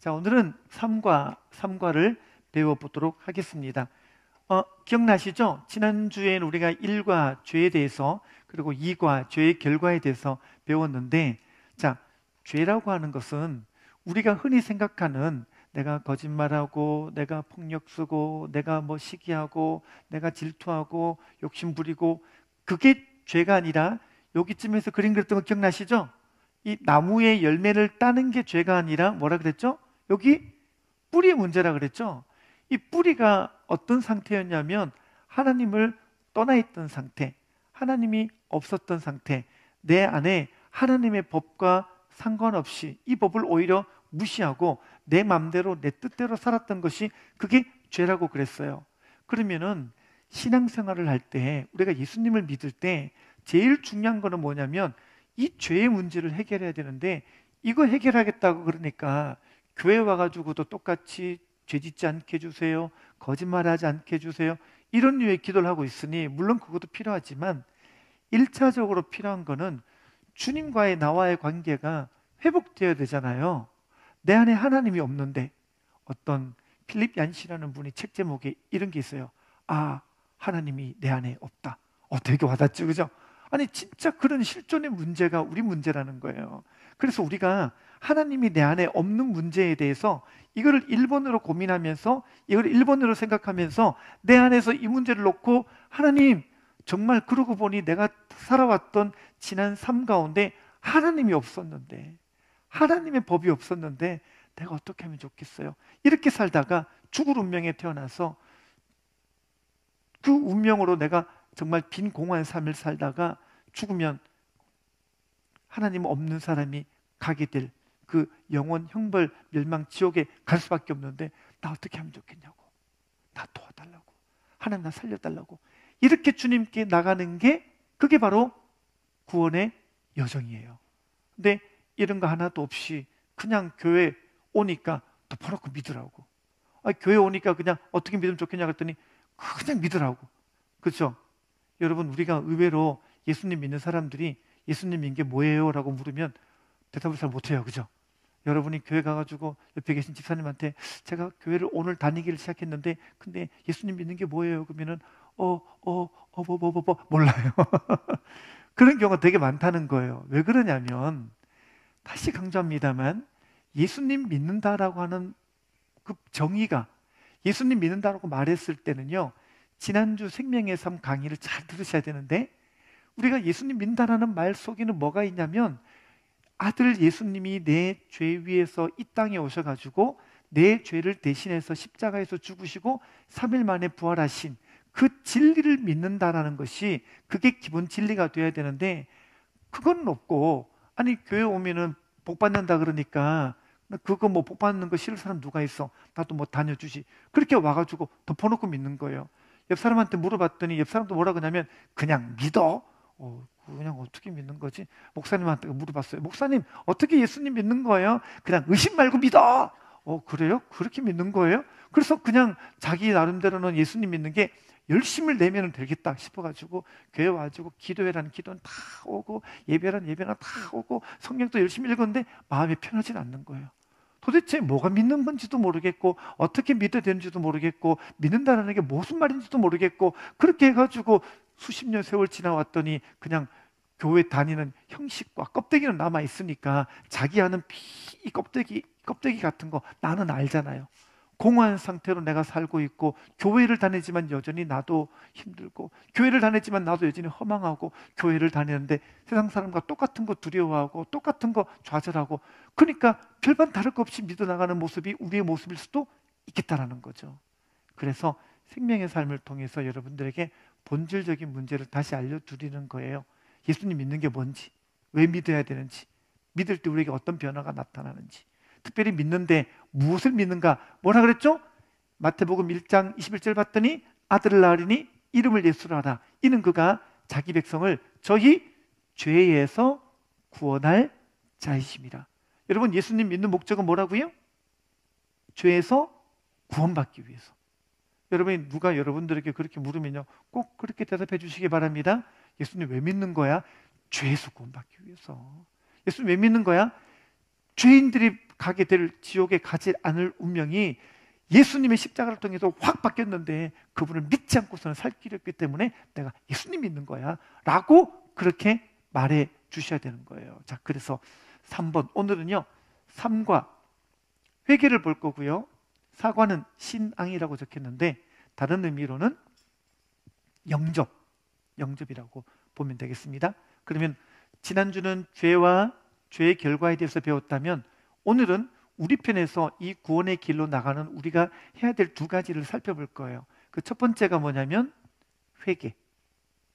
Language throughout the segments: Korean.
자, 오늘은 삼과를 배워보도록 하겠습니다. 기억나시죠? 지난주에는 우리가 일과 죄에 대해서 그리고 이과 죄의 결과에 대해서 배웠는데, 자, 죄라고 하는 것은 우리가 흔히 생각하는 내가 거짓말하고 내가 폭력 쓰고 내가 뭐 시기하고 내가 질투하고 욕심 부리고, 그게 죄가 아니라 여기쯤에서 그림 그렸던 거 기억나시죠? 이 나무의 열매를 따는 게 죄가 아니라 뭐라 그랬죠? 여기 뿌리의 문제라 그랬죠? 이 뿌리가 어떤 상태였냐면 하나님을 떠나 있던 상태, 하나님이 없었던 상태, 내 안에 하나님의 법과 상관없이 이 법을 오히려 무시하고 내 맘대로 내 뜻대로 살았던 것이, 그게 죄라고 그랬어요. 그러면은 신앙생활을 할 때, 우리가 예수님을 믿을 때 제일 중요한 거는 뭐냐면 이 죄의 문제를 해결해야 되는데, 이거 해결하겠다고 그러니까 교회 와가지고도 똑같이 죄 짓지 않게 해주세요, 거짓말하지 않게 해주세요, 이런 류의 기도를 하고 있으니 물론 그것도 필요하지만 1차적으로 필요한 거는 주님과의 나와의 관계가 회복되어야 되잖아요. 내 안에 하나님이 없는데, 어떤 필립 얀시라는 분이 책 제목에 이런 게 있어요. 아, 하나님이 내 안에 없다. 되게 와닿죠, 그죠? 아니, 진짜 그런 실존의 문제가 우리 문제라는 거예요. 그래서 우리가 하나님이 내 안에 없는 문제에 대해서 이거를 1번으로 고민하면서, 이걸 1번으로 생각하면서 내 안에서 이 문제를 놓고, 하나님, 정말 그러고 보니 내가 살아왔던 지난 삶 가운데 하나님이 없었는데, 하나님의 법이 없었는데 내가 어떻게 하면 좋겠어요? 이렇게 살다가 죽을 운명에 태어나서 그 운명으로 내가 정말 빈 공허한 삶을 살다가 죽으면 하나님 없는 사람이 가게 될 그 영원 형벌 멸망 지옥에 갈 수밖에 없는데, 나 어떻게 하면 좋겠냐고, 나 도와달라고, 하나님 나 살려달라고, 이렇게 주님께 나가는 게, 그게 바로 구원의 여정이에요. 근데 이런 거 하나도 없이 그냥 교회 오니까 덮어놓고 믿으라고. 교회 오니까 그냥 어떻게 믿으면 좋겠냐 그랬더니 그냥 믿으라고. 그렇죠? 여러분, 우리가 의외로 예수님 믿는 사람들이 예수님 믿는 게 뭐예요? 라고 물으면 대답을 잘 못해요. 그죠? 여러분이 교회 가가지고 옆에 계신 집사님한테 제가 교회를 오늘 다니기를 시작했는데 근데 예수님 믿는 게 뭐예요? 그러면은 몰라요. 그런 경우가 되게 많다는 거예요. 왜 그러냐면, 다시 강조합니다만, 예수님 믿는다라고 하는 그 정의가, 예수님 믿는다라고 말했을 때는요, 지난주 생명의 삶 강의를 잘 들으셔야 되는데, 우리가 예수님 믿는다라는 말 속에는 뭐가 있냐면, 아들 예수님이 내 죄 위에서 이 땅에 오셔가지고 내 죄를 대신해서 십자가에서 죽으시고 3일 만에 부활하신 그 진리를 믿는다라는 것이, 그게 기본 진리가 돼야 되는데, 그건 없고, 아니 교회 오면은 복 받는다 그러니까 그거 뭐 복 받는 거 싫을 사람 누가 있어? 나도 뭐 다녀주지. 그렇게 와가지고 덮어놓고 믿는 거예요. 옆 사람한테 물어봤더니 옆 사람도 뭐라 그러냐면 그냥 믿어. 그냥 어떻게 믿는 거지? 목사님한테 물어봤어요. 목사님, 어떻게 예수님 믿는 거예요? 그냥 의심 말고 믿어. 그래요? 그렇게 믿는 거예요? 그래서 그냥 자기 나름대로는 예수님 믿는 게 열심을 내면 되겠다 싶어가지고 교회 와가지고 기도회라는 기도는 다 오고 예배라는 예배는 다 오고 성경도 열심히 읽었는데 마음이 편하지 않는 거예요. 도대체 뭐가 믿는 건지도 모르겠고 어떻게 믿어야 되는지도 모르겠고 믿는다는 게 무슨 말인지도 모르겠고, 그렇게 해가지고 수십 년 세월 지나왔더니 그냥 교회 다니는 형식과 껍데기는 남아 있으니까 자기 아는 이 껍데기 같은 거 나는 알잖아요. 공허한 상태로 내가 살고 있고, 교회를 다니지만 여전히 나도 힘들고, 교회를 다니지만 나도 여전히 허망하고, 교회를 다니는데 세상 사람과 똑같은 거 두려워하고 똑같은 거 좌절하고, 그러니까 별반 다를 것 없이 믿어나가는 모습이 우리의 모습일 수도 있겠다라는 거죠. 그래서 생명의 삶을 통해서 여러분들에게 본질적인 문제를 다시 알려드리는 거예요. 예수님 믿는 게 뭔지, 왜 믿어야 되는지, 믿을 때 우리에게 어떤 변화가 나타나는지, 특별히 믿는데 무엇을 믿는가? 뭐라 그랬죠? 마태복음 1장 21절 봤더니 아들을 낳으리니 이름을 예수로 하라. 이는 그가 자기 백성을 저희 죄에서 구원할 자이심이라. 여러분, 예수님 믿는 목적은 뭐라고요? 죄에서 구원받기 위해서. 여러분이 누가 여러분들에게 그렇게 물으면요, 꼭 그렇게 대답해 주시기 바랍니다. 예수님 왜 믿는 거야? 죄에서 구원받기 위해서. 예수님 왜 믿는 거야? 죄인들이 가게 될 지옥에 가지 않을 운명이 예수님의 십자가를 통해서 확 바뀌었는데 그분을 믿지 않고서는 살 길이 없기 때문에 내가 예수님 믿는 거야 라고 그렇게 말해 주셔야 되는 거예요. 자, 그래서 3번 오늘은요 3과 회개를 볼 거고요. 4과는 신앙이라고 적혔는데 다른 의미로는 영접이라고 보면 되겠습니다. 그러면 지난주는 죄와 죄의 결과에 대해서 배웠다면 오늘은 우리 편에서 이 구원의 길로 나가는 우리가 해야 될 두 가지를 살펴볼 거예요. 그 첫 번째가 뭐냐면 회개,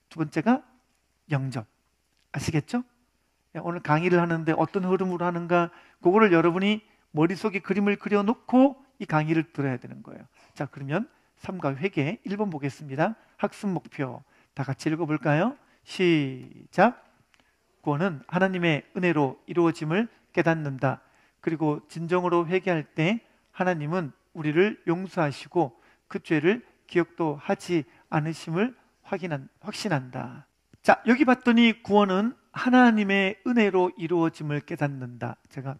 두 번째가 영접. 아시겠죠? 오늘 강의를 하는데 어떤 흐름으로 하는가 그거를 여러분이 머릿속에 그림을 그려놓고 이 강의를 들어야 되는 거예요. 자, 그러면 3과 회개 1번 보겠습니다. 학습 목표 다 같이 읽어볼까요? 시작. 구원은 하나님의 은혜로 이루어짐을 깨닫는다. 그리고 진정으로 회개할 때 하나님은 우리를 용서하시고 그 죄를 기억도 하지 않으심을 확신한다. 자, 여기 봤더니 구원은 하나님의 은혜로 이루어짐을 깨닫는다. 제가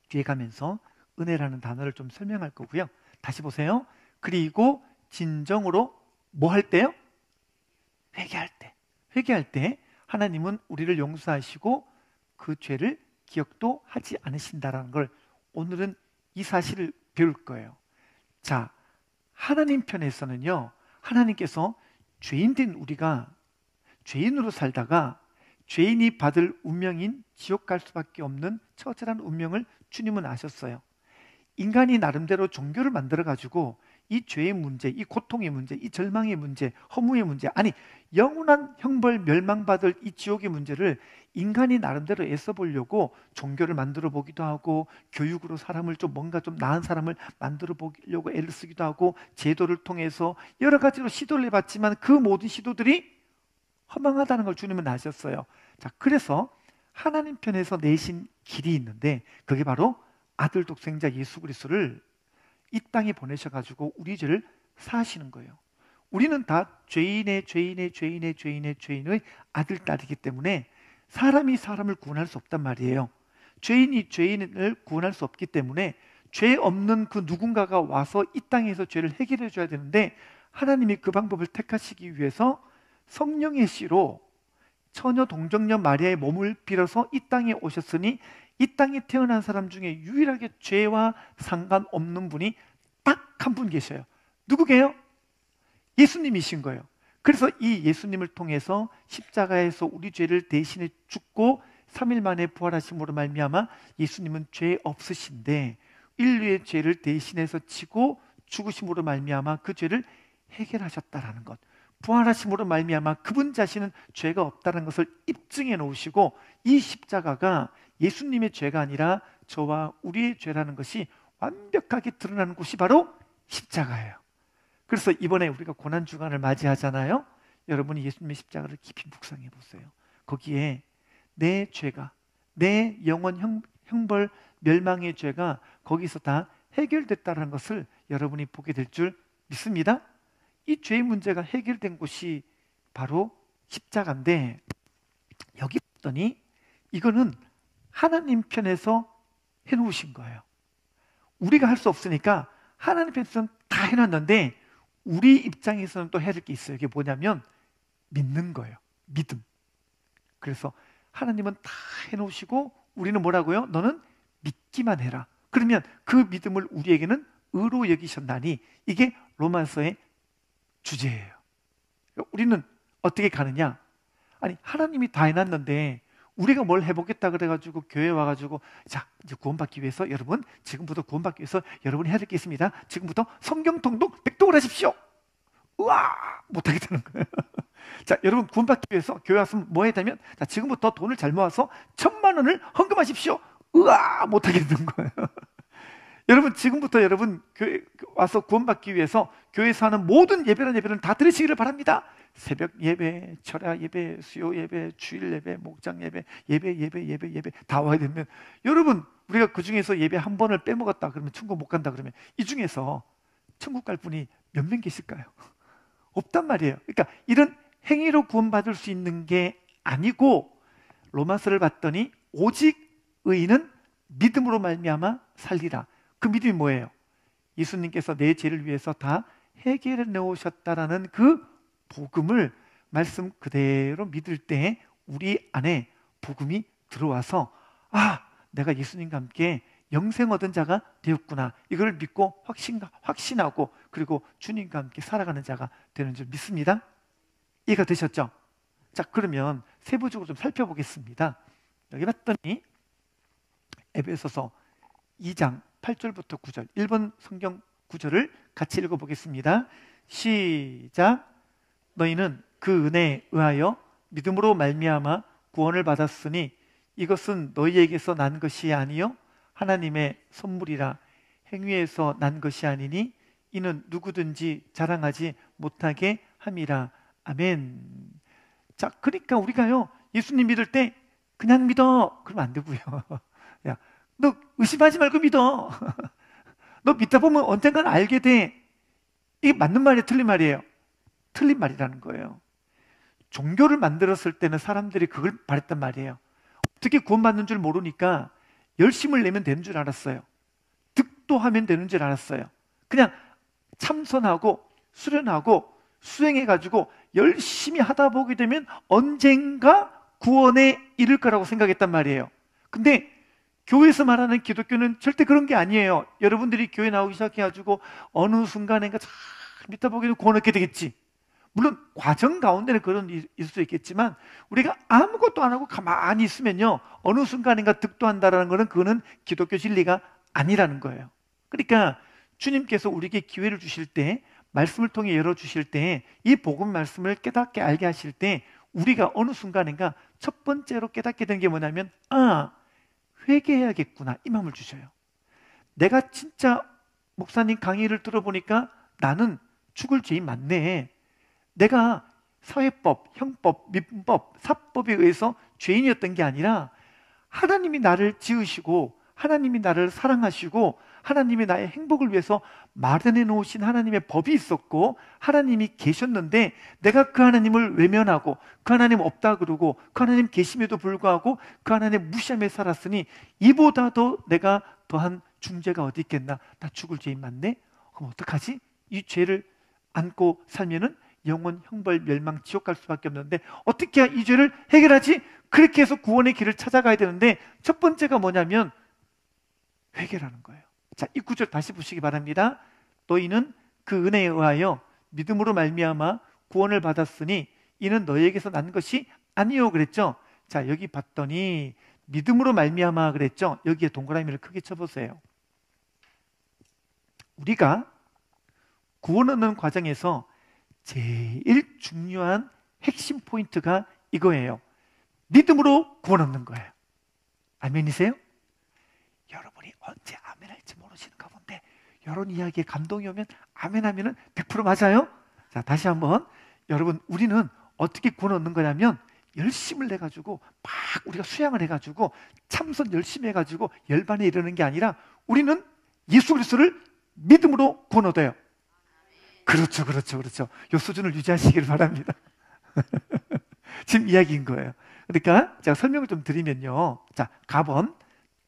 뒤에 가면서 은혜라는 단어를 좀 설명할 거고요. 다시 보세요. 그리고 진정으로 뭐 할 때요? 회개할 때 하나님은 우리를 용서하시고 그 죄를 기억도 하지 않으신다라는 걸 오늘은 이 사실을 배울 거예요. 자, 하나님 편에서는요, 하나님께서 죄인 된 우리가 죄인으로 살다가 죄인이 받을 운명인 지옥 갈 수밖에 없는 처절한 운명을 주님은 아셨어요. 인간이 나름대로 종교를 만들어가지고 이 죄의 문제, 이 고통의 문제, 이 절망의 문제, 허무의 문제, 아니 영원한 형벌 멸망받을 이 지옥의 문제를 인간이 나름대로 애써 보려고 종교를 만들어 보기도 하고 교육으로 사람을 좀 뭔가 좀 나은 사람을 만들어 보려고 애를 쓰기도 하고 제도를 통해서 여러 가지로 시도를 해봤지만 그 모든 시도들이 허망하다는 걸 주님은 아셨어요. 자, 그래서 하나님 편에서 내신 길이 있는데 그게 바로 아들 독생자 예수 그리스도를 이 땅에 보내셔가지고 우리 죄를 사하시는 거예요. 우리는 다 죄인의 아들, 딸이기 때문에 사람이 사람을 구원할 수 없단 말이에요. 죄인이 죄인을 구원할 수 없기 때문에 죄 없는 그 누군가가 와서 이 땅에서 죄를 해결해 줘야 되는데 하나님이 그 방법을 택하시기 위해서 성령의 씨로 처녀 동정녀 마리아의 몸을 빌어서 이 땅에 오셨으니 이 땅에 태어난 사람 중에 유일하게 죄와 상관없는 분이 딱 한 분 계셔요. 누구게요? 예수님이신 거예요. 그래서 이 예수님을 통해서 십자가에서 우리 죄를 대신해 죽고 3일 만에 부활하심으로 말미암아 예수님은 죄 없으신데 인류의 죄를 대신해서 지고 죽으심으로 말미암아 그 죄를 해결하셨다라는 것, 부활하심으로 말미암아 그분 자신은 죄가 없다는 것을 입증해 놓으시고 이 십자가가 예수님의 죄가 아니라 저와 우리의 죄라는 것이 완벽하게 드러나는 곳이 바로 십자가예요. 그래서 이번에 우리가 고난주간을 맞이하잖아요. 여러분이 예수님의 십자가를 깊이 묵상해 보세요. 거기에 내 죄가, 내 영원 형벌 멸망의 죄가 거기서 다 해결됐다는 것을 여러분이 보게 될 줄 믿습니다. 이 죄의 문제가 해결된 곳이 바로 십자가인데 여기 봤더니 이거는 하나님 편에서 해놓으신 거예요. 우리가 할 수 없으니까 하나님 편에서는 다 해놨는데 우리 입장에서는 또 해야 될 게 있어요. 이게 뭐냐면 믿는 거예요. 믿음. 그래서 하나님은 다 해놓으시고 우리는 뭐라고요? 너는 믿기만 해라. 그러면 그 믿음을 우리에게는 의로 여기셨나니 이게 로마서의 주제예요. 우리는 어떻게 가느냐? 아니 하나님이 다 해놨는데 우리가 뭘 해보겠다 그래가지고 교회 와가지고 자 이제 구원받기 위해서 여러분 지금부터 구원받기 위해서 여러분이 해야 될 게 있습니다. 지금부터 성경 통독 100독을 하십시오. 우와 못하게 되는 거예요. 자 여러분 구원받기 위해서 교회 왔으면 뭐 해야 되면 자 지금부터 돈을 잘 모아서 1,000,000원을 헌금하십시오. 우와 못하게 되는 거예요. 여러분 지금부터 여러분 교회 와서 구원받기 위해서 교회에서 하는 모든 예배를 다 들으시기를 바랍니다. 새벽 예배, 철야 예배, 수요 예배, 주일 예배, 목장 예배 다 와야 되면 여러분 우리가 그 중에서 예배 한 번을 빼먹었다 그러면 천국 못 간다 그러면 이 중에서 천국 갈 분이 몇 명 계실까요? 없단 말이에요. 그러니까 이런 행위로 구원받을 수 있는 게 아니고 로마서를 봤더니 오직 의인은 믿음으로 말미암아 살리라. 그 믿음이 뭐예요? 예수님께서 내 죄를 위해서 다 해결해 놓으셨다라는 그 복음을 말씀 그대로 믿을 때 우리 안에 복음이 들어와서 내가 예수님과 함께 영생 얻은 자가 되었구나. 이걸 믿고 확신하고 그리고 주님과 함께 살아가는 자가 되는 줄 믿습니다. 이해가 되셨죠? 자, 그러면 세부적으로 좀 살펴보겠습니다. 여기 봤더니 에베소서 2장 8절부터 9절 1번 성경 구절을 같이 읽어보겠습니다. 시작. 너희는 그 은혜에 의하여 믿음으로 말미암아 구원을 받았으니 이것은 너희에게서 난 것이 아니요 하나님의 선물이라. 행위에서 난 것이 아니니 이는 누구든지 자랑하지 못하게 함이라. 아멘. 자, 그러니까 우리가요 예수님 믿을 때 그냥 믿어 그러면 안 되고요. 야, 너 의심하지 말고 믿어. 너 믿다 보면 언젠가는 알게 돼. 이게 맞는 말이에요, 틀린 말이에요? 틀린 말이라는 거예요. 종교를 만들었을 때는 사람들이 그걸 바랬단 말이에요. 어떻게 구원받는 줄 모르니까 열심을 내면 되는 줄 알았어요. 득도하면 되는 줄 알았어요. 그냥 참선하고 수련하고 수행해가지고 열심히 하다 보게 되면 언젠가 구원에 이를 거라고 생각했단 말이에요. 근데 교회에서 말하는 기독교는 절대 그런 게 아니에요. 여러분들이 교회 나오기 시작해가지고 어느 순간인가 참 믿다 보기에는 구원 얻게 되겠지. 물론 과정 가운데는 그런 일이 있을 수 있겠지만 우리가 아무것도 안 하고 가만히 있으면요 어느 순간인가 득도한다라는 것은 그거는 기독교 진리가 아니라는 거예요. 그러니까 주님께서 우리에게 기회를 주실 때 말씀을 통해 열어주실 때 이 복음 말씀을 깨닫게 알게 하실 때 우리가 어느 순간인가 첫 번째로 깨닫게 된 게 뭐냐면 회개해야겠구나 이 마음을 주셔요. 내가 진짜 목사님 강의를 들어보니까 나는 죽을 죄인 많네. 내가 사회법, 형법, 민법, 사법에 의해서 죄인이었던 게 아니라 하나님이 나를 지으시고 하나님이 나를 사랑하시고 하나님이 나의 행복을 위해서 마련해 놓으신 하나님의 법이 있었고 하나님이 계셨는데 내가 그 하나님을 외면하고 그 하나님 없다 그러고 그 하나님 계심에도 불구하고 그 하나님 무시하며 살았으니 이보다 더 내가 더한 중죄가 어디 있겠나. 나 죽을 죄인 많네. 그럼 어떡하지? 이 죄를 안고 살면은 영원 형벌 멸망 지옥 갈 수밖에 없는데 어떻게 이 죄를 해결하지? 그렇게 해서 구원의 길을 찾아가야 되는데 첫 번째가 뭐냐면 회개라는 거예요. 자, 이 구절 다시 보시기 바랍니다. 너희는 그 은혜에 의하여 믿음으로 말미암아 구원을 받았으니 이는 너희에게서 난 것이 아니요 그랬죠. 자, 여기 봤더니 믿음으로 말미암아 그랬죠. 여기에 동그라미를 크게 쳐보세요. 우리가 구원 얻는 과정에서 제일 중요한 핵심 포인트가 이거예요. 믿음으로 구원 얻는 거예요. 아멘이세요? 여러분이 언제 아멘 할지 모르시는가 본데 이런 이야기에 감동이 오면 아멘 하면은 100% 맞아요? 자, 다시 한번 여러분 우리는 어떻게 구원 얻는 거냐면 열심을 내가지고 막 우리가 수양을 해가지고 참선 열심히 해가지고 열반에 이르는 게 아니라 우리는 예수 그리스도를 믿음으로 구원 얻어요. 그렇죠. 이 수준을 유지하시길 바랍니다. 지금 이야기인 거예요. 그러니까 제가 설명을 좀 드리면요. 자, 갑원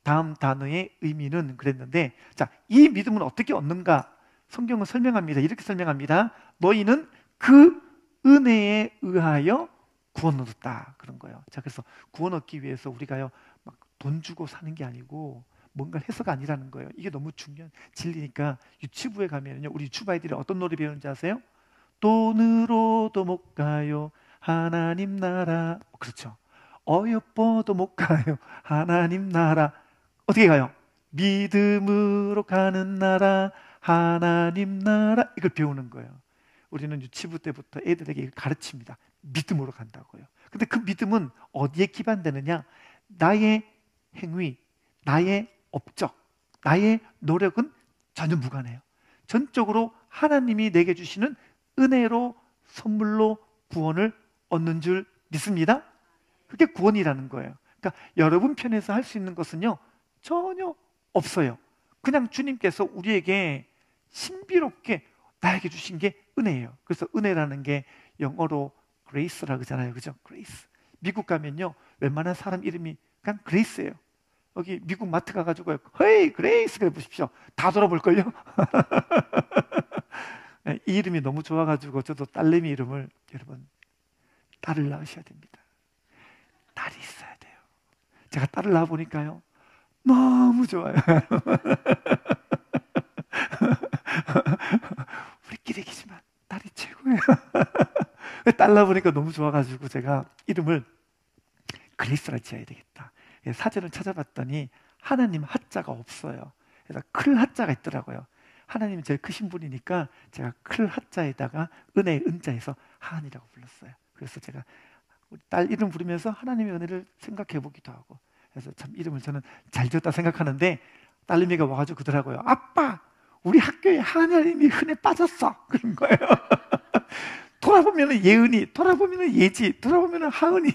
다음 단어의 의미는 그랬는데 자, 이 믿음은 어떻게 얻는가? 성경은 설명합니다. 이렇게 설명합니다. 너희는 그 은혜에 의하여 구원 얻었다. 그런 거예요. 자, 그래서 구원 얻기 위해서 우리가요 막 돈 주고 사는 게 아니고 뭔가를 해서가 아니라는 거예요. 이게 너무 중요한 진리니까 유치부에 가면요 우리 유치부 아이들이 어떤 노래 배우는지 아세요? 돈으로도 못 가요 하나님 나라. 그렇죠. 어여뻐도 못 가요 하나님 나라. 어떻게 가요? 믿음으로 가는 나라 하나님 나라. 이걸 배우는 거예요. 우리는 유치부 때부터 애들에게 가르칩니다. 믿음으로 간다고요. 근데 그 믿음은 어디에 기반되느냐? 나의 행위, 나의 업적, 나의 노력은 전혀 무관해요. 전적으로 하나님이 내게 주시는 은혜로 선물로 구원을 얻는 줄 믿습니다. 그게 구원이라는 거예요. 그러니까 여러분 편에서 할 수 있는 것은요 전혀 없어요. 그냥 주님께서 우리에게 신비롭게 나에게 주신 게 은혜예요. 그래서 은혜라는 게 영어로 grace라고 하잖아요. 그죠? grace. 미국 가면요 웬만한 사람 이름이 그냥 grace예요. 여기 미국 마트 가가지고 헤이 그레이스 그래 보십시오. 다 돌아볼걸요? 이 이름이 너무 좋아가지고 저도 딸내미 이름을, 여러분, 딸을 낳으셔야 됩니다. 딸이 있어야 돼요. 제가 딸을 낳아보니까요, 너무 좋아요. 우리끼리 얘기지만 딸이 최고예요. 딸 낳아보니까 너무 좋아가지고 제가 이름을 그리스라 지어야 되겠다. 사전을 찾아봤더니 하나님 하자가 없어요. 그래서 클 하자가 있더라고요. 하나님이 제일 크신 분이니까 제가 클 하자에다가 은혜의 은자에서 하한이라고 불렀어요. 그래서 제가 우리 딸 이름 부르면서 하나님의 은혜를 생각해 보기도 하고, 그래서 참 이름을 저는 잘 지었다 생각하는데, 딸내미가 와가지고 그러더라고요. 아빠, 우리 학교에 하나님이 흔해 빠졌어. 그런 거예요. 돌아보면 예은이, 돌아보면 예지, 돌아보면 하은이.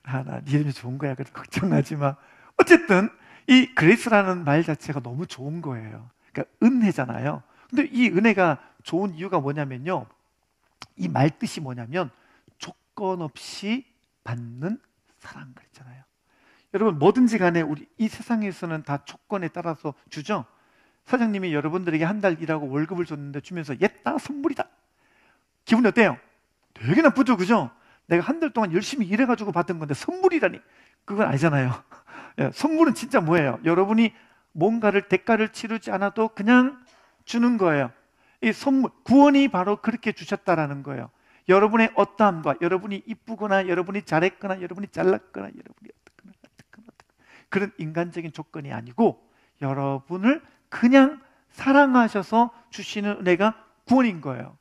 나 이름이 좋은 거야. 그래서 걱정하지 마. 어쨌든 이 그레이스라는 말 자체가 너무 좋은 거예요. 그러니까 은혜잖아요. 근데 이 은혜가 좋은 이유가 뭐냐면요, 이 말 뜻이 뭐냐면 조건 없이 받는 사랑 그랬잖아요. 여러분, 뭐든지 간에 우리 이 세상에서는 다 조건에 따라서 주죠. 사장님이 여러분들에게 한 달 일하고 월급을 줬는데 주면서 옛다 선물이다. 기분이 어때요? 되게 나쁘죠, 그죠? 내가 한 달 동안 열심히 일해가지고 받은 건데 선물이라니, 그건 아니잖아요. 예, 선물은 진짜 뭐예요? 여러분이 뭔가를 대가를 치르지 않아도 그냥 주는 거예요. 이 선물, 구원이 바로 그렇게 주셨다라는 거예요. 여러분의 어떠함과, 여러분이 이쁘거나 여러분이 잘했거나 여러분이 잘났거나 여러분이 어떻거나 그런 인간적인 조건이 아니고, 여러분을 그냥 사랑하셔서 주시는 은혜가 구원인 거예요.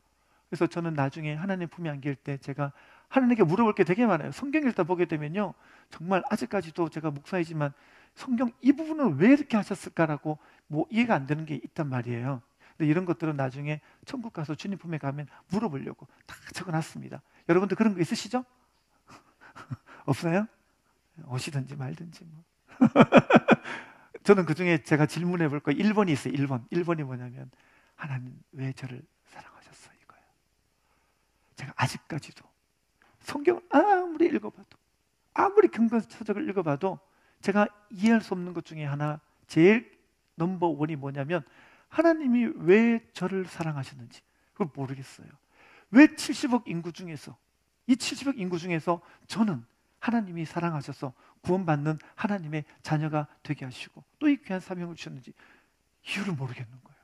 그래서 저는 나중에 하나님 품에 안길 때 제가 하나님께 물어볼 게 되게 많아요. 성경 읽다 보게 되면요, 정말 아직까지도 제가 목사이지만 성경 이 부분은 왜 이렇게 하셨을까라고 뭐 이해가 안 되는 게 있단 말이에요. 근데 이런 것들은 나중에 천국 가서 주님 품에 가면 물어보려고 다 적어놨습니다. 여러분들 그런 거 있으시죠? 없어요? 오시든지 말든지 뭐. 저는 그 중에 제가 질문해 볼 거 1번이 있어요. 1번. 1번이 뭐냐면, 하나님 왜 저를 사랑하셨어? 이거예요. 제가 아직까지도 성경을 아무리 읽어봐도, 아무리 근거서적을 읽어봐도 제가 이해할 수 없는 것 중에 하나, 제일 넘버 원이 뭐냐면, 하나님이 왜 저를 사랑하셨는지 그걸 모르겠어요. 왜 70억 인구 중에서, 이 70억 인구 중에서 저는 하나님이 사랑하셔서 구원받는 하나님의 자녀가 되게 하시고 또 이 귀한 사명을 주셨는지 이유를 모르겠는 거예요.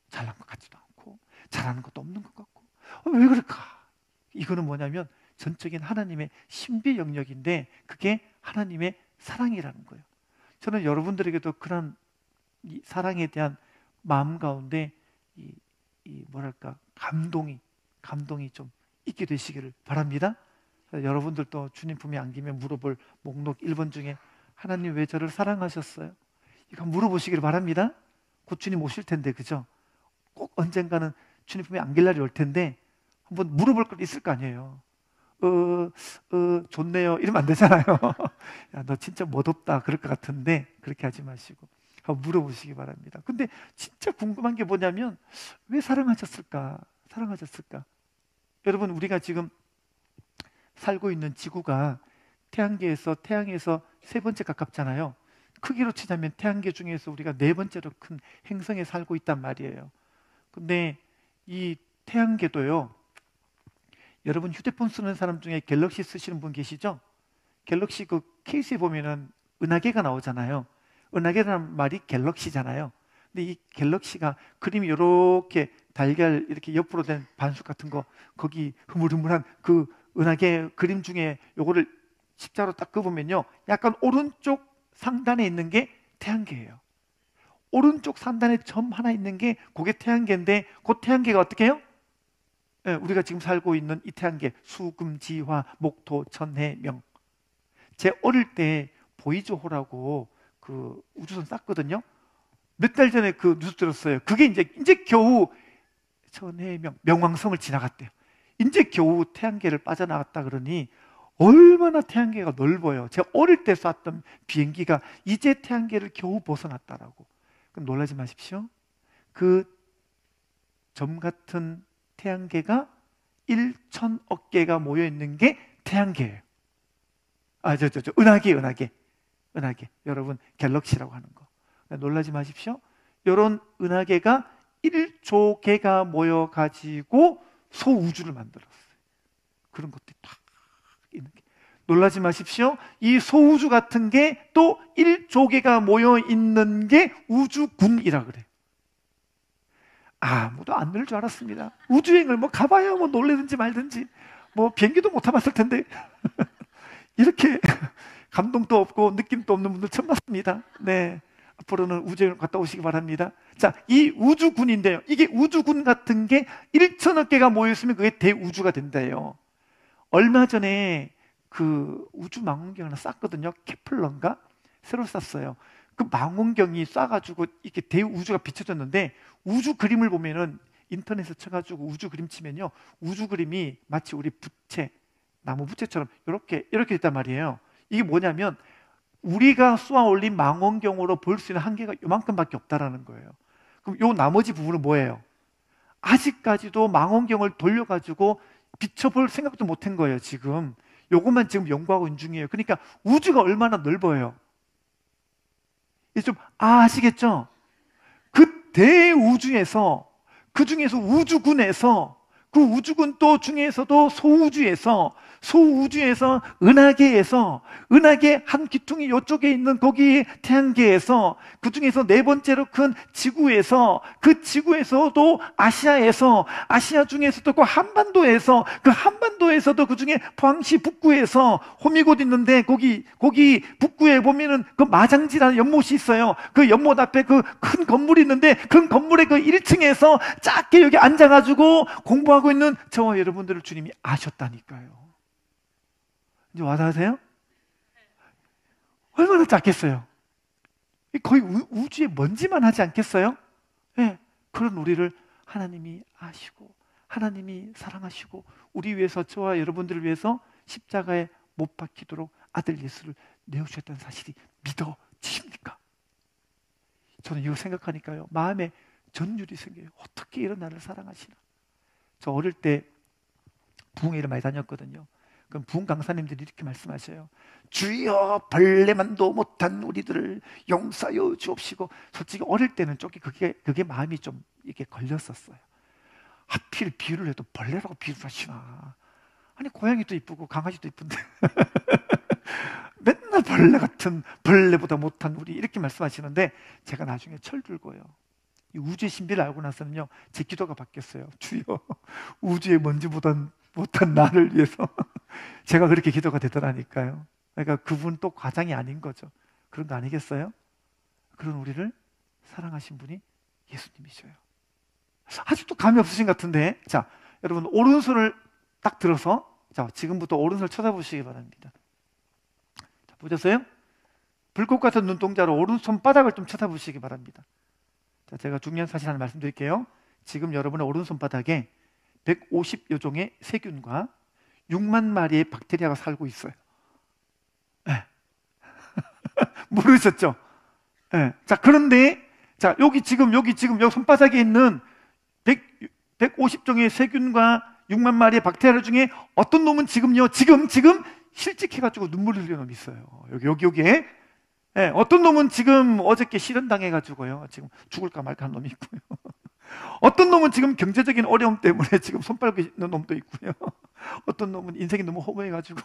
잘난 것 같지도 않고 잘하는 것도 없는 것 같고, 왜 그럴까? 이거는 뭐냐면 전적인 하나님의 신비 영역인데, 그게 하나님의 사랑이라는 거예요. 저는 여러분들에게도 그런 이 사랑에 대한 마음 가운데 뭐랄까, 감동이 좀 있게 되시기를 바랍니다. 여러분들도 주님 품에 안기면 물어볼 목록 1번 중에 하나님 왜 저를 사랑하셨어요? 이거 물어보시기를 바랍니다. 곧 주님 오실 텐데, 그죠? 꼭 언젠가는 주님 품에 안길 날이 올 텐데 한번 물어볼 거 있을 거 아니에요. 좋네요. 이러면 안 되잖아요. 야, 너 진짜 멋없다. 그럴 것 같은데 그렇게 하지 마시고 한번 물어보시기 바랍니다. 근데 진짜 궁금한 게 뭐냐면, 왜 사랑하셨을까? 사랑하셨을까? 여러분, 우리가 지금 살고 있는 지구가 태양에서 세 번째 가깝잖아요. 크기로 치자면 태양계 중에서 우리가 네 번째로 큰 행성에 살고 있단 말이에요. 근데 이 태양계도요, 여러분 휴대폰 쓰는 사람 중에 갤럭시 쓰시는 분 계시죠? 갤럭시 그 케이스에 보면은 은하계가 나오잖아요. 은하계라는 말이 갤럭시잖아요. 근데 이 갤럭시가 그림이 이렇게 달걀 이렇게 옆으로 된 반숙 같은 거, 거기 흐물흐물한 그 은하계 그림 중에 요거를 십자로 딱 끄보면요, 약간 오른쪽 상단에 있는 게 태양계예요. 오른쪽 상단에 점 하나 있는 게 그게 태양계인데, 그 태양계가 어떻게 해요? 예, 우리가 지금 살고 있는 이 태양계, 수금, 지화, 목토, 천해, 명. 제 어릴 때 보이즈호라고 그 우주선 쐈거든요. 몇 달 전에 그 뉴스 들었어요. 그게 이제 겨우 천해명, 명왕성을 지나갔대요. 이제 겨우 태양계를 빠져나갔다 그러니 얼마나 태양계가 넓어요. 제가 어릴 때 쐈던 비행기가 이제 태양계를 겨우 벗어났다라고. 그럼 놀라지 마십시오. 그 점 같은 태양계가 1천억 개가 모여 있는 게 태양계예요. 은하계. 은하계. 여러분, 갤럭시라고 하는 거. 놀라지 마십시오. 이런 은하계가 1조 개가 모여가지고 소우주를 만들었어요. 그런 것들이 탁 있는 게. 놀라지 마십시오. 이 소우주 같은 게 또 1조 개가 모여 있는 게 우주군이라 그래요. 아무도 안 늘 줄 알았습니다. 우주여행을 뭐 가봐야 뭐 놀래든지 말든지 뭐 비행기도 못 타봤을 텐데 이렇게 감동도 없고 느낌도 없는 분들 처음 봤습니다. 네, 앞으로는 우주여행 갔다 오시기 바랍니다. 자, 이 우주군인데요. 이게 우주군 같은 게 1천억 개가 모였으면 그게 대우주가 된대요. 얼마 전에 그 우주 망원경 하나 쐈거든요. 케플러인가? 새로 쐈어요. 그 망원경이 쏴가지고 이렇게 대우주가 비춰졌는데 우주 그림을 보면은 인터넷에 쳐가지고 우주 그림 치면요. 우주 그림이 마치 우리 부채, 나무 부채처럼 이렇게 있단 말이에요. 이게 뭐냐면 우리가 쏘아 올린 망원경으로 볼 수 있는 한계가 요만큼밖에 없다라는 거예요. 그럼 요 나머지 부분은 뭐예요? 아직까지도 망원경을 돌려가지고 비춰볼 생각도 못한 거예요. 지금 요것만 지금 연구하고 있는 중이에요. 그러니까 우주가 얼마나 넓어요. 이제 좀 아시겠죠? 그 대우주에서, 그 중에서 우주군에서, 그 우주군 또 중에서도 소우주에서 은하계에서 은하계 한 귀퉁이 이쪽에 있는 거기 태양계에서 그 중에서 네 번째로 큰 지구에서 그 지구에서도 아시아 중에서도 그 한반도에서도 그 중에 포항시 북구에서 호미곶 있는데 거기 북구에 보면은 그 마장지라는 연못이 있어요. 그 연못 앞에 그 큰 건물이 있는데 그 건물의 그 1층에서 작게 여기 앉아가지고 공부하고 있는 저와 여러분들을 주님이 아셨다니까요. 이제 와닿으세요? 얼마나 작겠어요? 거의 우주의 먼지만 하지 않겠어요? 네, 그런 우리를 하나님이 아시고 하나님이 사랑하시고 우리 위해서 저와 여러분들을 위해서 십자가에 못 박히도록 아들 예수를 내어주셨다는 사실이 믿어지십니까? 저는 이거 생각하니까요 마음에 전율이 생겨요. 어떻게 이런 나를 사랑하시나. 저 어릴 때 부흥회를 많이 다녔거든요. 그럼 부흥 강사님들이 이렇게 말씀하셔요. 주여 벌레만도 못한 우리들을 용서하여 주옵시고. 솔직히 어릴 때는 조금 그게 마음이 좀 이렇게 걸렸었어요. 하필 비유를 해도 벌레라고 비유를 하시나. 아니 고양이도 이쁘고 강아지도 이쁜데 맨날 벌레 같은, 벌레보다 못한 우리 이렇게 말씀하시는데 제가 나중에 철들고요. 이 우주의 신비를 알고 나서는요 제 기도가 바뀌었어요. 주여 우주의 먼지보다 못한 나를 위해서 제가 그렇게 기도가 되더라니까요. 그러니까 그분 또 과장이 아닌 거죠. 그런 거 아니겠어요? 그런 우리를 사랑하신 분이 예수님이셔요. 아직도 감이 없으신 것 같은데, 자 여러분 오른손을 딱 들어서 자 지금부터 오른손을 쳐다보시기 바랍니다. 자, 보셨어요? 불꽃 같은 눈동자로 오른손바닥을 좀 쳐다보시기 바랍니다. 자, 제가 중요한 사실 하나 말씀드릴게요. 지금 여러분의 오른손바닥에 150여 종의 세균과 6만 마리의 박테리아가 살고 있어요. 네. 모르셨죠? 네. 자, 그런데 자, 여기 지금 여기 손바닥에 있는 150종의 세균과 6만 마리의 박테리아 중에 어떤 놈은 지금 실직해가지고 눈물 흘리는 놈이 있어요. 여기에. 네, 어떤 놈은 지금 어저께 실현당해가지고요. 지금 죽을까 말까 한 놈이 있고요. 어떤 놈은 지금 경제적인 어려움 때문에 지금 손 빨고 있는 놈도 있고요. 어떤 놈은 인생이 너무 허무해가지고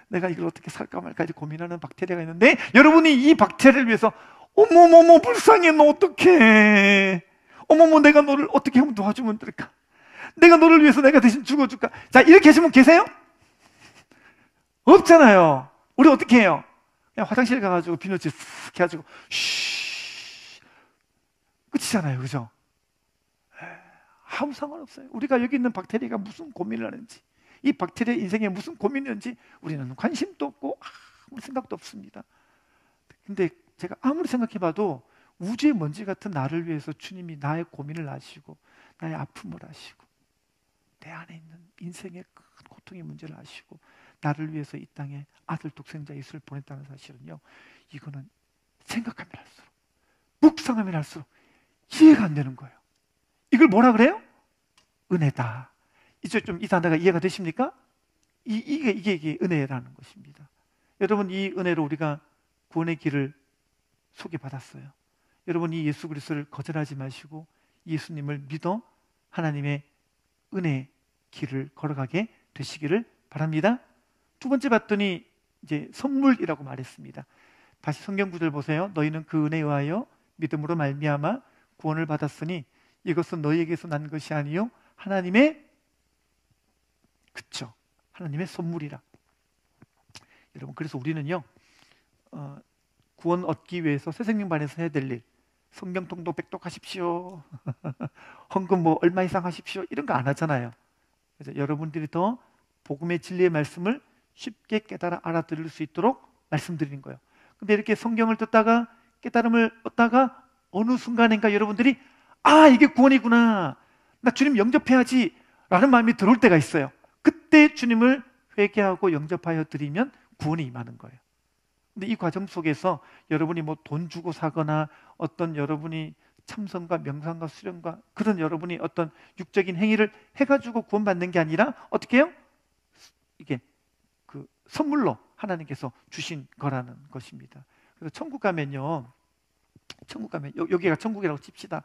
내가 이걸 어떻게 살까 말까 이제 고민하는 박테리아가 있는데 여러분이 이 박테리아를 위해서 어머머머 불쌍해 너 어떡해 어머머 내가 너를 어떻게 하면 도와주면 될까 내가 너를 위해서 내가 대신 죽어줄까 자 이렇게 하시면 계세요? 없잖아요. 우리 어떻게 해요? 그냥 화장실 가가지고 비누칠 쓱 해가지고 쉬 끝이잖아요. 그죠? 아무 상관없어요. 우리가 여기 있는 박테리아가 무슨 고민을 하는지 이 박테리아 인생에 무슨 고민이 있는지 우리는 관심도 없고 아무 생각도 없습니다. 근데 제가 아무리 생각해봐도 우주의 먼지 같은 나를 위해서 주님이 나의 고민을 아시고 나의 아픔을 아시고 내 안에 있는 인생의 큰 고통의 문제를 아시고 나를 위해서 이 땅에 아들 독생자 예수를 보냈다는 사실은요 이거는 생각하면 할수록 묵상하면 할수록 이해가 안 되는 거예요. 이걸 뭐라 그래요? 은혜다. 이제 좀 이 단어가 이해가 되십니까? 이게 은혜라는 것입니다. 여러분 이 은혜로 우리가 구원의 길을 소개받았어요. 여러분, 이 예수 그리스도를 거절하지 마시고 예수님을 믿어 하나님의 은혜의 길을 걸어가게 되시기를 바랍니다. 두 번째 봤더니 이제 선물이라고 말했습니다. 다시 성경 구절 보세요. 너희는 그 은혜에 의하여 믿음으로 말미암아 구원을 받았으니 이것은 너희에게서 난 것이 아니요 하나님의, 그쵸, 하나님의 선물이라. 여러분, 그래서 우리는요 구원 얻기 위해서 새생명반에서 해야 될 일, 성경 통독 백독하십시오, 헌금 뭐 얼마 이상 하십시오, 이런 거 안 하잖아요. 그래서 여러분들이 더 복음의 진리의 말씀을 쉽게 깨달아 알아들을 수 있도록 말씀드리는 거예요. 근데 이렇게 성경을 듣다가 깨달음을 얻다가 어느 순간인가 여러분들이 이게 구원이구나, 나 주님 영접해야지 라는 마음이 들어올 때가 있어요. 그때 주님을 회개하고 영접하여 드리면 구원이 임하는 거예요. 근데 이 과정 속에서 여러분이 뭐 돈 주고 사거나 어떤 여러분이 참선과 명상과 수련과 그런 여러분이 어떤 육적인 행위를 해가지고 구원받는 게 아니라 어떻게 해요? 이게 그 선물로 하나님께서 주신 거라는 것입니다. 그래서 천국 가면 여기가 천국이라고 칩시다.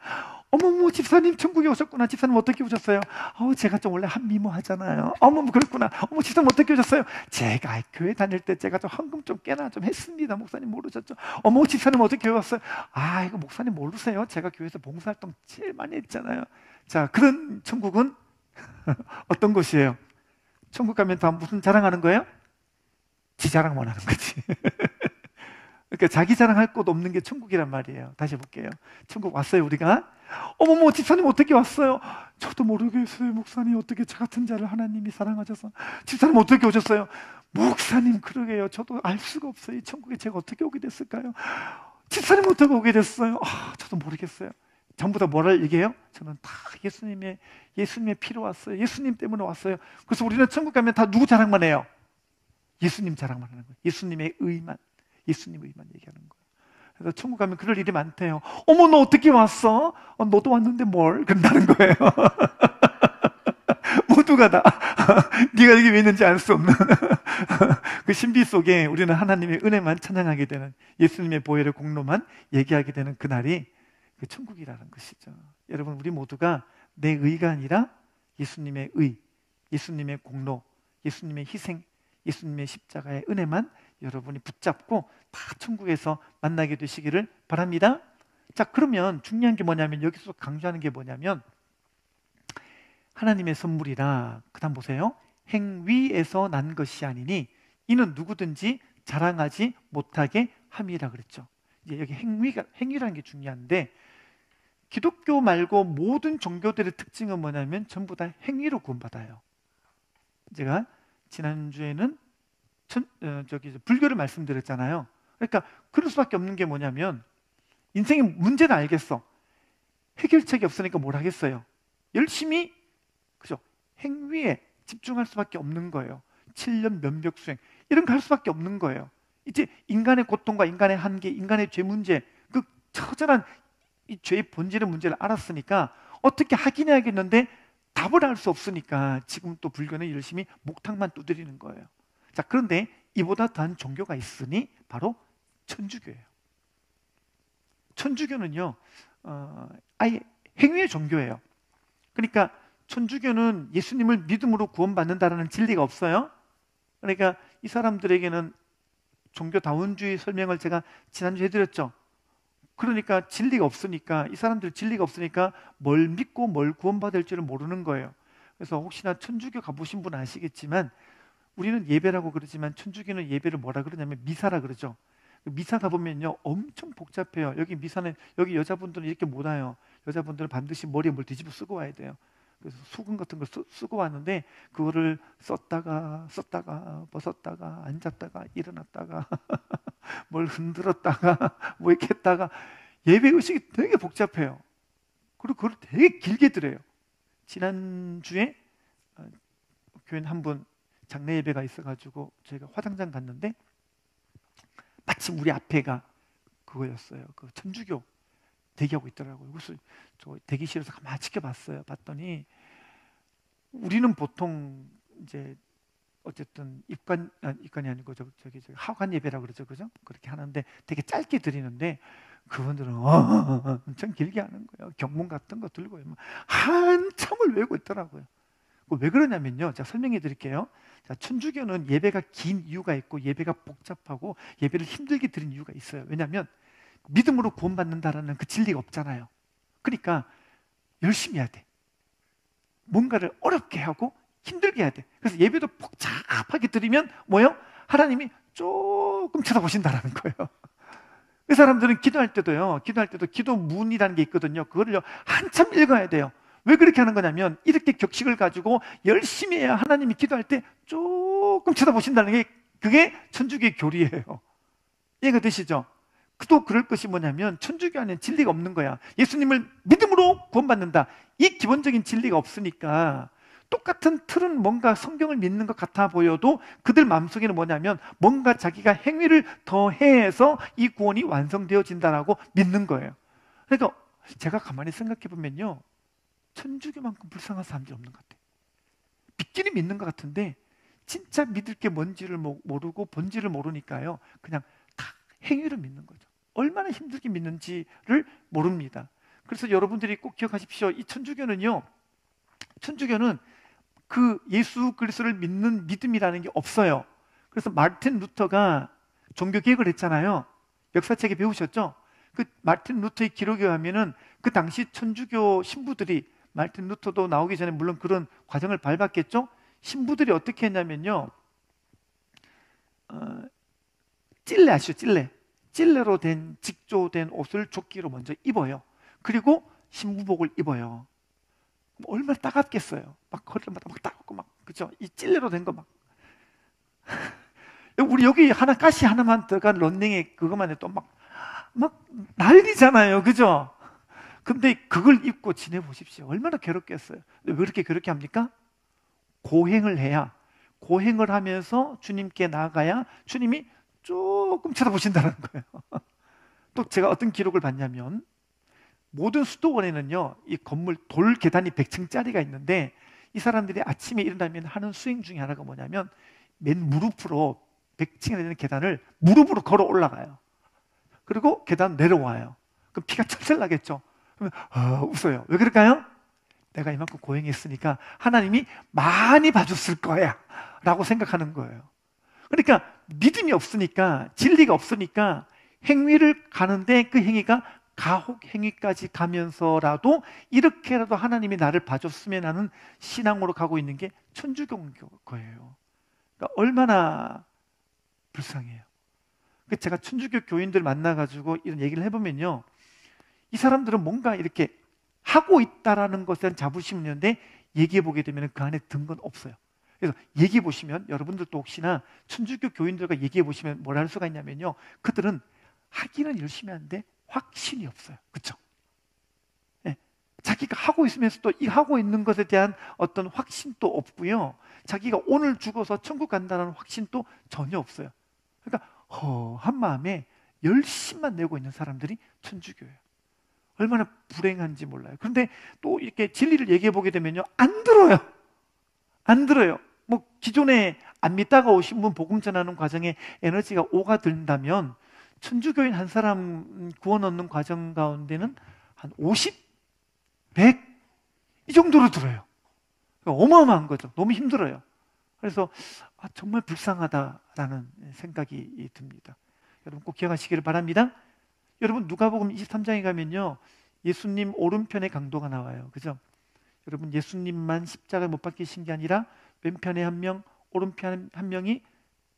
어머머, 집사님 천국에 오셨구나. 집사님 어떻게 오셨어요? 제가 좀 원래 한미모하잖아요. 어머머, 그렇구나. 어머, 집사님 어떻게 오셨어요? 제가 교회 다닐 때 제가 좀 헌금 좀 꽤나 좀 했습니다. 목사님 모르셨죠? 어머, 집사님 어떻게 왔어요? 이거 목사님 모르세요? 제가 교회에서 봉사활동 제일 많이 했잖아요. 자, 그런 천국은 어떤 곳이에요? 천국 가면 다 무슨 자랑하는 거예요? 지 자랑만 하는 거지. 그러니까 자기 자랑할 곳 없는 게 천국이란 말이에요. 다시 볼게요. 천국 왔어요, 우리가. 어머머, 집사님 어떻게 왔어요? 저도 모르겠어요. 목사님 어떻게 저 같은 자를 하나님이 사랑하셔서. 집사님 어떻게 오셨어요? 목사님, 그러게요. 저도 알 수가 없어요. 이 천국에 제가 어떻게 오게 됐을까요? 집사님 어떻게 오게 됐어요? 저도 모르겠어요. 전부 다 뭐를 얘기해요? 저는 다 예수님의 피로 왔어요. 예수님 때문에 왔어요. 그래서 우리는 천국 가면 다 누구 자랑만 해요? 예수님 자랑만 하는 거예요. 예수님의 의만 얘기하는 거예요. 그래서 천국 가면 그럴 일이 많대요. 어머, 너 어떻게 왔어? 너도 왔는데 뭘? 그런다는 거예요. 모두가 다 네가 여기 왜 있는지 알 수 없는 그 신비 속에 우리는 하나님의 은혜만 찬양하게 되는, 예수님의 보혈의 공로만 얘기하게 되는 그날이 그 천국이라는 것이죠. 여러분, 우리 모두가 내 의가 아니라 예수님의 의, 예수님의 공로, 예수님의 희생, 예수님의 십자가의 은혜만 여러분이 붙잡고 다 천국에서 만나게 되시기를 바랍니다. 자, 그러면 중요한 게 뭐냐면, 여기서 강조하는 게 뭐냐면 하나님의 선물이라, 그 다음 보세요. 행위에서 난 것이 아니니 이는 누구든지 자랑하지 못하게 함이라 그랬죠. 이제 여기 행위라는 게 중요한데, 기독교 말고 모든 종교들의 특징은 뭐냐면 전부 다 행위로 구원받아요. 제가 지난주에는 불교를 말씀드렸잖아요. 그러니까 그럴 수밖에 없는 게 뭐냐면, 인생의 문제는 알겠어. 해결책이 없으니까 뭘 하겠어요? 열심히, 그죠? 행위에 집중할 수밖에 없는 거예요. 7년 면벽 수행, 이런 거 할 수밖에 없는 거예요. 이제 인간의 고통과 인간의 한계, 인간의 죄 문제, 그 처절한 이 죄의 본질의 문제를 알았으니까 어떻게 하긴 해야겠는데 답을 알 수 없으니까 지금 또 불교는 열심히 목탁만 두드리는 거예요. 자, 그런데 이보다 더한 종교가 있으니 바로 천주교예요. 천주교는요, 아예 행위의 종교예요. 그러니까 천주교는 예수님을 믿음으로 구원받는다는 진리가 없어요. 그러니까 이 사람들에게는 종교다원주의 설명을 제가 지난주에 해드렸죠. 그러니까 진리가 없으니까, 이 사람들 진리가 없으니까 뭘 믿고 뭘 구원받을지를 모르는 거예요. 그래서 혹시나 천주교 가보신 분 아시겠지만, 우리는 예배라고 그러지만 천주교는 예배를 뭐라 그러냐면 미사라 그러죠. 미사 가보면요 엄청 복잡해요. 여기 미사는, 여기 여자분들은 이렇게 못 와요. 여자분들은 반드시 머리에 뭘 뒤집어 쓰고 와야 돼요. 그래서 수건 같은 걸 쓰고 왔는데, 그거를 썼다가 벗었다가 앉았다가 일어났다가 뭘 흔들었다가 뭐 이렇게 했다가, 예배 의식이 되게 복잡해요. 그리고 그걸 되게 길게 드려요. 지난주에 교인 한 분 장례 예배가 있어가지고 저희가 화장장 갔는데 마침 우리 앞에가 그거였어요. 그 천주교 대기하고 있더라고요. 그래서 저 대기실에서 가만히 지켜봤어요. 봤더니 우리는 보통 이제 어쨌든 입관이 아니고 저기 하관 예배라고 그러죠, 그죠? 그렇게 하는데 되게 짧게 드리는데 그분들은 엄청 길게 하는 거예요. 경문 같은 거 들고요. 한참을 외우고 있더라고요. 왜 그러냐면요, 제가 설명해 드릴게요. 자, 천주교는 예배가 긴 이유가 있고 예배가 복잡하고 예배를 힘들게 드린 이유가 있어요. 왜냐하면 믿음으로 구원받는다라는 그 진리가 없잖아요. 그러니까 열심히 해야 돼. 뭔가를 어렵게 하고 힘들게 해야 돼. 그래서 예배도 복잡하게 드리면 뭐요? 하나님이 조금 쳐다보신다라는 거예요. 그 사람들은 기도할 때도 기도문이라는 게 있거든요. 그거를요 한참 읽어야 돼요. 왜 그렇게 하는 거냐면 이렇게 격식을 가지고 열심히 해야 하나님이 기도할 때 조금 쳐다보신다는 게 그게 천주교의 교리예요. 이해가 되시죠? 또 그럴 것이 뭐냐면 천주교 안에 진리가 없는 거야. 예수님을 믿음으로 구원받는다. 이 기본적인 진리가 없으니까 똑같은 틀은 뭔가 성경을 믿는 것 같아 보여도 그들 마음속에는 뭐냐면 뭔가 자기가 행위를 더해서 이 구원이 완성되어진다라고 믿는 거예요. 그러니까 제가 가만히 생각해 보면요, 천주교만큼 불쌍한 사람들이 없는 것 같아요. 믿기는 믿는 것 같은데 진짜 믿을 게 뭔지를 모르고 본질을 모르니까요, 그냥 다 행위를 믿는 거죠. 얼마나 힘들게 믿는지를 모릅니다. 그래서 여러분들이 꼭 기억하십시오. 이 천주교는 그 예수 그리스도를 믿는 믿음이라는 게 없어요. 그래서 마르틴 루터가 종교 개혁을 했잖아요. 역사책에 배우셨죠? 그 마르틴 루터의 기록에 의하면은 그 당시 천주교 신부들이, 마르틴 루터도 나오기 전에 물론 그런 과정을 밟았겠죠? 신부들이 어떻게 했냐면요, 찔레 아시죠? 찔레로 된 직조된 옷을 조끼로 먼저 입어요. 그리고 신부복을 입어요. 얼마나 따갑겠어요. 막 허리마다 막 따갑고 막, 그죠? 이 찔레로 된 거 막. 우리 여기 가시 하나만 들어간 런닝에 그것만 해도 막 난리잖아요. 그죠? 근데 그걸 입고 지내보십시오. 얼마나 괴롭겠어요. 왜 그렇게 괴롭게 합니까? 고행을 해야, 고행을 하면서 주님께 나아가야 주님이 조금 쳐다보신다는 거예요. 또 제가 어떤 기록을 봤냐면 모든 수도원에는요, 이 건물 돌 계단이 100층짜리가 있는데 이 사람들이 아침에 일어나면 하는 수행 중에 하나가 뭐냐면 맨 무릎으로 100층에 되는 계단을 무릎으로 걸어 올라가요. 그리고 계단 내려와요. 그럼 피가 철철 나겠죠. 그러면 웃어요. 왜 그럴까요? 내가 이만큼 고행했으니까 하나님이 많이 봐줬을 거야 라고 생각하는 거예요. 그러니까 믿음이 없으니까, 진리가 없으니까 행위를 가는데 그 행위가 가혹 행위까지 가면서라도 이렇게라도 하나님이 나를 봐줬으면 하는 신앙으로 가고 있는 게 천주교인 거예요. 그러니까 얼마나 불쌍해요. 제가 천주교 교인들 만나가지고 이런 얘기를 해보면요, 이 사람들은 뭔가 이렇게 하고 있다라는 것에 대한 자부심이 있는데 얘기해 보게 되면 그 안에 든 건 없어요. 그래서 얘기해 보시면, 여러분들도 혹시나 천주교 교인들과 얘기해 보시면 뭘 할 수가 있냐면요, 그들은 하기는 열심히 하는데 확신이 없어요. 그렇죠? 네. 자기가 하고 있으면서도 이 하고 있는 것에 대한 어떤 확신도 없고요, 자기가 오늘 죽어서 천국 간다는 확신도 전혀 없어요. 그러니까 허한 마음에 열심만 내고 있는 사람들이 천주교예요. 얼마나 불행한지 몰라요. 그런데 또 이렇게 진리를 얘기해 보게 되면요, 안 들어요. 안 들어요. 뭐 기존에 안 믿다가 오신 분 복음 전하는 과정에 에너지가 오가든다면 천주교인 한 사람 구원 얻는 과정 가운데는 한 50, 100 이 정도로 들어요. 어마어마한 거죠. 너무 힘들어요. 그래서 정말 불쌍하다라는 생각이 듭니다. 여러분 꼭 기억하시기를 바랍니다. 여러분 누가복음 23장에 가면요, 예수님 오른편에 강도가 나와요. 그죠? 여러분 예수님만 십자가에 못 박히신 게 아니라 왼편에 한 명, 오른편 한 명이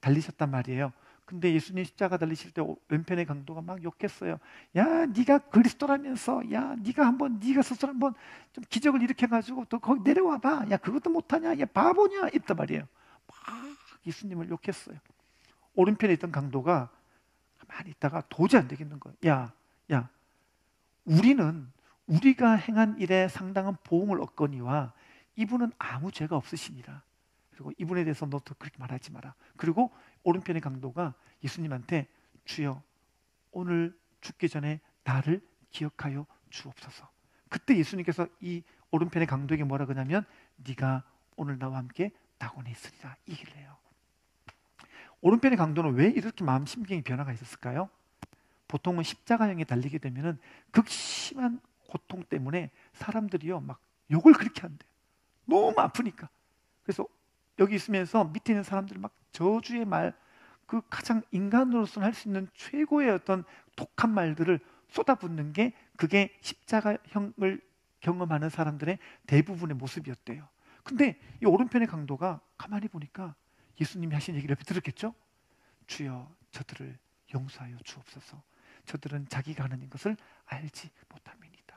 달리셨단 말이에요. 근데 예수님 십자가 달리실 때 왼편의 강도가 막 욕했어요. 야, 네가 그리스도라면서, 야, 네가 스스로 한번 좀 기적을 일으켜가지고 또 거기 내려와 봐. 야, 그것도 못하냐? 야, 바보냐? 이랬단 말이에요. 막 예수님을 욕했어요. 오른편에 있던 강도가 가만히 있다가 도저히 안 되겠는 거예요. 야, 우리는 우리가 행한 일에 상당한 보응을 얻거니와 이분은 아무 죄가 없으시니라. 그리고 이분에 대해서 너 더 그렇게 말하지 마라. 그리고 오른편의 강도가 예수님한테 주여 오늘 죽기 전에 나를 기억하여 주옵소서. 그때 예수님께서 이 오른편의 강도에게 뭐라 그러냐면 네가 오늘 나와 함께 낙원에 있으리라 얘기를 해요. 오른편의 강도는 왜 이렇게 마음 심경의 변화가 있었을까요? 보통은 십자가형에 달리게 되면은 극심한 고통 때문에 사람들이요 막 욕을 그렇게 한대요. 너무 아프니까. 그래서 여기 있으면서 밑에 있는 사람들 막 저주의 말, 그 가장 인간으로서는 할 수 있는 최고의 어떤 독한 말들을 쏟아붓는 게 그게 십자가형을 경험하는 사람들의 대부분의 모습이었대요. 근데 이 오른편의 강도가 가만히 보니까 예수님이 하신 얘기를 들었겠죠? 주여 저들을 용서하여 주옵소서. 저들은 자기가 하는 것을 알지 못함이니이다.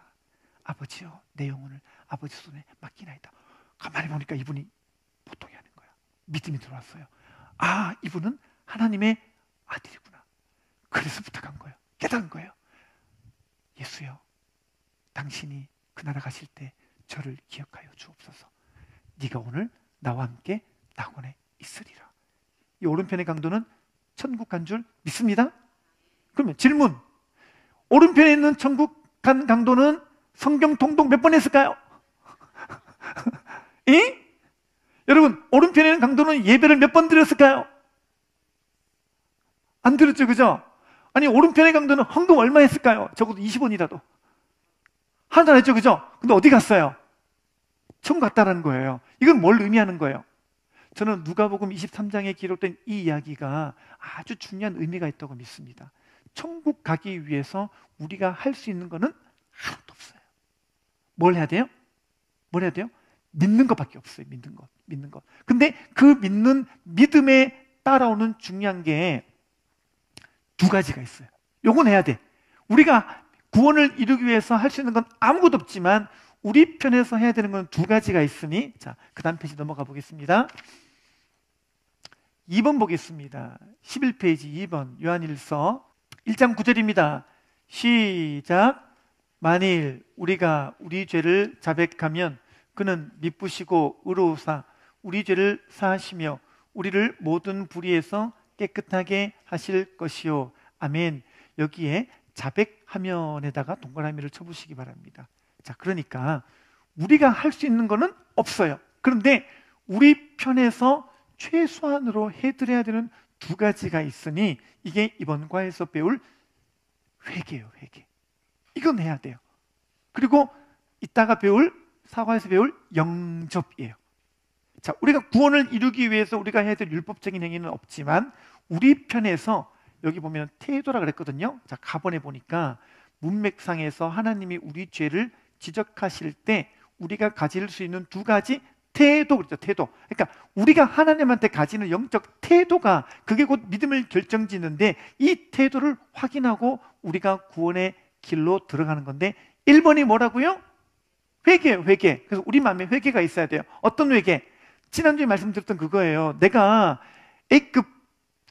아버지여 내 영혼을 아버지 손에 맡기나이다. 가만히 보니까 이분이 보통이 아닌 거야. 믿음이 들어왔어요. 아, 이분은 하나님의 아들이구나. 그래서 부탁한 거예요. 깨달은 거예요. 예수여, 당신이 그 나라 가실 때 저를 기억하여 주옵소서. 네가 오늘 나와 함께 낙원에 있으리라. 이 오른편의 강도는 천국 간 줄 믿습니다. 그러면 질문, 오른편에 있는 천국 간 강도는 성경 통독 몇 번 했을까요? 이? 여러분, 오른편에 있는 강도는 예배를 몇 번 드렸을까요? 안 드렸죠, 그죠? 아니, 오른편의 강도는 헌금 얼마 했을까요? 적어도 20원이라도 하나도 안 했죠, 그죠? 근데 어디 갔어요? 천국 갔다라는 거예요. 이건 뭘 의미하는 거예요? 저는 누가복음 23장에 기록된 이 이야기가 아주 중요한 의미가 있다고 믿습니다. 천국 가기 위해서 우리가 할 수 있는 거는 하나도 없어요. 뭘 해야 돼요? 뭘 해야 돼요? 믿는 것밖에 없어요. 믿는 것, 믿는 것. 근데 그 믿는 믿음에 따라오는 중요한 게 두 가지가 있어요. 요건 해야 돼. 우리가 구원을 이루기 위해서 할 수 있는 건 아무것도 없지만 우리 편에서 해야 되는 건 두 가지가 있으니, 자, 그 다음 페이지 넘어가 보겠습니다. 2번 보겠습니다. 11페이지 2번 요한일서 1장 9절입니다. 시작. 만일 우리가 우리 죄를 자백하면 그는 미쁘시고 의로우사 우리 죄를 사하시며 우리를 모든 불의에서 깨끗하게 하실 것이요. 아멘. 여기에 자백하면에다가 동그라미를 쳐보시기 바랍니다. 자, 그러니까 우리가 할 수 있는 거는 없어요. 그런데 우리 편에서 최소한으로 해드려야 되는 두 가지가 있으니 이게 이번 과에서 배울 회개예요. 회개. 이건 해야 돼요. 그리고 이따가 배울 사과에서 배울 영접이에요. 자, 우리가 구원을 이루기 위해서 우리가 해야 될 율법적인 행위는 없지만 우리 편에서 여기 보면 태도라 그랬거든요. 자, 가번에 보니까 문맥상에서 하나님이 우리 죄를 지적하실 때 우리가 가질 수 있는 두 가지 태도, 그렇죠? 태도. 그러니까 우리가 하나님한테 가지는 영적 태도가 그게 곧 믿음을 결정짓는데 이 태도를 확인하고 우리가 구원의 길로 들어가는 건데 1번이 뭐라고요? 회개예요, 회개. 그래서 우리 마음에 회개가 있어야 돼요. 어떤 회개? 지난주에 말씀드렸던 그거예요. 내가 A급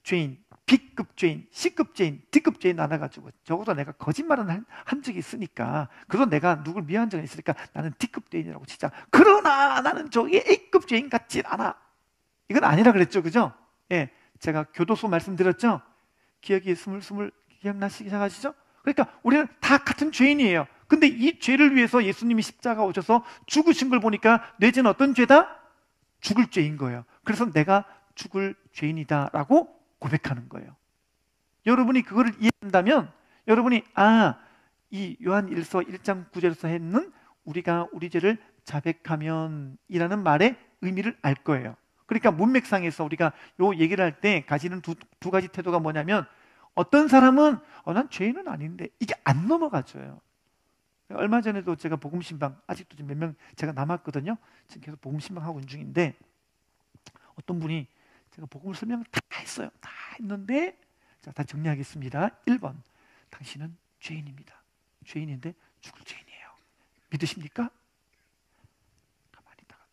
죄인, B급 죄인, C급 죄인, D급 죄인 나눠가지고 적어도 내가 거짓말은 한 적이 있으니까 그래도 내가 누굴 미워한 적이 있으니까 나는 D급 죄인이라고 치자. 그러나 나는 저기 A급 죄인 같진 않아. 이건 아니라 그랬죠, 그죠? 예, 제가 교도소 말씀드렸죠? 기억이 스물스물 기억나시기 시작하시죠? 그러니까 우리는 다 같은 죄인이에요. 근데 이 죄를 위해서 예수님이 십자가 오셔서 죽으신 걸 보니까 내 죄는 어떤 죄다? 죽을 죄인 거예요. 그래서 내가 죽을 죄인이다라고 고백하는 거예요. 여러분이 그거를 이해한다면 여러분이 이 요한일서 1장 9절에서 했는 우리가 우리 죄를 자백하면 이라는 말의 의미를 알 거예요. 그러니까 문맥상에서 우리가 요 얘기를 할 때 가지는 두 가지 태도가 뭐냐면 어떤 사람은 난 죄인은 아닌데 이게 안 넘어가져요. 얼마 전에도 제가 복음신방 아직도 몇 명 제가 남았거든요. 지금 계속 복음신방하고 있는 중인데 어떤 분이 제가 복음을 설명을 다 했어요. 다 했는데 자, 다 정리하겠습니다. 1번 당신은 죄인입니다. 죄인인데 죽을 죄인이에요. 믿으십니까? 가만히 있다가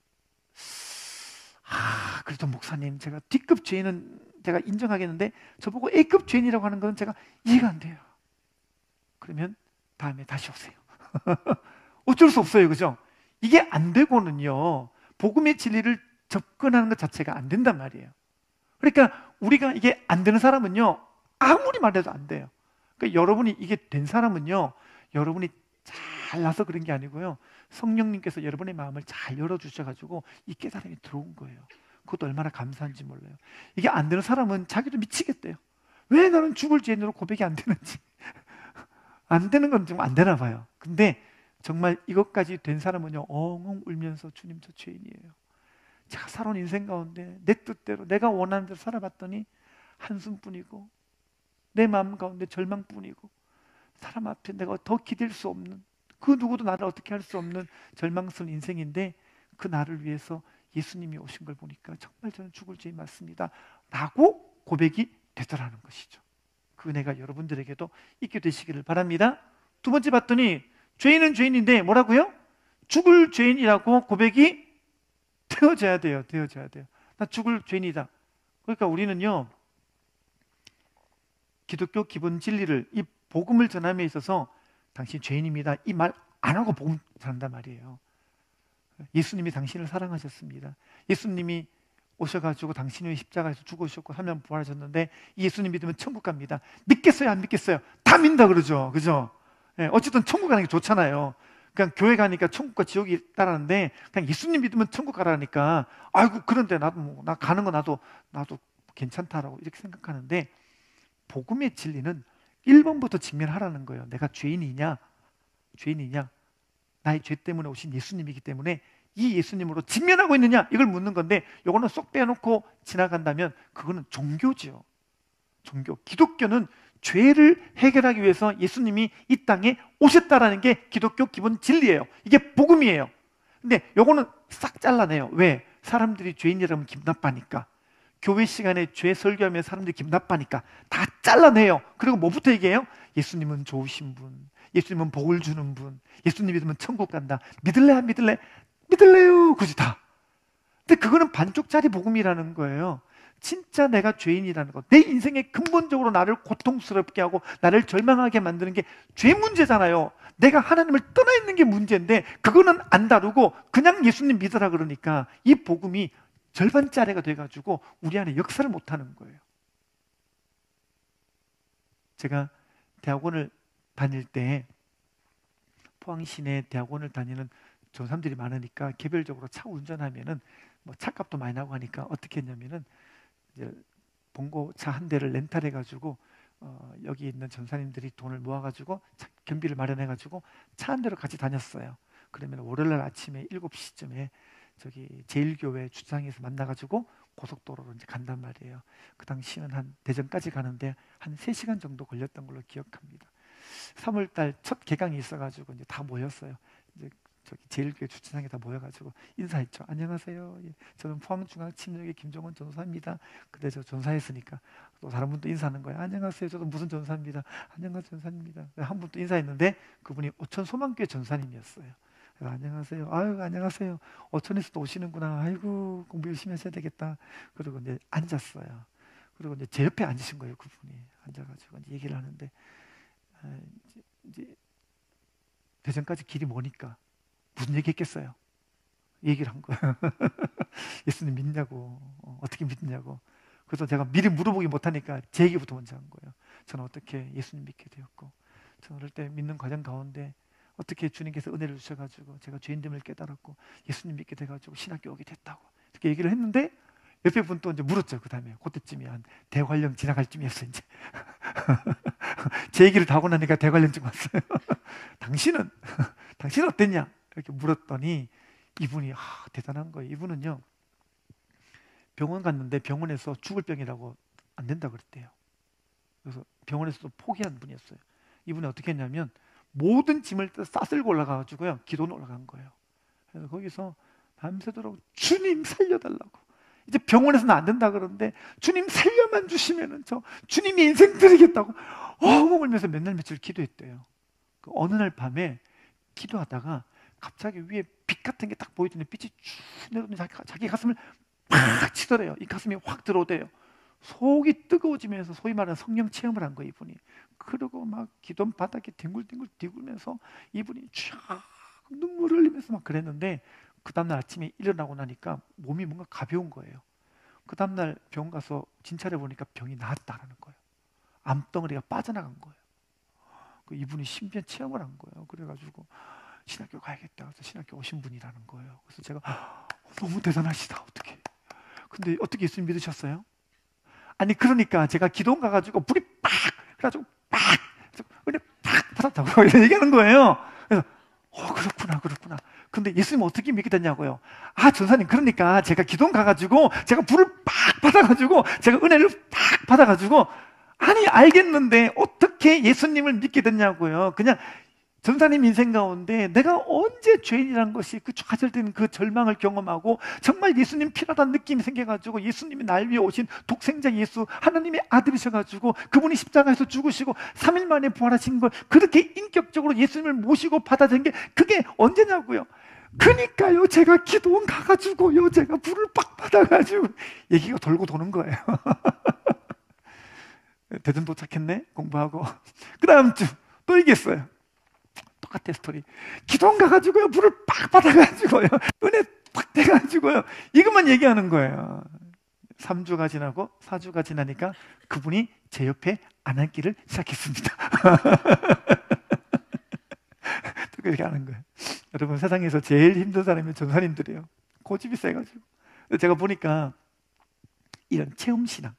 그래도 목사님 제가 D급 죄인은 제가 인정하겠는데 저보고 A급 죄인이라고 하는 건 제가 이해가 안 돼요. 그러면 다음에 다시 오세요. 어쩔 수 없어요, 그죠? 이게 안 되고는요 복음의 진리를 접근하는 것 자체가 안 된단 말이에요. 그러니까 우리가 이게 안 되는 사람은요 아무리 말해도 안 돼요. 그러니까 여러분이 이게 된 사람은요 여러분이 잘나서 그런 게 아니고요 성령님께서 여러분의 마음을 잘 열어주셔가지고 이 깨달음이 들어온 거예요. 그것도 얼마나 감사한지 몰라요. 이게 안 되는 사람은 자기도 미치겠대요. 왜 나는 죽을 죄인으로 고백이 안 되는지. 안 되는 건 좀 안 되나 봐요. 근데 정말 이것까지 된 사람은요, 엉엉 울면서 주님 저 죄인이에요. 제가 살아온 인생 가운데 내 뜻대로 내가 원하는 대로 살아봤더니 한숨뿐이고 내 마음 가운데 절망뿐이고 사람 앞에 내가 더 기댈 수 없는, 그 누구도 나를 어떻게 할 수 없는 절망스러운 인생인데 그 나를 위해서 예수님이 오신 걸 보니까 정말 저는 죽을 죄인 맞습니다 라고 고백이 되더라는 것이죠. 그 은혜가 여러분들에게도 있게 되시기를 바랍니다. 두 번째 봤더니 죄인은 죄인인데 뭐라고요? 죽을 죄인이라고 고백이 되어져야 돼요. 나 죽을 죄인이다. 그러니까 우리는요, 기독교 기본 진리를, 이 복음을 전함에 있어서 당신 죄인입니다 이 말 안 하고 복음 전한단 말이에요. 예수님이 당신을 사랑하셨습니다. 예수님이 오셔가지고 당신 위해 십자가에서 죽으셨고 3년 부활하셨는데 이 예수님 믿으면 천국 갑니다. 믿겠어요? 안 믿겠어요? 다 믿는다 그러죠. 그죠? 예, 어쨌든 천국 가는 게 좋잖아요. 그냥 교회 가니까 천국과 지옥이 있다라는데 그냥 예수님 믿으면 천국 가라니까 아이고 그런데 나도 나 가는 거 나도 괜찮다라고 이렇게 생각하는데, 복음의 진리는 1번부터 직면하라는 거예요. 내가 죄인이냐 나의 죄 때문에 오신 예수님이기 때문에 이 예수님으로 직면하고 있느냐 이걸 묻는 건데, 이거는 쏙 빼놓고 지나간다면 그거는 종교죠. 종교. 기독교는 죄를 해결하기 위해서 예수님이 이 땅에 오셨다라는 게 기독교 기본 진리예요. 이게 복음이에요. 근데 요거는 싹 잘라내요. 왜? 사람들이 죄인이라면 기분 나빠하니까. 교회 시간에 죄 설교하면 사람들이 기분 나빠하니까 다 잘라내요. 그리고 뭐부터 얘기해요? 예수님은 좋으신 분, 예수님은 복을 주는 분, 예수님 믿으면 천국 간다. 믿을래 안 믿을래? 믿을래요. 그지 다. 근데 그거는 반쪽짜리 복음이라는 거예요. 진짜 내가 죄인이라는 것, 내 인생에 근본적으로 나를 고통스럽게 하고 나를 절망하게 만드는 게 죄 문제잖아요. 내가 하나님을 떠나 있는 게 문제인데 그거는 안 다루고 그냥 예수님 믿으라 그러니까 이 복음이 절반짜리가 돼가지고 우리 안에 역사를 못하는 거예요. 제가 대학원을 다닐 때 포항 시내 대학원을 다니는 조3들이 많으니까 개별적으로 차 운전하면은 뭐 차값도 많이 나고 하니까 어떻게 했냐면은 이제 봉고차 한 대를 렌탈해가지고 여기 있는 전사님들이 돈을 모아가지고 경비를 마련해가지고 차 한 대로 같이 다녔어요. 그러면 월요일날 아침에 7시쯤에 저기 제일교회 주차장에서 만나가지고 고속도로로 이제 간단 말이에요. 그 당시는 한 대전까지 가는데 한 3시간 정도 걸렸던 걸로 기억합니다. 3월달 첫 개강이 있어가지고 이제 다 모였어요. 이제 저기 제일교회 주차장에 다 모여가지고 인사했죠. 안녕하세요. 예, 저는 포항중앙침략의 김종원 전사입니다. 근데 저 전사했으니까 또 다른 분도 인사하는 거예요. 안녕하세요. 저도 무슨 전사입니다. 안녕하세요 전사입니다. 한 분 또 인사했는데 그분이 오천 소망교회 전사님이었어요. 안녕하세요. 아유 안녕하세요. 어촌에서도 오시는구나. 아이고 공부 열심히 하셔야 되겠다. 그리고 이제 앉았어요. 그리고 이제 제 옆에 앉으신 거예요. 그분이 앉아가지고 이제 얘기를 하는데 이제 대전까지 길이 머니까 무슨 얘기했겠어요? 얘기를 한 거예요. 예수님 믿냐고, 어떻게 믿냐고. 그래서 제가 미리 물어보기 못하니까 제 얘기부터 먼저 한 거예요. 저는 어떻게 예수님 믿게 되었고, 저는 어릴 때 믿는 과정 가운데 어떻게 주님께서 은혜를 주셔가지고 제가 죄인됨을 깨달았고 예수님 믿게 돼가지고 신학교 오게 됐다고 이렇게 얘기를 했는데 옆에 분 또 이제 물었죠. 그 다음에 그때쯤이 한 대관령 지나갈 쯤이었어요. 이제 제 얘기를 다 하고 나니까 대관령쯤 왔어요. 당신은 어땠냐? 이렇게 물었더니 이분이 대단한 거예요. 이분은요 병원 갔는데 병원에서 죽을 병이라고 안 된다 그랬대요. 그래서 병원에서도 포기한 분이었어요. 이분이 어떻게 했냐면 모든 짐을 싸쓸고 올라가가지고요 기도는 올라간 거예요. 그래서 거기서 밤새도록 주님 살려달라고. 이제 병원에서는 안 된다 그러는데 주님 살려만 주시면은 저 주님이 인생 드리겠다고 엉엉 울면서 몇 날 며칠 기도했대요. 그 어느 날 밤에 기도하다가 갑자기 위에 빛 같은 게 딱 보이더니 빛이 쭉 내려오더니 자기 가슴을 팍 치더래요. 이 가슴이 확 들어오대요. 속이 뜨거워지면서 소위 말하는 성령 체험을 한 거예요. 이분이. 그러고 막 기도 바닥에 뒹굴뒹굴 뛰굴면서 이분이 쫙 눈물을 흘리면서 막 그랬는데 그 다음날 아침에 일어나고 나니까 몸이 뭔가 가벼운 거예요. 그 다음날 병원 가서 진찰해 보니까 병이 나았다라는 거예요. 암덩어리가 빠져나간 거예요. 그 이분이 신비한 체험을 한 거예요. 그래가지고 신학교 가야겠다. 그래서 신학교 오신 분이라는 거예요. 그래서 제가 너무 대단하시다. 어떻게? 근데 어떻게 예수님 믿으셨어요? 아니 그러니까 제가 기도원 가가지고 불이 팍 그래가지고 팍 은혜 팍 받았다고 이런 얘기하는 거예요. 그래서 그렇구나. 근데 예수님 어떻게 믿게 됐냐고요. 아 전사님 그러니까 제가 기도원 가가지고 제가 불을 팍 받아가지고 제가 은혜를 팍 받아가지고 아니 알겠는데 어떻게 예수님을 믿게 됐냐고요. 그냥 전사님 인생 가운데 내가 언제 죄인이라는 것이 그 좌절된 그 절망을 경험하고 정말 예수님 필요하다는 느낌이 생겨가지고 예수님이 날 위해 오신 독생자 예수 하나님의 아들이셔가지고 그분이 십자가에서 죽으시고 3일 만에 부활하신 걸 그렇게 인격적으로 예수님을 모시고 받아들인 게 그게 언제냐고요. 그러니까요 제가 기도원 가가지고요 제가 불을 빡 받아가지고 얘기가 돌고 도는 거예요. 대전 도착했네 공부하고 그 다음 주 또 얘기했어요. 똑같아 스토리. 기도원 가가지고요 불을 빡 받아가지고요 은혜 팍 돼가지고요 이것만 얘기하는 거예요. 3주가 지나고 4주가 지나니까 그분이 제 옆에 안 앉기를 시작했습니다. 또 그렇게 하는 거예요. 여러분 세상에서 제일 힘든 사람이 전사님들이에요. 고집이 세가지고. 제가 보니까 이런 체험신앙,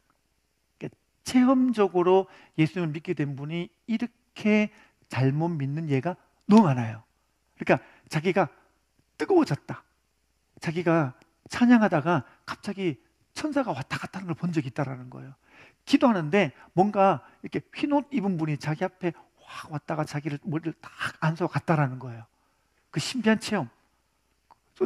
그러니까 체험적으로 예수님을 믿게 된 분이 이렇게 잘못 믿는 예가 너무 많아요. 그러니까 자기가 뜨거워졌다. 자기가 찬양하다가 갑자기 천사가 왔다 갔다 하는 걸 본 적이 있다는 거예요. 기도하는데 뭔가 이렇게 흰 옷 입은 분이 자기 앞에 확 왔다가 자기를 머리를 딱 안서 갔다라는 거예요. 그 신비한 체험.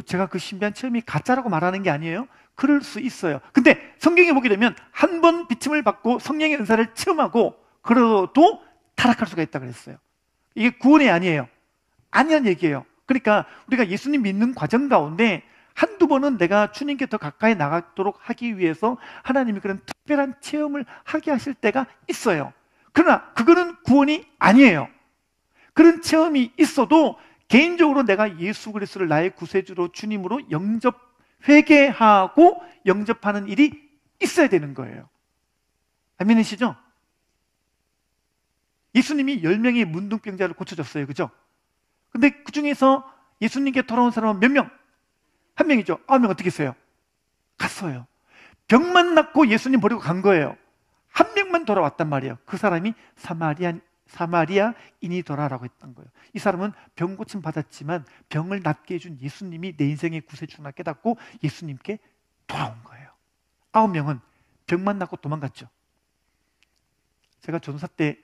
제가 그 신비한 체험이 가짜라고 말하는 게 아니에요. 그럴 수 있어요. 근데 성경에 보게 되면 한 번 비침을 받고 성령의 은사를 체험하고 그래도 타락할 수가 있다고 그랬어요. 이게 구원이 아니에요. 아니란 얘기예요. 그러니까 우리가 예수님 믿는 과정 가운데 한두 번은 내가 주님께 더 가까이 나가도록 하기 위해서 하나님이 그런 특별한 체험을 하게 하실 때가 있어요. 그러나 그거는 구원이 아니에요. 그런 체험이 있어도 개인적으로 내가 예수 그리스도를 나의 구세주로 주님으로 회개하고 영접하는 일이 있어야 되는 거예요. 아멘이시죠? 예수님이 10명의 문둥병자를 고쳐줬어요. 그죠? 근데 그 중에서 예수님께 돌아온 사람은 몇 명? 한 명이죠. 9명 어떻게 했어요? 갔어요. 병만 낫고 예수님 버리고 간 거예요. 한 명만 돌아왔단 말이에요. 그 사람이 사마리아인이더라라고 했던 거예요. 이 사람은 병 고침 받았지만 병을 낫게 해준 예수님이 내 인생의 구세주나 깨닫고 예수님께 돌아온 거예요. 9명은 병만 낫고 도망갔죠. 제가 전사 때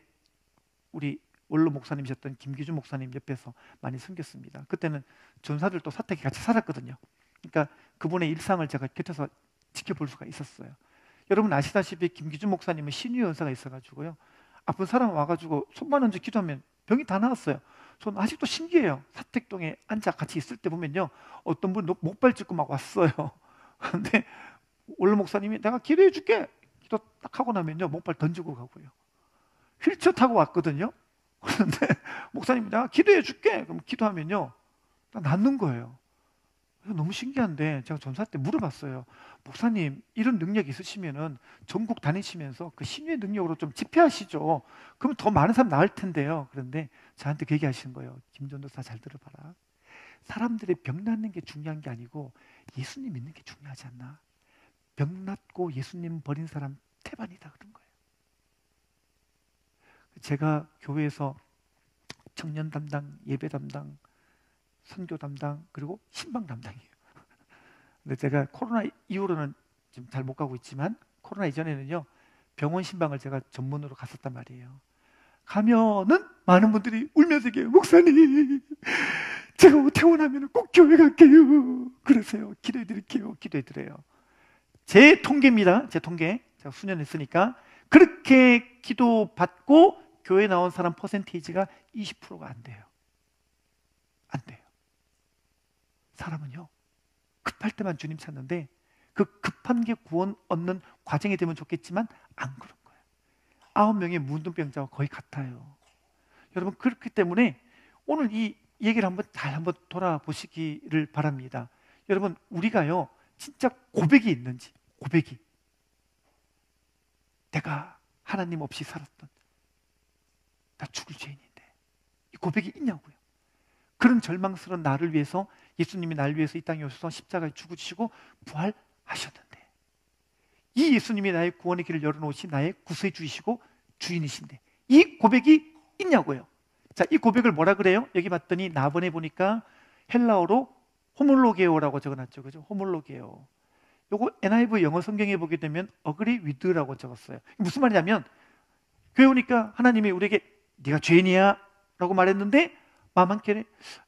우리 원로 목사님이셨던 김기준 목사님 옆에서 많이 섬겼습니다. 그때는 전사들도 사택에 같이 살았거든요. 그러니까 그분의 일상을 제가 곁에서 지켜볼 수가 있었어요. 여러분 아시다시피 김기준 목사님은 신유의 은사가 있어가지고요. 아픈 사람 와가지고 손만 얹어 기도하면 병이 다 나았어요. 전 아직도 신기해요. 사택동에 앉아 같이 있을 때 보면요. 어떤 분이 목발 짚고 막 왔어요. 근데 원로 목사님이 내가 기도해 줄게. 기도 딱 하고 나면요. 목발 던지고 가고요. 휠체어 타고 왔거든요. 그런데 목사님이 내가 기도해 줄게. 그럼 기도하면요. 딱 낫는 거예요. 너무 신기한데 제가 전사 때 물어봤어요. 목사님 이런 능력이 있으시면은 전국 다니시면서 그 신유의 능력으로 좀 집회하시죠. 그러면 더 많은 사람 나을 텐데요. 그런데 저한테 그 얘기하시는 거예요. 김전도사 잘 들어봐라. 사람들의 병 낫는 게 중요한 게 아니고 예수님 믿는 게 중요하지 않나. 병 낫고 예수님 버린 사람 태반이다 그런 거예요. 제가 교회에서 청년 담당, 예배 담당, 선교 담당, 그리고 신방 담당이에요. 근데 제가 코로나 이후로는 지금 잘 못 가고 있지만 코로나 이전에는요 병원 신방을 제가 전문으로 갔었단 말이에요. 가면은 많은 분들이 울면서 얘기해요. 목사님 제가 퇴원하면 꼭 교회 갈게요. 그러세요. 기도해드릴게요. 기도해드려요. 제 통계입니다. 제 통계. 제가 수년 했으니까 그렇게 기도받고 교회 나온 사람 퍼센테이지가 20%가 안 돼요. 안 돼요. 사람은요 급할 때만 주님 찾는데 그 급한 게 구원 얻는 과정이 되면 좋겠지만 안 그런 거예요. 9명의 문둥병자와 거의 같아요. 여러분 그렇기 때문에 오늘 이 얘기를 한번 돌아보시기를 바랍니다. 여러분 우리가요 진짜 고백이 있는지, 고백이 내가 하나님 없이 살았던 나 죽을 죄인인데 이 고백이 있냐고요. 그런 절망스러운 나를 위해서 예수님이 날 위해서 이 땅에 오셔서 십자가에 죽으시고 부활하셨는데 이 예수님이 나의 구원의 길을 열어놓으신 나의 구세주이시고 주인이신데 이 고백이 있냐고요. 자, 이 고백을 뭐라 그래요? 여기 봤더니 나번에 보니까 헬라어로 호몰로게오라고 적어놨죠. 그죠? 호몰로게오. 요거 NIV 영어 성경에 보게 되면 agree with라고 적었어요. 무슨 말이냐면 교회 오니까 하나님이 우리에게 네가 죄인이야 라고 말했는데 마음 한켠에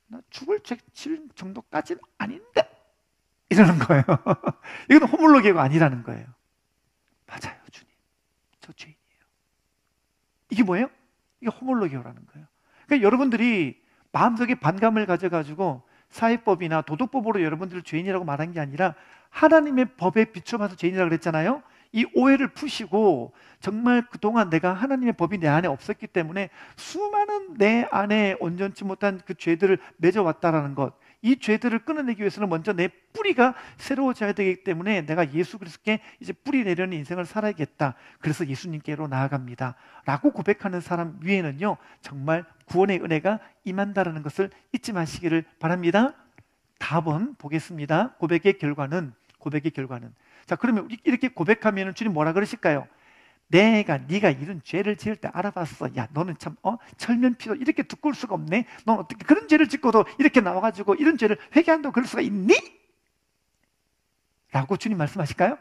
나 죽을 죄 질 정도까지는 아닌데 이러는 거예요. 이건 호몰로게오가 아니라는 거예요. 맞아요, 주님. 저 죄인이에요. 이게 뭐예요? 이게 호몰로게오라는 거예요. 그러니까 여러분들이 마음속에 반감을 가져가지고 사회법이나 도덕법으로 여러분들을 죄인이라고 말한 게 아니라 하나님의 법에 비춰봐서 죄인이라고 그랬잖아요. 이 오해를 푸시고 정말 그동안 내가 하나님의 법이 내 안에 없었기 때문에 수많은 내 안에 온전치 못한 그 죄들을 맺어왔다라는 것, 이 죄들을 끊어내기 위해서는 먼저 내 뿌리가 새로워져야 되기 때문에 내가 예수 그리스도께 이제 뿌리 내려는 인생을 살아야겠다. 그래서 예수님께로 나아갑니다 라고 고백하는 사람 위에는요 정말 구원의 은혜가 임한다라는 것을 잊지 마시기를 바랍니다. 답은 보겠습니다. 고백의 결과는 자, 그러면 이렇게 고백하면 주님 뭐라 그러실까요? 네가 이런 죄를 지을 때 알아봤어. 야, 너는 참 철면피도 이렇게 두꺼울 수가 없네. 넌 어떻게 그런 죄를 짓고도 이렇게 나와가지고 이런 죄를 회개한다고 그럴 수가 있니? 라고 주님 말씀하실까요?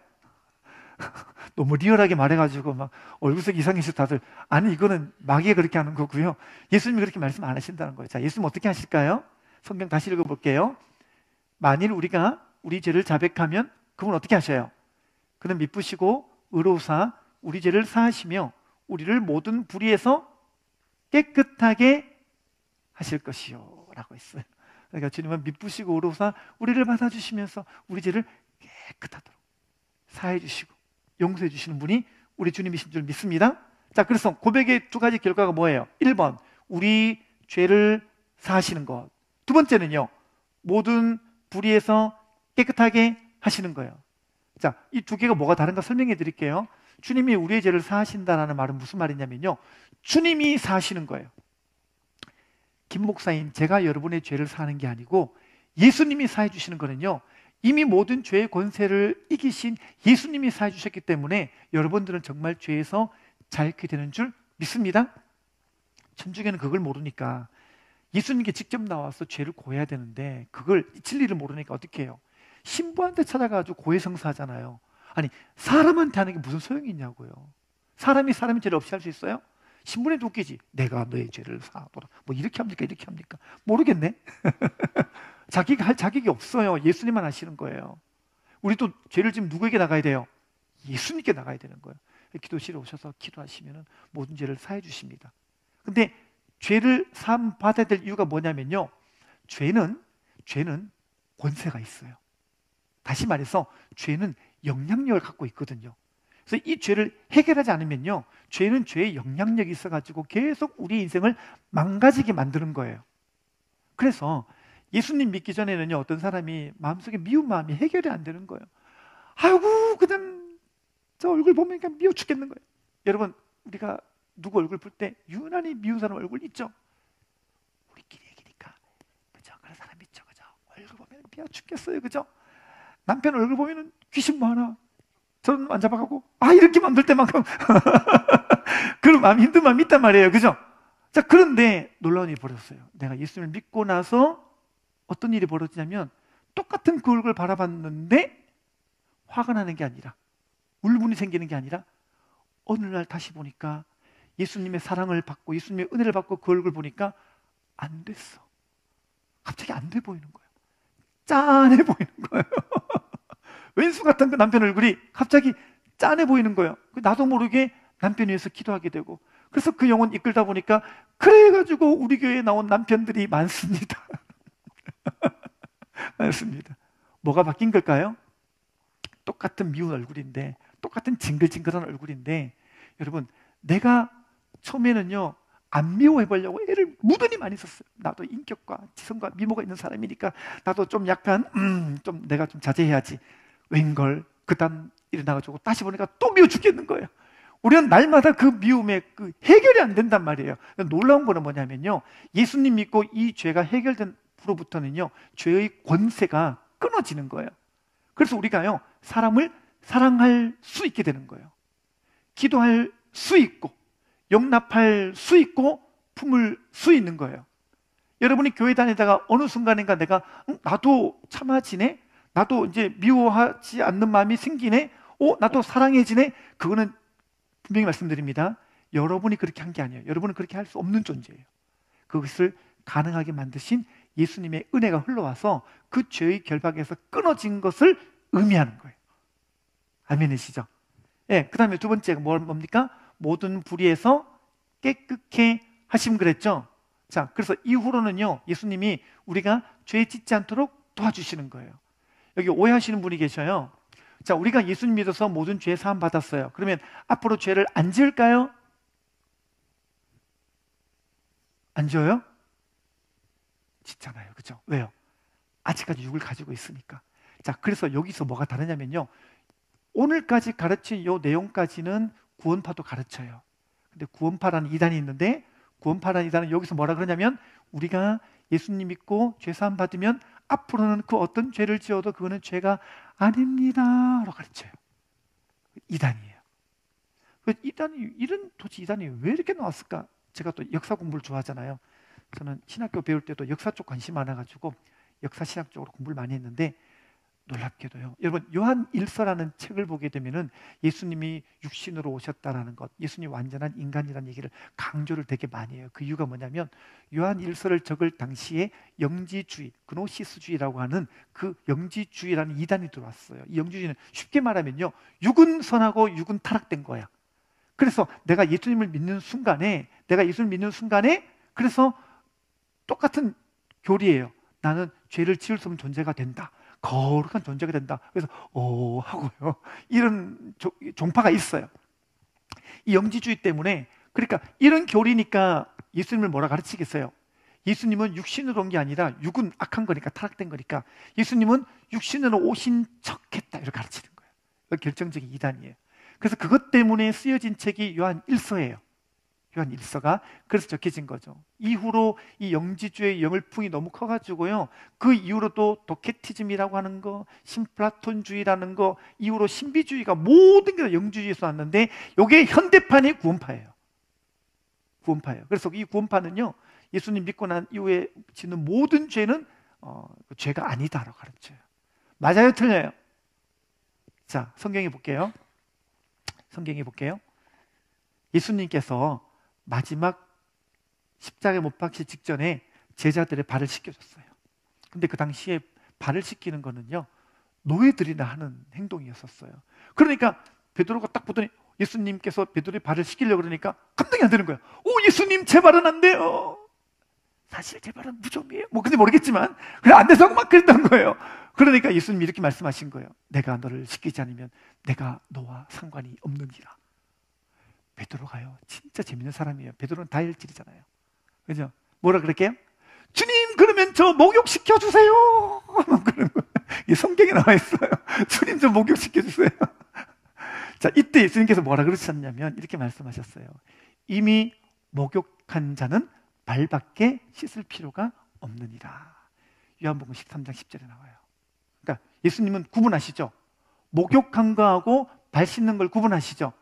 너무 리얼하게 말해가지고 막 얼굴색 이상해서 다들 아니 이거는 마귀가 그렇게 하는 거고요. 예수님이 그렇게 말씀 안 하신다는 거예요. 자, 예수님 어떻게 하실까요? 성경 다시 읽어볼게요. 만일 우리가 우리 죄를 자백하면 그분 어떻게 하셔요? 그는 미쁘시고 의로우사 우리 죄를 사하시며 우리를 모든 불의에서 깨끗하게 하실 것이요 라고 했어요. 그러니까 주님은 미쁘시고 의로우사 우리를 받아주시면서 우리 죄를 깨끗하도록 사해 주시고 용서해 주시는 분이 우리 주님이신 줄 믿습니다. 자, 그래서 고백의 두 가지 결과가 뭐예요? 1번 우리 죄를 사하시는 것, 두 번째는요 모든 불의에서 깨끗하게 하시는 거예요. 자, 이 두 개가 뭐가 다른가 설명해 드릴게요. 주님이 우리의 죄를 사하신다는 말은 무슨 말이냐면요 주님이 사하시는 거예요. 김 목사님, 제가 여러분의 죄를 사하는 게 아니고 예수님이 사해 주시는 거는요 이미 모든 죄의 권세를 이기신 예수님이 사해 주셨기 때문에 여러분들은 정말 죄에서 자유케 되는 줄 믿습니다. 천주교는 그걸 모르니까 예수님께 직접 나와서 죄를 고해야 되는데 그걸 진리를 모르니까 어떻게 해요? 신부한테 찾아가지고 고해성사하잖아요. 아니 사람한테 하는 게 무슨 소용이 있냐고요. 사람이 사람의 죄를 없이 할 수 있어요? 신부는 웃기지. 내가 너의 죄를 사하도록 뭐 이렇게 합니까? 이렇게 합니까? 모르겠네. 자기가 할 자격이 없어요. 예수님만 하시는 거예요. 우리도 죄를 지금 누구에게 나가야 돼요? 예수님께 나가야 되는 거예요. 기도실에 오셔서 기도하시면 모든 죄를 사해 주십니다. 근데 죄를 사함 받아야 될 이유가 뭐냐면요 죄는 권세가 있어요. 다시 말해서 죄는 영향력을 갖고 있거든요. 그래서 이 죄를 해결하지 않으면요 죄는 죄의 영향력이 있어가지고 계속 우리 인생을 망가지게 만드는 거예요. 그래서 예수님 믿기 전에는요 어떤 사람이 마음속에 미운 마음이 해결이 안 되는 거예요. 아이고 그냥 저 얼굴 보면 그냥 미워 죽겠는 거예요. 여러분 우리가 누구 얼굴 볼 때 유난히 미운 사람 얼굴 있죠? 우리끼리 얘기니까 그죠? 그런 사람 있죠, 그죠? 얼굴 보면 미워 죽겠어요, 그죠? 남편 얼굴 보면은 귀신 많아. 저는 안 잡아가고 이렇게 만들 때만큼 그런 마음 힘든 마음이 있단 말이에요, 그죠? 자, 그런데 놀라운 일이 벌어졌어요. 내가 예수님을 믿고 나서 어떤 일이 벌어지냐면 똑같은 그 얼굴을 바라봤는데 화가 나는 게 아니라 울분이 생기는 게 아니라 어느 날 다시 보니까 예수님의 사랑을 받고 예수님의 은혜를 받고 그 얼굴 보니까 안 됐어. 갑자기 안 돼 보이는 거예요. 짠해 보이는 거예요. 왼수 같은 그 남편 얼굴이 갑자기 짠해 보이는 거예요. 나도 모르게 남편 위해서 기도하게 되고 그래서 그 영혼 이끌다 보니까 그래가지고 우리 교회에 나온 남편들이 많습니다. 많습니다. 뭐가 바뀐 걸까요? 똑같은 미운 얼굴인데 똑같은 징글징글한 얼굴인데 여러분 내가 처음에는요 안 미워해보려고 애를 무던히 많이 썼어요. 나도 인격과 지성과 미모가 있는 사람이니까 나도 좀 약간 좀 내가 좀 자제해야지. 웬걸 그다음 일어나가지고 다시 보니까 또 미워 죽겠는 거예요. 우리는 날마다 그 미움에 그 해결이 안 된단 말이에요. 놀라운 거는 뭐냐면요 예수님 믿고 이 죄가 해결된 후로부터는요 죄의 권세가 끊어지는 거예요. 그래서 우리가요 사람을 사랑할 수 있게 되는 거예요. 기도할 수 있고 용납할 수 있고 품을 수 있는 거예요. 여러분이 교회 다니다가 어느 순간인가 내가 나도 참아지네? 나도 이제 미워하지 않는 마음이 생기네? 나도 사랑해지네? 그거는 분명히 말씀드립니다. 여러분이 그렇게 한 게 아니에요. 여러분은 그렇게 할 수 없는 존재예요. 그것을 가능하게 만드신 예수님의 은혜가 흘러와서 그 죄의 결박에서 끊어진 것을 의미하는 거예요. 아멘이시죠? 예, 그 다음에 두 번째가 뭡니까? 모든 불의에서 깨끗게 하심 그랬죠? 자, 그래서 이후로는요, 예수님이 우리가 죄 짓지 않도록 도와주시는 거예요. 여기 오해하시는 분이 계셔요. 자, 우리가 예수님 믿어서 모든 죄 사함 받았어요. 그러면 앞으로 죄를 안 지을까요? 안 지어요? 짓잖아요. 그죠? 왜요? 아직까지 육을 가지고 있으니까. 자, 그래서 여기서 뭐가 다르냐면요, 오늘까지 가르친 이 내용까지는 구원파도 가르쳐요. 근데 구원파라는 이단이 있는데, 구원파라는 이단은 여기서 뭐라 그러냐면, 우리가 예수님 믿고 죄사함 받으면 앞으로는 그 어떤 죄를 지어도 그거는 죄가 아닙니다 라고 가르쳐요. 이단이에요. 도대체 이단이 왜 이렇게 나왔을까? 제가 또 역사 공부를 좋아하잖아요. 저는 신학교 배울 때도 역사 쪽 관심 많아가지고 역사 신학 쪽으로 공부를 많이 했는데, 놀랍게도요, 여러분 요한 1서라는 책을 보게 되면은 예수님이 육신으로 오셨다라는 것, 예수님이 완전한 인간이라는 얘기를 강조를 되게 많이 해요. 그 이유가 뭐냐면, 요한 1서를 적을 당시에 영지주의, 그노시스주의라고 하는 그 영지주의라는 이단이 들어왔어요. 이 영지주의는 쉽게 말하면요, 육은 선하고 육은 타락된 거야. 그래서 내가 예수님을 믿는 순간에 그래서 똑같은 교리예요. 나는 죄를 지을 수 없는 존재가 된다, 거룩한 존재가 된다. 그래서 하고요, 이런 종파가 있어요. 이 영지주의 때문에. 그러니까 이런 교리니까 예수님을 뭐라 가르치겠어요? 예수님은 육신으로 온 게 아니라 육은 악한 거니까, 타락된 거니까 예수님은 육신으로 오신 척했다, 이렇게 가르치는 거예요. 결정적인 이단이에요. 그래서 그것 때문에 쓰여진 책이 요한 1서예요. 요한 1서가 그래서 적혀진 거죠. 이후로 이 영지주의 영을풍이 너무 커가지고요, 그 이후로 또 도케티즘이라고 하는 거, 신플라톤주의라는 거, 이후로 신비주의가 모든 게 다 영지주의에서 왔는데, 이게 현대판의 구원파예요. 그래서 이 구원파는요, 예수님 믿고 난 이후에 짓는 모든 죄는 죄가 아니다라고 가르쳐요. 맞아요, 틀려요? 자, 성경에 볼게요. 예수님께서 마지막 십자가에 못 박히기 직전에 제자들의 발을 씻겨줬어요. 근데 그 당시에 발을 씻기는 거는요, 노예들이나 하는 행동이었었어요. 그러니까 베드로가 딱 보더니 예수님께서 베드로의 발을 씻기려고 그러니까 감당이 안 되는 거예요. 예수님 제 발은 안 돼요. 사실 제 발은 무좀이에요. 근데 모르겠지만 그래, 안 돼서 막 그랬던 거예요. 그러니까 예수님이 이렇게 말씀하신 거예요. 내가 너를 씻기지 않으면 내가 너와 상관이 없느니라. 베드로가요, 진짜 재밌는 사람이에요. 베드로는 다혈질이잖아요. 그죠? 뭐라 그럴게요? 주님, 그러면 저 목욕시켜 주세요. 그런 거. 이게 성경에 나와 있어요. 주님, 저 목욕시켜 주세요. 자, 이때 예수님께서 뭐라 그러셨냐면 이렇게 말씀하셨어요. 이미 목욕한 자는 발밖에 씻을 필요가 없느니라. 요한복음 13장 10절에 나와요. 그러니까 예수님은 구분하시죠. 목욕한 거하고 발 씻는 걸 구분하시죠.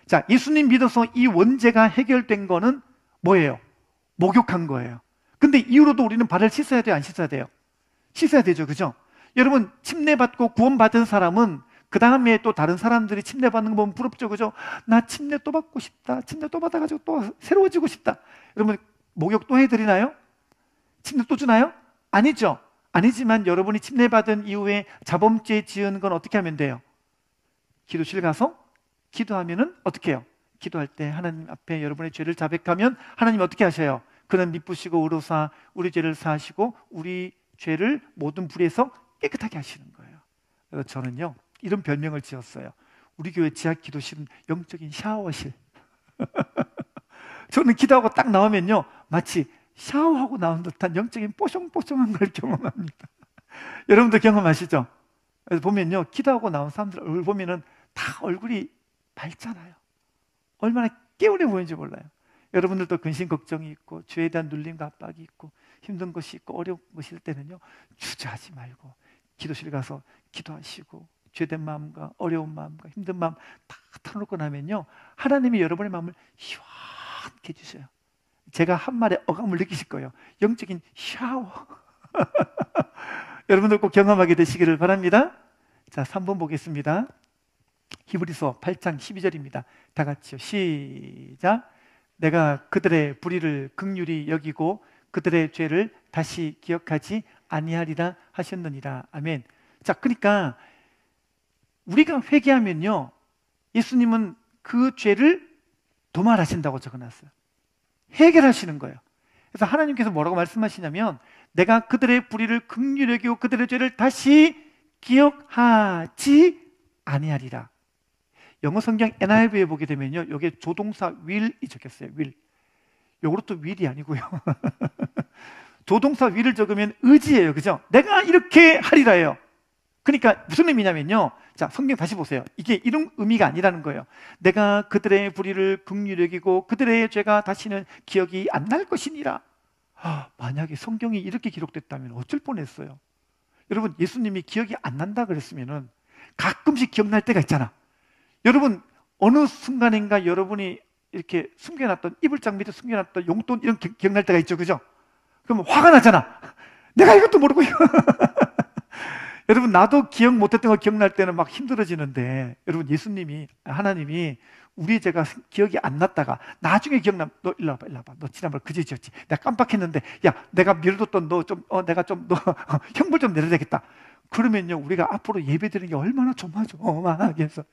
자, 예수님 믿어서 이 원죄가 해결된 거는 뭐예요? 목욕한 거예요. 근데 이후로도 우리는 발을 씻어야 돼요, 안 씻어야 돼요? 씻어야 되죠, 그죠? 여러분, 침례받고 구원받은 사람은 그 다음에 또 다른 사람들이 침례받는 거 보면 부럽죠, 그죠? 나 침례 또 받고 싶다, 침례 또 받아가지고 또 새로워지고 싶다. 여러분, 목욕 또 해드리나요? 침례 또 주나요? 아니죠. 아니지만 여러분이 침례받은 이후에 자범죄 지은 건 어떻게 하면 돼요? 기도실 가서 기도하면은 어떻게 해요? 기도할 때 하나님 앞에 여러분의 죄를 자백하면 하나님 어떻게 하셔요? 그는 미쁘시고 의로사 우리 죄를 사하시고 우리 죄를 모든 불에서 깨끗하게 하시는 거예요. 그래서 저는요, 이런 별명을 지었어요. 우리 교회 지하 기도실은 영적인 샤워실. 저는 기도하고 딱 나오면요, 마치 샤워하고 나온 듯한 영적인 뽀송뽀송한 걸 경험합니다. 여러분도 경험하시죠? 그래서 보면요, 기도하고 나온 사람들 얼굴 보면은 다 얼굴이 밝잖아요. 얼마나 깨우려 보이는지 몰라요. 여러분들도 근심 걱정이 있고 죄에 대한 눌림과 압박이 있고 힘든 것이 있고 어려운 것일 때는요, 주저하지 말고 기도실 가서 기도하시고 죄된 마음과 어려운 마음과 힘든 마음 다 털어놓고 나면요, 하나님이 여러분의 마음을 시원하게 해주세요. 제가 한 말에 어감을 느끼실 거예요. 영적인 샤워. 여러분들 꼭 경험하게 되시기를 바랍니다. 자, 3번 보겠습니다. 히브리서 8장 12절입니다. 다 같이요. 시작. 내가 그들의 불의를 긍휼히 여기고 그들의 죄를 다시 기억하지 아니하리라 하셨느니라. 아멘. 자, 그러니까 우리가 회개하면요, 예수님은 그 죄를 도말하신다고 적어놨어요. 해결하시는 거예요. 그래서 하나님께서 뭐라고 말씀하시냐면, 내가 그들의 불의를 긍휼히 여기고 그들의 죄를 다시 기억하지 아니하리라. 영어 성경 NIV에 보게 되면요, 여기에 조동사 will이 적혔어요. will. 요거로 또 will이 아니고요. 조동사 will을 적으면 의지예요. 그죠? 내가 이렇게 하리라예요. 그러니까 무슨 의미냐면요, 자, 성경 다시 보세요. 이게 이런 의미가 아니라는 거예요. 내가 그들의 불의를 긍휼히 여기고 그들의 죄가 다시는 기억이 안 날 것이니라. 만약에 성경이 이렇게 기록됐다면 어쩔 뻔했어요. 여러분, 예수님이 기억이 안 난다 그랬으면은 가끔씩 기억날 때가 있잖아. 여러분, 어느 순간인가 여러분이 이렇게 숨겨놨던, 이불장 밑에 숨겨놨던 용돈 이런 기억날 때가 있죠. 그죠? 그러면 화가 나잖아. 내가 이것도 모르고 여러분, 나도 기억 못했던 거 기억날 때는 막 힘들어지는데, 여러분, 예수님이, 하나님이 우리 죄가 기억이 안 났다가 나중에 기억나면, 너 일로 와봐. 너 지난번에 그제 지었지. 내가 깜빡했는데, 야, 내가 미뤄뒀던 너 좀, 내가 좀, 너 형벌 좀 내려야 되겠다. 그러면요, 우리가 앞으로 예배 드리는 게 얼마나 조마조마하겠어요.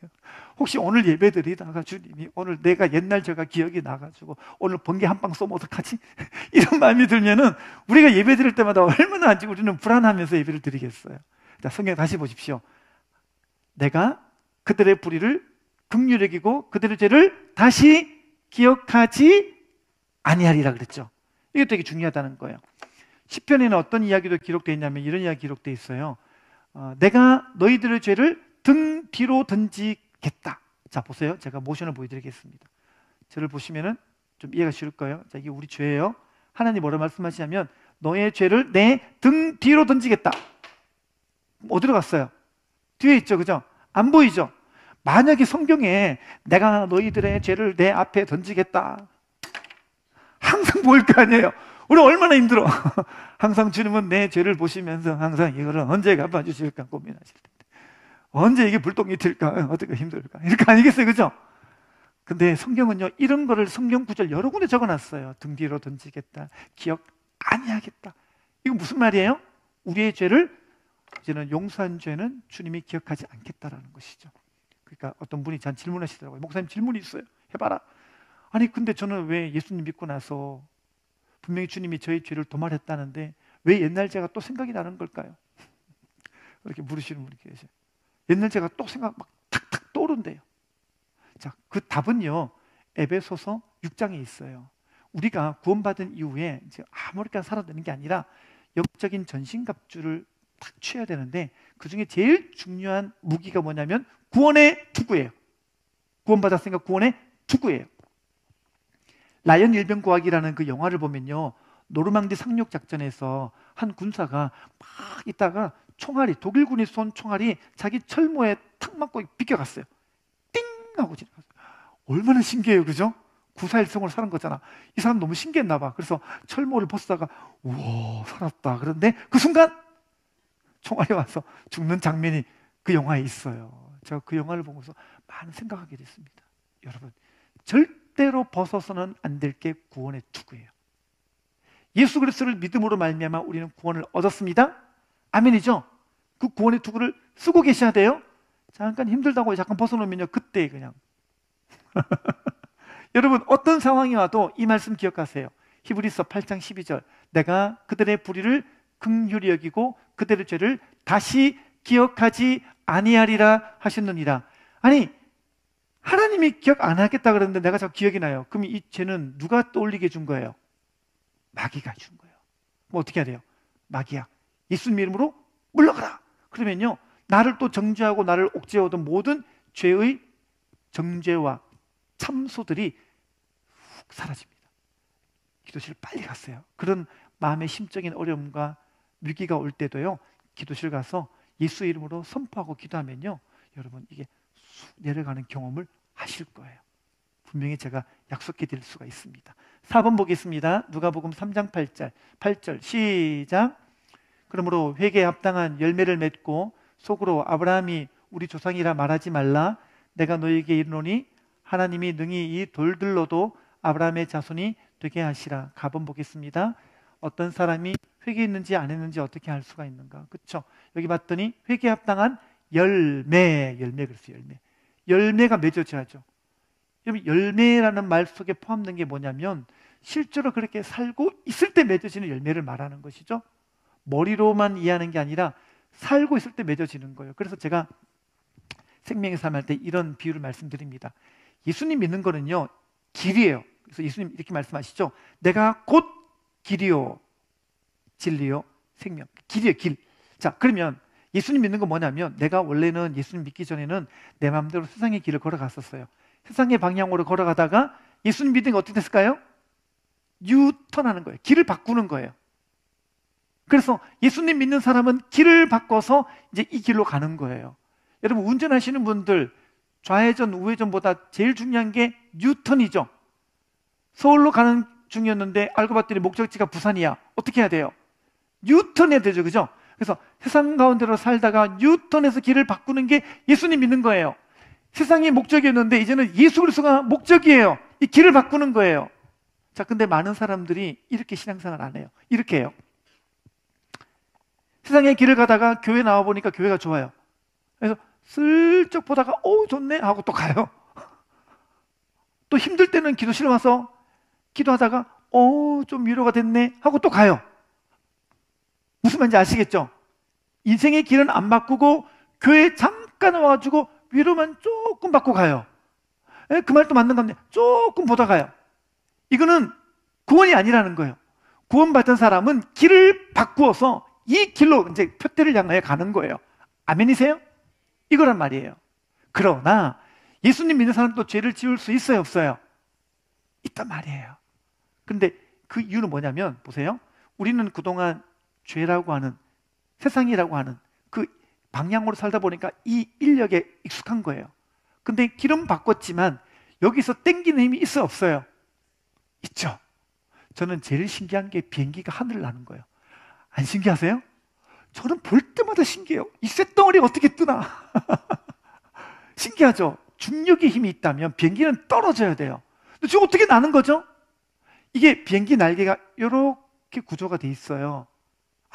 혹시 오늘 예배 드리다가 주님이 오늘 내가 옛날 제가 기억이 나가지고 오늘 번개 한 방 쏘면 어떡하지? 이런 마음이 들면은 우리가 예배 드릴 때마다 얼마나 우리는 불안하면서 예배를 드리겠어요. 자, 성경 다시 보십시오. 내가 그들의 불의를 긍휼히 여기고 그들의 죄를 다시 기억하지 아니하리라 그랬죠. 이게 되게 중요하다는 거예요. 시편에는 어떤 이야기도 기록되어 있냐면 이런 이야기 기록되어 있어요. 내가 너희들의 죄를 등 뒤로 던지겠다. 자, 보세요. 제가 모션을 보여드리겠습니다. 저를 보시면은 좀 이해가 쉬울 거예요. 자, 이게 우리 죄예요. 하나님 뭐라 말씀하시냐면, 너의 죄를 내 등 뒤로 던지겠다. 어디로 갔어요? 뒤에 있죠. 그죠? 안 보이죠? 만약에 성경에 내가 너희들의 죄를 내 앞에 던지겠다, 항상 보일 거 아니에요. 우리 얼마나 힘들어. 항상 주님은 내 죄를 보시면서 항상 이거를 언제 갚아주실까 고민하실 텐데, 언제 이게 불똥이 튈까, 어떻게 힘들까, 이렇게 아니겠어요? 그죠? 근데 성경은요, 이런 거를 성경 구절 여러 군데 적어놨어요. 등 뒤로 던지겠다, 기억 아니하겠다. 이거 무슨 말이에요? 우리의 죄를 이제는 용서한 죄는 주님이 기억하지 않겠다라는 것이죠. 그러니까 어떤 분이 저한테 질문하시더라고요. 목사님, 질문이 있어요. 해봐라. 아니, 근데 저는 왜 예수님 믿고 나서 분명히 주님이 저희 죄를 도말했다는데 왜 옛날 죄가 또 생각이 나는 걸까요? 그렇게 물으시는 분이 계세요. 옛날 죄가 또 생각 막 탁탁 떠오른대요. 자, 그 답은요, 에베소서 6장에 있어요. 우리가 구원받은 이후에 이제 아무렇게나 살아야 되는 게 아니라 영적인 전신갑주를 딱 취해야 되는데, 그 중에 제일 중요한 무기가 뭐냐면 구원의 투구예요. 구원받았으니까 구원의 투구예요. 라이언 일병과학이라는 그 영화를 보면요, 노르망디 상륙 작전에서 한 군사가 막 있다가 총알이, 독일군이 쏜 총알이 자기 철모에 탁 맞고 비껴갔어요. 띵 하고 지나갔어요. 얼마나 신기해요. 그죠? 구사일성으로 사는 거잖아. 이 사람 너무 신기했나 봐. 그래서 철모를 벗다가 우와, 살았다. 그런데 그 순간 총알이 와서 죽는 장면이 그 영화에 있어요. 제가 그 영화를 보면서 많은 생각하게 됐습니다. 여러분, 절대로 벗어서는 안 될 게 구원의 투구예요. 예수 그리스도를 믿음으로 말미암아 우리는 구원을 얻었습니다. 아멘이죠? 그 구원의 투구를 쓰고 계셔야 돼요. 잠깐 힘들다고 잠깐 벗어놓으면요, 그때 그냥 여러분, 어떤 상황이 와도 이 말씀 기억하세요. 히브리서 8장 12절. 내가 그들의 불의를 긍휼히 여기고 그들의 죄를 다시 기억하지 아니하리라 하셨느니라. 아니, 하나님이 기억 안 하겠다 그러는데 내가 자꾸 기억이 나요. 그럼 이 죄는 누가 떠올리게 준 거예요? 마귀가 준 거예요. 뭐 어떻게 해야 돼요? 마귀야, 예수님 이름으로 물러가라. 그러면요, 나를 또 정죄하고 나를 옥죄하던 모든 죄의 정죄와 참소들이 훅 사라집니다. 기도실 빨리 갔어요. 그런 마음의 심적인 어려움과 위기가 올 때도요, 기도실 가서 예수 이름으로 선포하고 기도하면요, 여러분 이게 쑥 내려가는 경험을 하실 거예요. 분명히 제가 약속해 드릴 수가 있습니다. 4번 보겠습니다. 누가복음 3장 8절 시작. 그러므로 회개에 합당한 열매를 맺고 속으로 아브라함이 우리 조상이라 말하지 말라. 내가 너에게 이르노니 하나님이 능히 이 돌들로도 아브라함의 자손이 되게 하시라. 가본 보겠습니다. 어떤 사람이 회개했는지 안 했는지 어떻게 알 수가 있는가? 그렇죠? 여기 봤더니 회개에 합당한 열매 그랬어요. 열매가 맺어져야죠. 여러분 열매라는 말 속에 포함된 게 뭐냐면 실제로 그렇게 살고 있을 때 맺어지는 열매를 말하는 것이죠. 머리로만 이해하는 게 아니라 살고 있을 때 맺어지는 거예요. 그래서 제가 생명의 삶 할 때 이런 비유를 말씀드립니다. 예수님 믿는 거는요 길이에요. 그래서 예수님 이렇게 말씀하시죠. 내가 곧 길이요 진리요 생명. 길이에요, 길. 자, 그러면 예수님 믿는 건 뭐냐면 내가 원래는 예수님 믿기 전에는 내 마음대로 세상의 길을 걸어갔었어요. 세상의 방향으로 걸어가다가 예수님 믿는 게 어떻게 됐을까요? 유턴하는 거예요. 길을 바꾸는 거예요. 그래서 예수님 믿는 사람은 길을 바꿔서 이제 이 길로 가는 거예요. 여러분 운전하시는 분들 좌회전, 우회전보다 제일 중요한 게 유턴이죠. 서울로 가는 중이었는데 알고 봤더니 목적지가 부산이야. 어떻게 해야 돼요? 유턴해야 되죠, 그죠? 그래서 세상 가운데로 살다가 유턴해서 길을 바꾸는 게 예수님 믿는 거예요. 세상이 목적이었는데 이제는 예수 그리스도가 목적이에요. 이 길을 바꾸는 거예요. 자, 근데 많은 사람들이 이렇게 신앙생활 안 해요. 이렇게 해요. 세상의 길을 가다가 교회 나와 보니까 교회가 좋아요. 그래서 슬쩍 보다가 좋네 하고 또 가요. 또 힘들 때는 기도실 와서 기도하다가 좀 위로가 됐네 하고 또 가요. 무슨 말인지 아시겠죠? 인생의 길은 안 바꾸고 교회에 잠깐 와가지고 위로만 조금 받고 가요. 그 말도 맞는 건데 조금 보다 가요. 이거는 구원이 아니라는 거예요. 구원받은 사람은 길을 바꾸어서 이 길로 이제 표대를 향하여 가는 거예요. 아멘이세요? 이거란 말이에요. 그러나 예수님 믿는 사람도 죄를 지을 수 있어요, 없어요? 있단 말이에요. 근데 그 이유는 뭐냐면 보세요. 우리는 그동안 죄라고 하는 세상이라고 하는 그 방향으로 살다 보니까 이 인력에 익숙한 거예요. 근데 길은 바꿨지만 여기서 땡기는 힘이 있어요, 없어요? 있죠. 저는 제일 신기한 게 비행기가 하늘을 나는 거예요. 안 신기하세요? 저는 볼 때마다 신기해요. 이 쇳덩어리가 어떻게 뜨나? 신기하죠? 중력의 힘이 있다면 비행기는 떨어져야 돼요. 근데 지금 어떻게 나는 거죠? 이게 비행기 날개가 이렇게 구조가 돼 있어요.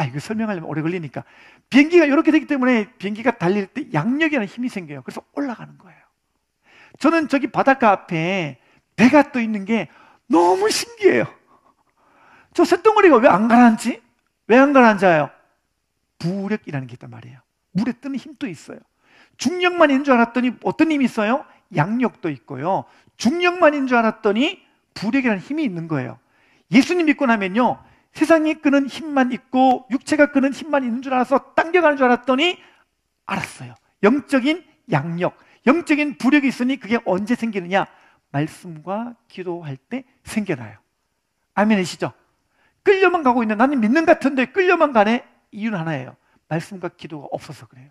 이거 설명하려면 오래 걸리니까. 비행기가 이렇게 되기 때문에 비행기가 달릴 때 양력이라는 힘이 생겨요. 그래서 올라가는 거예요. 저는 저기 바닷가 앞에 배가 떠 있는 게 너무 신기해요. 저 쇳덩어리가 왜 안 가라앉지? 왜 안 가라앉아요? 부력이라는 게 있단 말이에요. 물에 뜨는 힘도 있어요. 중력만 있는 줄 알았더니 어떤 힘이 있어요? 양력도 있고요. 중력만 있는 줄 알았더니 부력이라는 힘이 있는 거예요. 예수님 믿고 나면요, 세상이 끄는 힘만 있고 육체가 끄는 힘만 있는 줄 알아서 당겨가는 줄 알았더니 알았어요. 영적인 양력, 영적인 부력이 있으니 그게 언제 생기느냐? 말씀과 기도할 때 생겨나요. 아멘이시죠? 끌려만 가고 있는, 나는 믿는 것 같은데 끌려만 가네? 이유는 하나예요. 말씀과 기도가 없어서 그래요.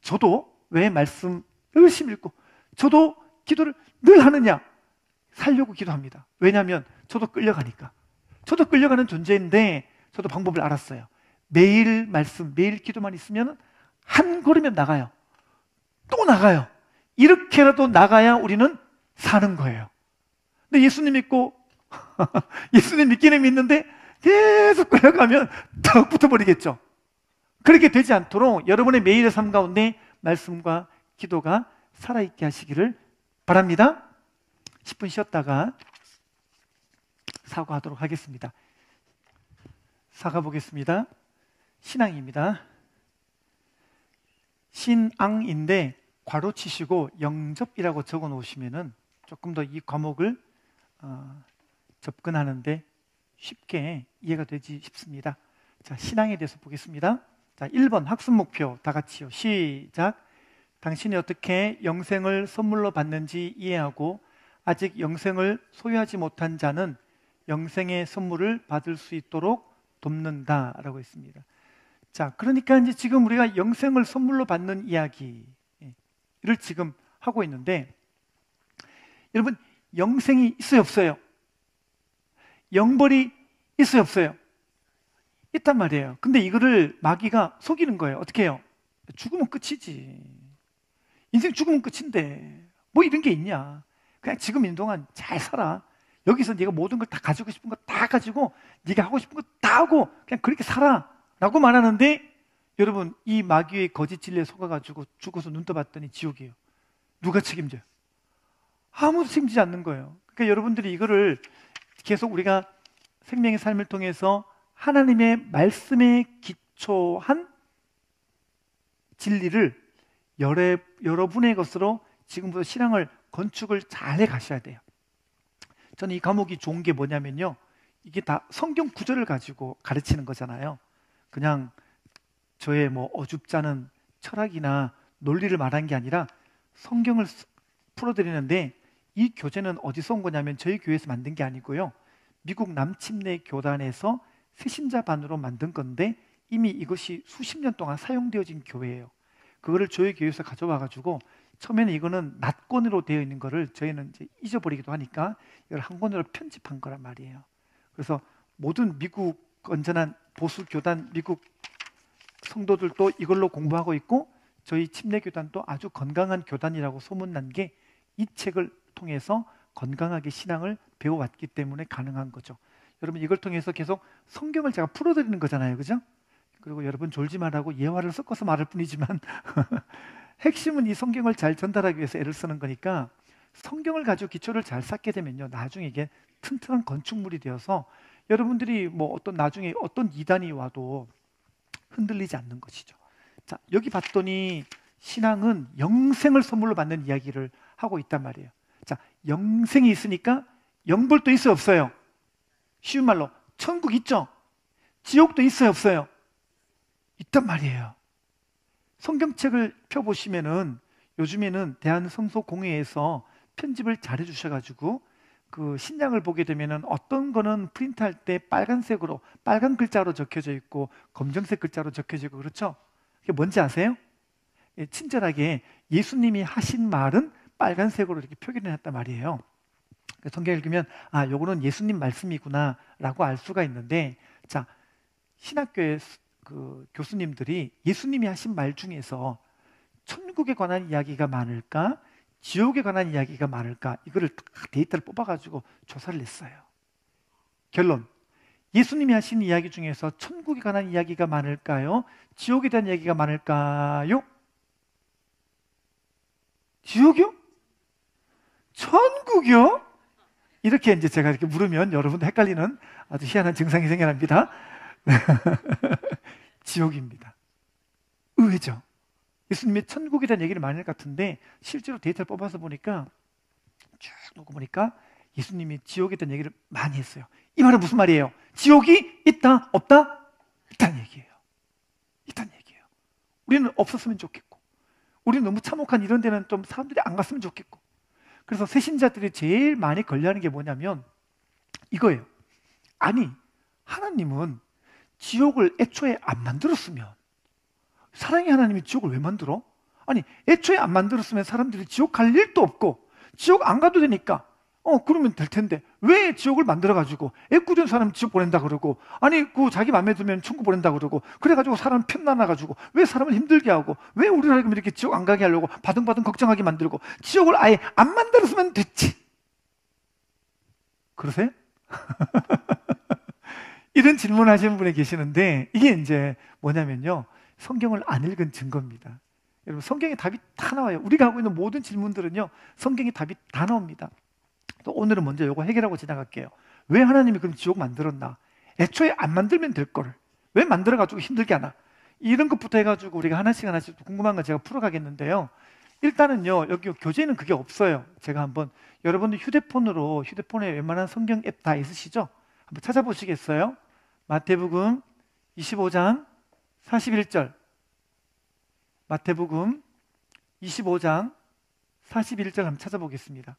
저도 왜 말씀 열심히 읽고 저도 기도를 늘 하느냐? 살려고 기도합니다. 왜냐하면 저도 끌려가니까. 저도 끌려가는 존재인데 저도 방법을 알았어요. 매일 말씀, 매일 기도만 있으면 한 걸으면 나가요. 또 나가요. 이렇게라도 나가야 우리는 사는 거예요. 근데 예수님 믿고 예수님 믿기는 믿는데 계속 끌려가면 턱 붙어버리겠죠. 그렇게 되지 않도록 여러분의 매일의 삶 가운데 말씀과 기도가 살아있게 하시기를 바랍니다. 10분 쉬었다가 사과하도록 하겠습니다. 사과 보겠습니다. 신앙입니다. 신앙인데 괄호 치시고 영접이라고 적어 놓으시면은 조금 더 이 과목을 접근하는데 쉽게 이해가 되지 싶습니다. 자, 신앙에 대해서 보겠습니다. 자, 1번 학습 목표 다 같이요. 시작. 당신이 어떻게 영생을 선물로 받는지 이해하고 아직 영생을 소유하지 못한 자는 영생의 선물을 받을 수 있도록 돕는다라고 했습니다. 자, 그러니까 이제 지금 우리가 영생을 선물로 받는 이야기, 를 지금 하고 있는데, 여러분, 영생이 있어요, 없어요? 영벌이 있어요, 없어요? 있단 말이에요. 근데 이거를 마귀가 속이는 거예요. 어떻게 해요? 죽으면 끝이지. 인생 죽으면 끝인데 뭐 이런 게 있냐. 그냥 지금 있는 동안 잘 살아. 여기서 네가 모든 걸 다 가지고 싶은 거 다 가지고 네가 하고 싶은 거 다 하고 그냥 그렇게 살아 라고 말하는데, 여러분, 이 마귀의 거짓 진리에 속아가지고 죽어서 눈 떠봤더니 지옥이에요. 누가 책임져요? 아무도 책임지지 않는 거예요. 그러니까 여러분들이 이거를 계속 우리가 생명의 삶을 통해서 하나님의 말씀에 기초한 진리를 여러분의 것으로 지금부터 신앙을 건축을 잘 해 가셔야 돼요. 저는 이 과목이 좋은 게 뭐냐면요, 이게 다 성경 구절을 가지고 가르치는 거잖아요. 그냥 저의 뭐 어줍지 않은 철학이나 논리를 말한 게 아니라 성경을 풀어드리는데, 이 교재는 어디서 온 거냐면 저희 교회에서 만든 게 아니고요, 미국 남침내 교단에서 새신자반으로 만든 건데 이미 이것이 수십 년 동안 사용되어진 교회예요. 그거를 저희 교회에서 가져와 가지고 처음에는 이거는 낱권으로 되어 있는 거를 저희는 이제 잊어버리기도 하니까 이걸 한 권으로 편집한 거란 말이에요. 그래서 모든 미국 건전한 보수 교단 미국 성도들도 이걸로 공부하고 있고, 저희 침례 교단도 아주 건강한 교단이라고 소문난 게 이 책을 통해서 건강하게 신앙을 배워왔기 때문에 가능한 거죠. 여러분, 이걸 통해서 계속 성경을 제가 풀어드리는 거잖아요, 그죠? 그리고 여러분 졸지 말라고 예화를 섞어서 말할 뿐이지만 핵심은 이 성경을 잘 전달하기 위해서 애를 쓰는 거니까, 성경을 가지고 기초를 잘 쌓게 되면요, 나중에 이게 튼튼한 건축물이 되어서 여러분들이 뭐 어떤 나중에 어떤 이단이 와도 흔들리지 않는 것이죠. 자, 여기 봤더니 신앙은 영생을 선물로 받는 이야기를 하고 있단 말이에요. 자, 영생이 있으니까 영벌도 있어요, 없어요? 쉬운 말로 천국 있죠? 지옥도 있어요, 없어요? 있단 말이에요. 성경책을 펴보시면은 요즘에는 대한성서공회에서 편집을 잘 해주셔가지고 그 신약을 보게 되면은 어떤 거는 프린트할 때 빨간색으로 빨간 글자로 적혀져 있고 검정색 글자로 적혀져 있고, 그렇죠? 그게 뭔지 아세요? 예, 친절하게 예수님이 하신 말은 빨간색으로 이렇게 표기를 했단 말이에요. 성경 읽으면 아, 요거는 예수님 말씀이구나 라고 알 수가 있는데, 자, 신학교의 그 교수님들이 예수님이 하신 말 중에서 천국에 관한 이야기가 많을까, 지옥에 관한 이야기가 많을까, 이거를 데이터를 뽑아가지고 조사를 했어요. 결론, 예수님이 하신 이야기 중에서 천국에 관한 이야기가 많을까요? 지옥에 대한 이야기가 많을까요? 지옥이요? 천국이요? 이렇게 이제 제가 이렇게 물으면 여러분도 헷갈리는 아주 희한한 증상이 생겨납니다. 지옥입니다. 의외죠? 예수님이 천국에 대한 얘기를 많이 할 것 같은데 실제로 데이터를 뽑아서 보니까 쭉 놓고 보니까 예수님이 지옥에 대한 얘기를 많이 했어요. 이 말은 무슨 말이에요? 지옥이 있다, 없다? 있다는 얘기예요. 있다는 얘기예요. 우리는 없었으면 좋겠고, 우리는 너무 참혹한 이런 데는 좀 사람들이 안 갔으면 좋겠고. 그래서 새신자들이 제일 많이 걸려하는 게 뭐냐면 이거예요. 아니, 하나님은 지옥을 애초에 안 만들었으면, 사랑의 하나님이 지옥을 왜 만들어? 아니, 애초에 안 만들었으면 사람들이 지옥 갈 일도 없고 지옥 안 가도 되니까 그러면 될 텐데 왜 지옥을 만들어가지고 애꿎은 사람 지옥 보낸다 그러고, 아니 그 자기 마음에 들면 천국 보낸다 그러고, 그래가지고 사람 편나나가지고 왜 사람을 힘들게 하고, 왜 우리를 하여금 이렇게 지옥 안 가게 하려고 바등바등 걱정하게 만들고, 지옥을 아예 안 만들었으면 됐지. 그러세요? 이런 질문하시는 분이 계시는데, 이게 이제 뭐냐면요, 성경을 안 읽은 증거입니다. 여러분, 성경에 답이 다 나와요. 우리가 하고 있는 모든 질문들은요, 성경에 답이 다 나옵니다. 또 오늘은 먼저 이거 해결하고 지나갈게요. 왜 하나님이 그럼 지옥 만들었나? 애초에 안 만들면 될 거를 왜 만들어가지고 힘들게 하나? 이런 것부터 해가지고 우리가 하나씩 하나씩 궁금한 거 제가 풀어가겠는데요. 일단은요, 여기 교재는 그게 없어요. 제가 한번, 여러분들 휴대폰에 웬만한 성경 앱 다 있으시죠? 한번 찾아보시겠어요? 마태복음 25장 41절. 마태복음 25장 41절 한번 찾아보겠습니다.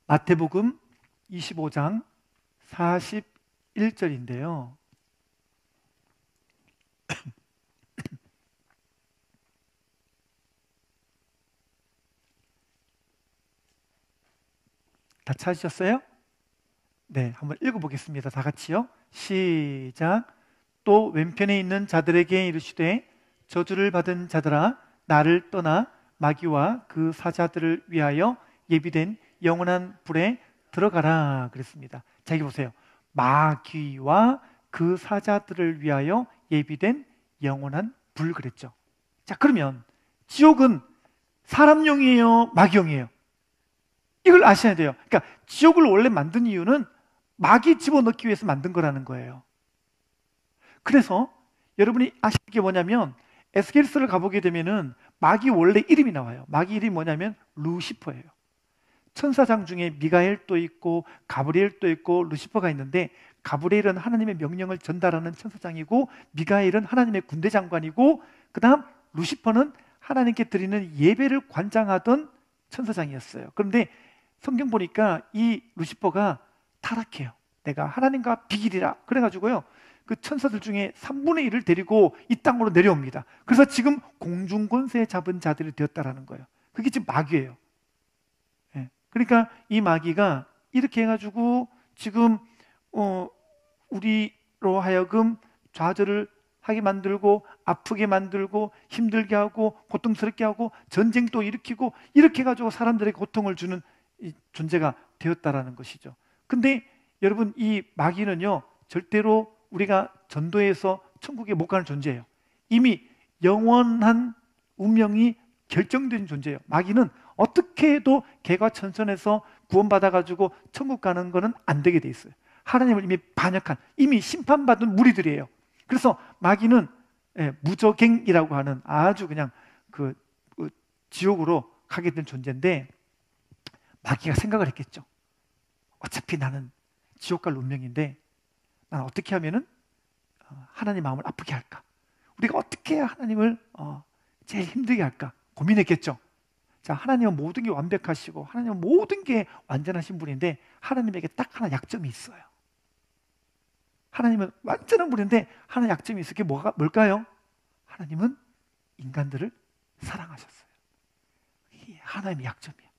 마태복음 25장 41절. 1절인데요. 다 찾으셨어요? 네, 한번 읽어보겠습니다. 다 같이요. 시작. 또 왼편에 있는 자들에게 이르시되 저주를 받은 자들아 나를 떠나 마귀와 그 사자들을 위하여 예비된 영원한 불에 들어가라 그랬습니다. 자, 여기 보세요. 마귀와 그 사자들을 위하여 예비된 영원한 불 그랬죠. 자, 그러면 지옥은 사람용이에요, 마귀용이에요? 이걸 아셔야 돼요. 그러니까 지옥을 원래 만든 이유는 마귀 집어넣기 위해서 만든 거라는 거예요. 그래서 여러분이 아실 게 뭐냐면 에스겔서를 가보게 되면은 마귀 원래 이름이 나와요. 마귀 이름이 뭐냐면 루시퍼예요. 천사장 중에 미가엘도 있고 가브리엘도 있고 루시퍼가 있는데, 가브리엘은 하나님의 명령을 전달하는 천사장이고 미가엘은 하나님의 군대 장관이고, 그 다음 루시퍼는 하나님께 드리는 예배를 관장하던 천사장이었어요. 그런데 성경 보니까 이 루시퍼가 타락해요. 내가 하나님과 비길이라 그래가지고요, 그 천사들 중에 3분의 1을 데리고 이 땅으로 내려옵니다. 그래서 지금 공중권세 잡은 자들이 되었다라는 거예요. 그게 지금 마귀예요. 그러니까 이 마귀가 이렇게 해가지고 지금 우리로 하여금 좌절을 하게 만들고 아프게 만들고 힘들게 하고 고통스럽게 하고 전쟁도 일으키고 이렇게 해가지고 사람들에게 고통을 주는 이 존재가 되었다라는 것이죠. 근데 여러분, 이 마귀는요 절대로 우리가 전도해서 천국에 못 가는 존재예요. 이미 영원한 운명이 결정된 존재예요. 마귀는 어떻게 해도 개과천선해서 구원받아가지고 천국 가는 거는 안 되게 돼 있어요. 하나님을 이미 반역한, 이미 심판받은 무리들이에요. 그래서 마귀는 무저갱이라고 하는 아주 그냥 그 지옥으로 가게 된 존재인데, 마귀가 생각을 했겠죠. 어차피 나는 지옥 갈 운명인데 나는 어떻게 하면은 하나님 마음을 아프게 할까? 우리가 어떻게 해야 하나님을 제일 힘들게 할까? 고민했겠죠. 자, 하나님은 모든 게 완벽하시고 하나님은 모든 게 완전하신 분인데 하나님에게 딱 하나 약점이 있어요. 하나님은 완전한 분인데 하나 약점이 있어요. 그게 뭘까요? 하나님은 인간들을 사랑하셨어요. 이게 하나님의 약점이에요.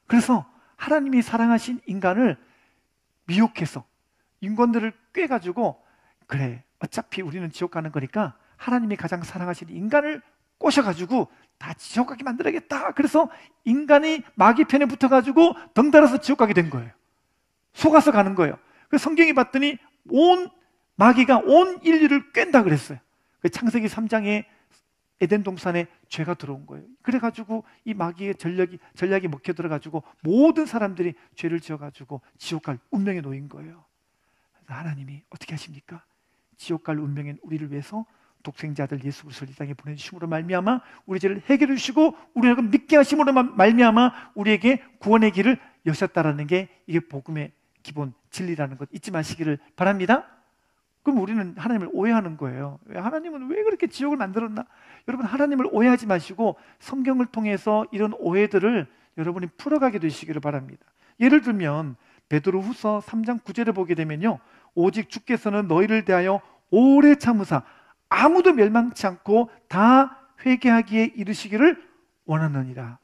그래서 하나님이 사랑하신 인간을 미혹해서 인간들을 꿰가지고, 그래 어차피 우리는 지옥 가는 거니까 하나님이 가장 사랑하시는 인간을 꼬셔가지고 다 지옥 가게 만들어야겠다. 그래서 인간이 마귀 편에 붙어가지고 덩달아서 지옥 가게 된 거예요. 속아서 가는 거예요. 그래서 성경이 봤더니 마귀가 온 인류를 꿰다 그랬어요. 창세기 3장에 에덴 동산에 죄가 들어온 거예요. 그래가지고 이 마귀의 전략이 먹혀 들어가지고 모든 사람들이 죄를 지어가지고 지옥 갈 운명에 놓인 거예요. 하나님이 어떻게 하십니까? 지옥 갈 운명인 우리를 위해서 독생자들 예수 그리스도를 이 땅에 보내주심으로 말미암아 우리 죄를 해결해 주시고 우리를 믿게 하심으로 말미암아 우리에게 구원의 길을 여셨다라는 게, 이게 복음의 기본 진리라는 것 잊지 마시기를 바랍니다. 그럼 우리는 하나님을 오해하는 거예요. 하나님은 왜 그렇게 지옥을 만들었나? 여러분, 하나님을 오해하지 마시고 성경을 통해서 이런 오해들을 여러분이 풀어가게 되시기를 바랍니다. 예를 들면 베드로후서 3장 9절에 보게 되면요, 오직 주께서는 너희를 대하여 오래 참으사 아무도 멸망치 않고 다 회개하기에 이르시기를 원하느니라.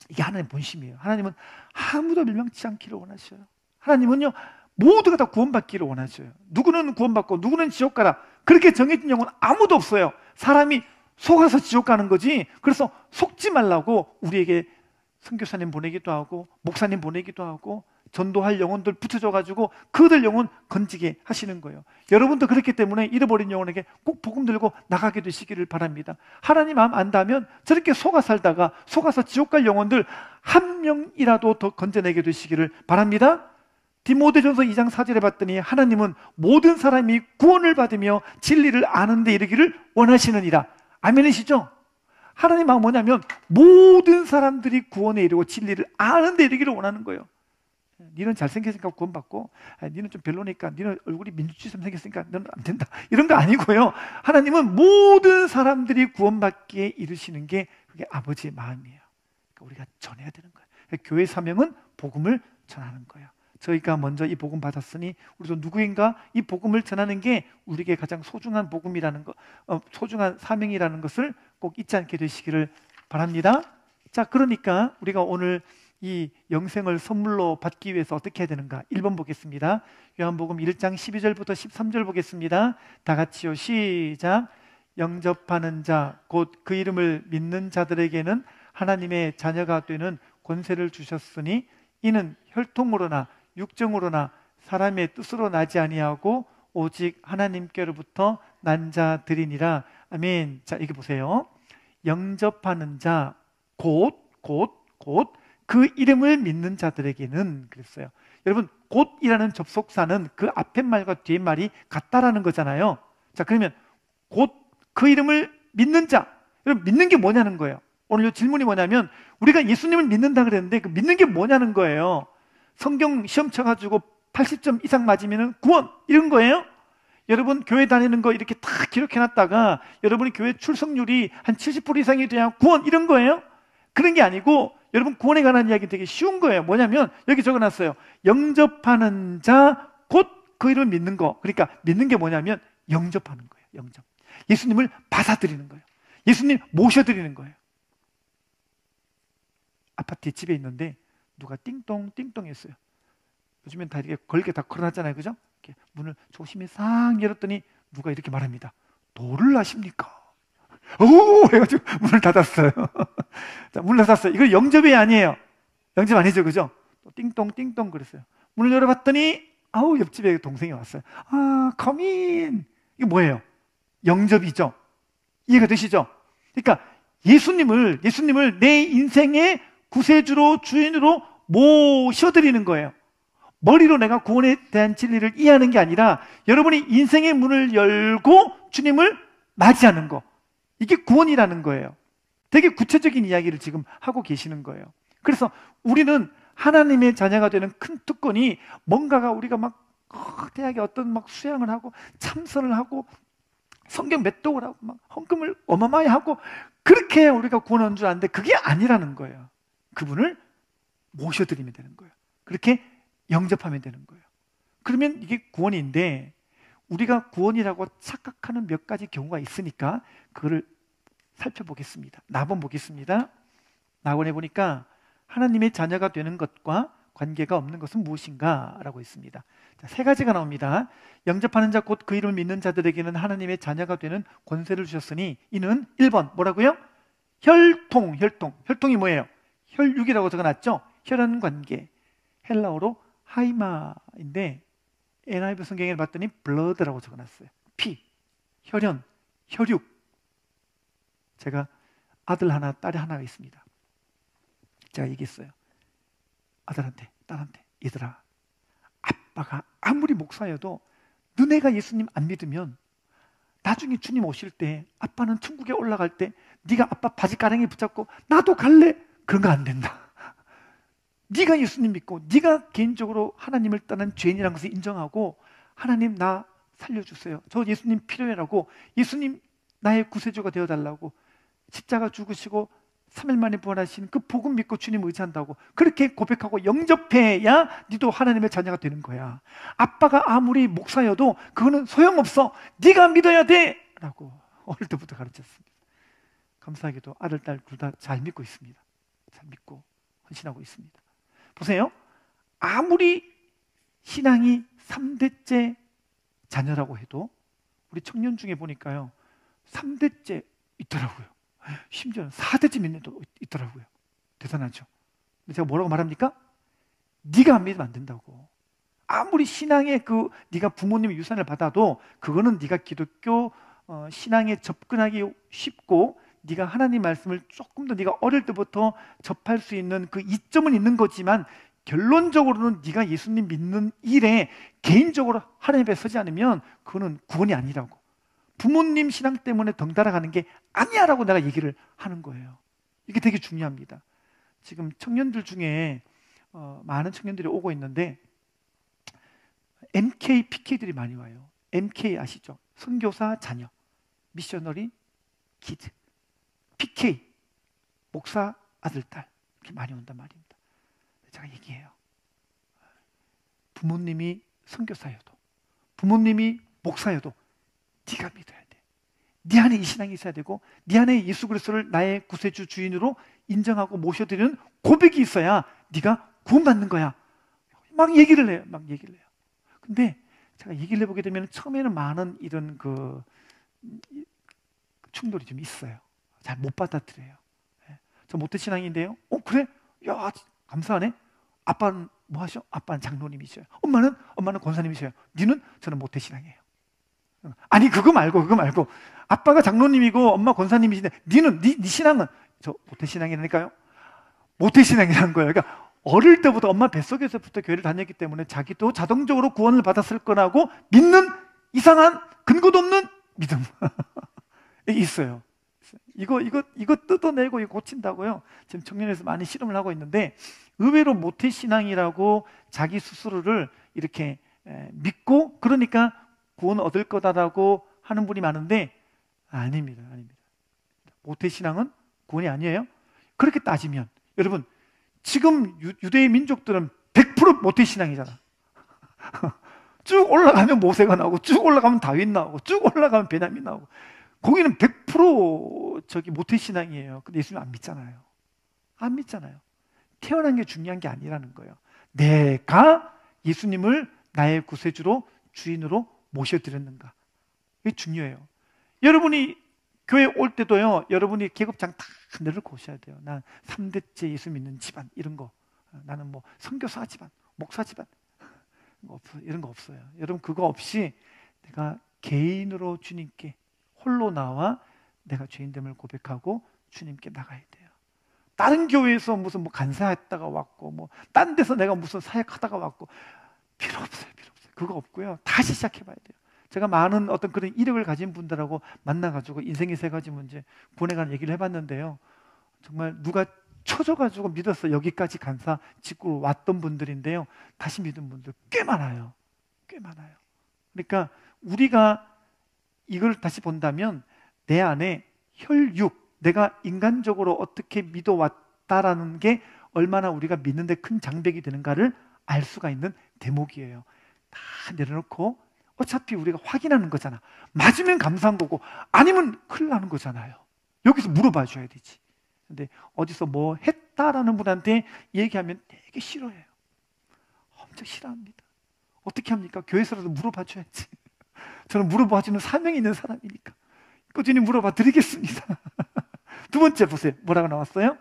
이게 하나님의 본심이에요. 하나님은 아무도 멸망치 않기를 원하셔요. 하나님은요 모두가 다 구원받기를 원하셔요. 누구는 구원받고 누구는 지옥 가라, 그렇게 정해진 영혼은 아무도 없어요. 사람이 속아서 지옥 가는 거지. 그래서 속지 말라고 우리에게 선교사님 보내기도 하고 목사님 보내기도 하고 전도할 영혼들 붙여줘가지고 그들 영혼 건지게 하시는 거예요. 여러분도 그렇기 때문에 잃어버린 영혼에게 꼭 복음 들고 나가게 되시기를 바랍니다. 하나님 마음 안다면 저렇게 속아서 지옥 갈 영혼들 한 명이라도 더 건져내게 되시기를 바랍니다. 디모데전서 2장 4절에 봤더니 하나님은 모든 사람이 구원을 받으며 진리를 아는 데 이르기를 원하시느니라. 아멘이시죠? 하나님 마음은 뭐냐면 모든 사람들이 구원에 이르고 진리를 아는 데 이르기를 원하는 거예요. 니는 잘생겼으니까 구원받고, 니는 좀 별로니까, 니는 얼굴이 민주주의처럼 생겼으니까 너는 안 된다, 이런 거 아니고요. 하나님은 모든 사람들이 구원받기에 이르시는 게 그게 아버지의 마음이에요. 그러니까 우리가 전해야 되는 거예요. 교회 사명은 복음을 전하는 거예요. 저희가 먼저 이 복음 받았으니 우리도 누구인가 이 복음을 전하는 게 우리에게 가장 소중한 복음이라는 것, 소중한 사명이라는 것을 꼭 잊지 않게 되시기를 바랍니다. 자, 그러니까 우리가 오늘 이 영생을 선물로 받기 위해서 어떻게 해야 되는가? 1번 보겠습니다. 요한복음 1장 12절부터 13절 보겠습니다. 다 같이요. 시작. 영접하는 자, 곧 그 이름을 믿는 자들에게는 하나님의 자녀가 되는 권세를 주셨으니 이는 혈통으로나 육정으로나 사람의 뜻으로 나지 아니하고 오직 하나님께로부터 난 자들이니라. 아멘. 자, 이게 보세요. 영접하는 자, 곧 그 이름을 믿는 자들에게는 그랬어요. 여러분, 곧이라는 접속사는 그 앞에 말과 뒤에 말이 같다라는 거잖아요. 자, 그러면 곧 그 이름을 믿는 자, 여러분 믿는 게 뭐냐는 거예요. 오늘 이 질문이 뭐냐면 우리가 예수님을 믿는다 그랬는데 그 믿는 게 뭐냐는 거예요. 성경 시험 쳐가지고 80점 이상 맞으면 구원 이런 거예요. 여러분 교회 다니는 거 이렇게 다 기록해놨다가 여러분이 교회 출석률이 한 70% 이상이 돼야 구원 이런 거예요. 그런 게 아니고 여러분 구원에 관한 이야기 되게 쉬운 거예요. 뭐냐면 여기 적어놨어요. 영접하는 자 곧 그 이름을 믿는 거. 그러니까 믿는 게 뭐냐면 영접하는 거예요. 영접. 예수님을 받아들이는 거예요. 예수님 모셔드리는 거예요. 아파트에 집에 있는데 누가 띵동 했어요. 요즘엔 다 이렇게 걸게 다 걸어놨잖아요. 그죠? 이렇게 문을 조심히 싹 열었더니 누가 이렇게 말합니다. 도를 아십니까? 오! 해가지고 문을 닫았어요. 자, 문을 닫았어요. 이거 영접이 아니에요. 영접 아니죠. 그죠? 또 띵동 그랬어요. 문을 열어봤더니 아우 옆집에 동생이 왔어요. 아, come in. 이게 뭐예요? 영접이죠. 이해가 되시죠? 그러니까 예수님을 내 인생의 구세주로 주인으로 모셔드리는 거예요. 머리로 내가 구원에 대한 진리를 이해하는 게 아니라 여러분이 인생의 문을 열고 주님을 맞이하는 거. 이게 구원이라는 거예요. 되게 구체적인 이야기를 지금 하고 계시는 거예요. 그래서 우리는 하나님의 자녀가 되는 큰 특권이 뭔가가 우리가 막 대학에 어떤 막 수양을 하고 참선을 하고 성경 몇 독을 하고 막 헌금을 어마어마하게 하고 그렇게 해야 우리가 구원한 줄 아는데 그게 아니라는 거예요. 그분을 모셔드리면 되는 거예요. 그렇게 영접하면 되는 거예요. 그러면 이게 구원인데 우리가 구원이라고 착각하는 몇 가지 경우가 있으니까 그거를 살펴보겠습니다. 나번 보겠습니다. 나원에 보니까 하나님의 자녀가 되는 것과 관계가 없는 것은 무엇인가? 라고 있습니다. 자, 세 가지가 나옵니다. 영접하는 자 곧 그 이름을 믿는 자들에게는 하나님의 자녀가 되는 권세를 주셨으니 이는 1번 뭐라고요? 혈통이 뭐예요? 혈육이라고 적어놨죠? 혈연 관계. 헬라어로 하이마인데 NIV 성경에 봤더니 blood라고 적어놨어요. 피, 혈연, 혈육. 제가 아들 하나, 딸 하나가 있습니다. 제가 얘기했어요. 아들한테, 딸한테, 얘들아, 아빠가 아무리 목사여도 너네가 예수님 안 믿으면 나중에 주님 오실 때 아빠는 천국에 올라갈 때 네가 아빠 바지가랑이 붙잡고 나도 갈래? 그런 거 안 된다. 네가 예수님 믿고 네가 개인적으로 하나님을 떠난 죄인이라는 것을 인정하고 하나님 나 살려주세요. 저 예수님 필요해라고 예수님 나의 구세주가 되어달라고 십자가 죽으시고 3일 만에 부활하신 그 복음 믿고 주님 의지한다고 그렇게 고백하고 영접해야 니도 하나님의 자녀가 되는 거야. 아빠가 아무리 목사여도 그거는 소용없어. 네가 믿어야 돼 라고 어릴 때부터 가르쳤습니다. 감사하게도 아들, 딸 둘 다 잘 믿고 있습니다. 잘 믿고 헌신하고 있습니다. 보세요. 아무리 신앙이 3대째 자녀라고 해도 우리 청년 중에 보니까요 3대째 있더라고요. 심지어는 4대째 믿는 애도 있더라고요. 대단하죠. 근데 제가 뭐라고 말합니까? 네가 안 믿으면 안 된다고. 아무리 신앙의 네가 부모님의 유산을 받아도 그거는 네가 기독교 신앙에 접근하기 쉽고 네가 하나님 말씀을 조금 더 네가 어릴 때부터 접할 수 있는 그 이점은 있는 거지만 결론적으로는 네가 예수님 믿는 일에 개인적으로 하나님 앞에 서지 않으면 그거는 구원이 아니라고. 부모님 신앙 때문에 덩달아 가는 게 아니야 라고 내가 얘기를 하는 거예요. 이게 되게 중요합니다. 지금 청년들 중에 많은 청년들이 오고 있는데 MK, PK들이 많이 와요. MK 아시죠? 선교사 자녀, 미셔너리 키드. PK, 목사 아들, 딸 이렇게 많이 온단 말입니다. 제가 얘기해요. 부모님이 선교사여도, 부모님이 목사여도 네가 믿어야 돼. 네 안에 이 신앙이 있어야 되고, 네 안에 예수 그리스도를 나의 구세주 주인으로 인정하고 모셔드리는 고백이 있어야 네가 구원받는 거야. 막 얘기를 해요. 막 얘기를 해요. 근데 제가 얘기를 해보게 되면 처음에는 많은 이런 충돌이 좀 있어요. 잘 못 받아들여요. 저 모태신앙인데요. 그래? 야, 감사하네. 아빠는 뭐 하셔? 아빠는 장로님이셔요. 엄마는 권사님이셔요. 니는? 저는 모태신앙이에요. 아니 그거 말고 아빠가 장로님이고 엄마 권사님이신데 니는 네 신앙은 저 모태신앙이라니까요. 모태신앙이라는 거예요. 그러니까 어릴 때부터 엄마 뱃속에서부터 교회를 다녔기 때문에 자기도 자동적으로 구원을 받았을 거라고 믿는 이상한 근거도 없는 믿음 있어요. 이거 뜯어내고 이거 고친다고요. 지금 청년에서 많이 실험을 하고 있는데, 의외로 모태신앙이라고 자기 스스로를 이렇게 믿고 그러니까 구원 얻을 거다라고 하는 분이 많은데 아닙니다. 모태신앙은 구원이 아니에요. 그렇게 따지면 여러분, 지금 유대의 민족들은 100% 모태신앙이잖아. 쭉 올라가면 모세가 나오고, 쭉 올라가면 다윗 나오고, 쭉 올라가면 베냐민 나오고, 거기는 100% 저기 모태신앙이에요. 근데 예수님 안 믿잖아요. 안 믿잖아요. 태어난 게 중요한 게 아니라는 거예요. 내가 예수님을 나의 구세주로, 주인으로 모셔드렸는가. 이게 중요해요. 여러분이 교회 올 때도요, 여러분이 계급장 다 내려놓고 오셔야 돼요. 난 3대째 예수 믿는 집안, 이런 거. 나는 뭐 선교사 집안, 목사 집안, 이런 거 없어요. 여러분, 그거 없이 내가 개인으로 주님께 홀로 나와 내가 죄인됨을 고백하고 주님께 나가야 돼요. 다른 교회에서 무슨 뭐 간사했다가 왔고, 뭐 딴 데서 내가 무슨 사역하다가 왔고, 필요 없어요. 그거 없고요. 다시 시작해봐야 돼요. 제가 많은 어떤 그런 이력을 가진 분들하고 만나가지고 인생의 세 가지 문제, 구원에 관한 얘기를 해봤는데요. 정말 누가 쳐줘가지고 믿어서 여기까지 간사 짓고 왔던 분들인데요. 다시 믿은 분들 꽤 많아요. 그러니까 우리가 이걸 다시 본다면 내 안에 혈육, 내가 인간적으로 어떻게 믿어왔다라는 게 얼마나 우리가 믿는데 큰 장벽이 되는가를 알 수가 있는 대목이에요. 다 내려놓고 어차피 우리가 확인하는 거잖아. 맞으면 감사한 거고 아니면 큰일 나는 거잖아요. 여기서 물어봐 줘야 되지. 근데 어디서 뭐 했다라는 분한테 얘기하면 되게 싫어해요. 엄청 싫어합니다. 어떻게 합니까? 교회에서라도 물어봐 줘야지. 저는 물어봐 주는 사명이 있는 사람이니까 꾸준히 물어봐 드리겠습니다. 두 번째 보세요. 뭐라고 나왔어요?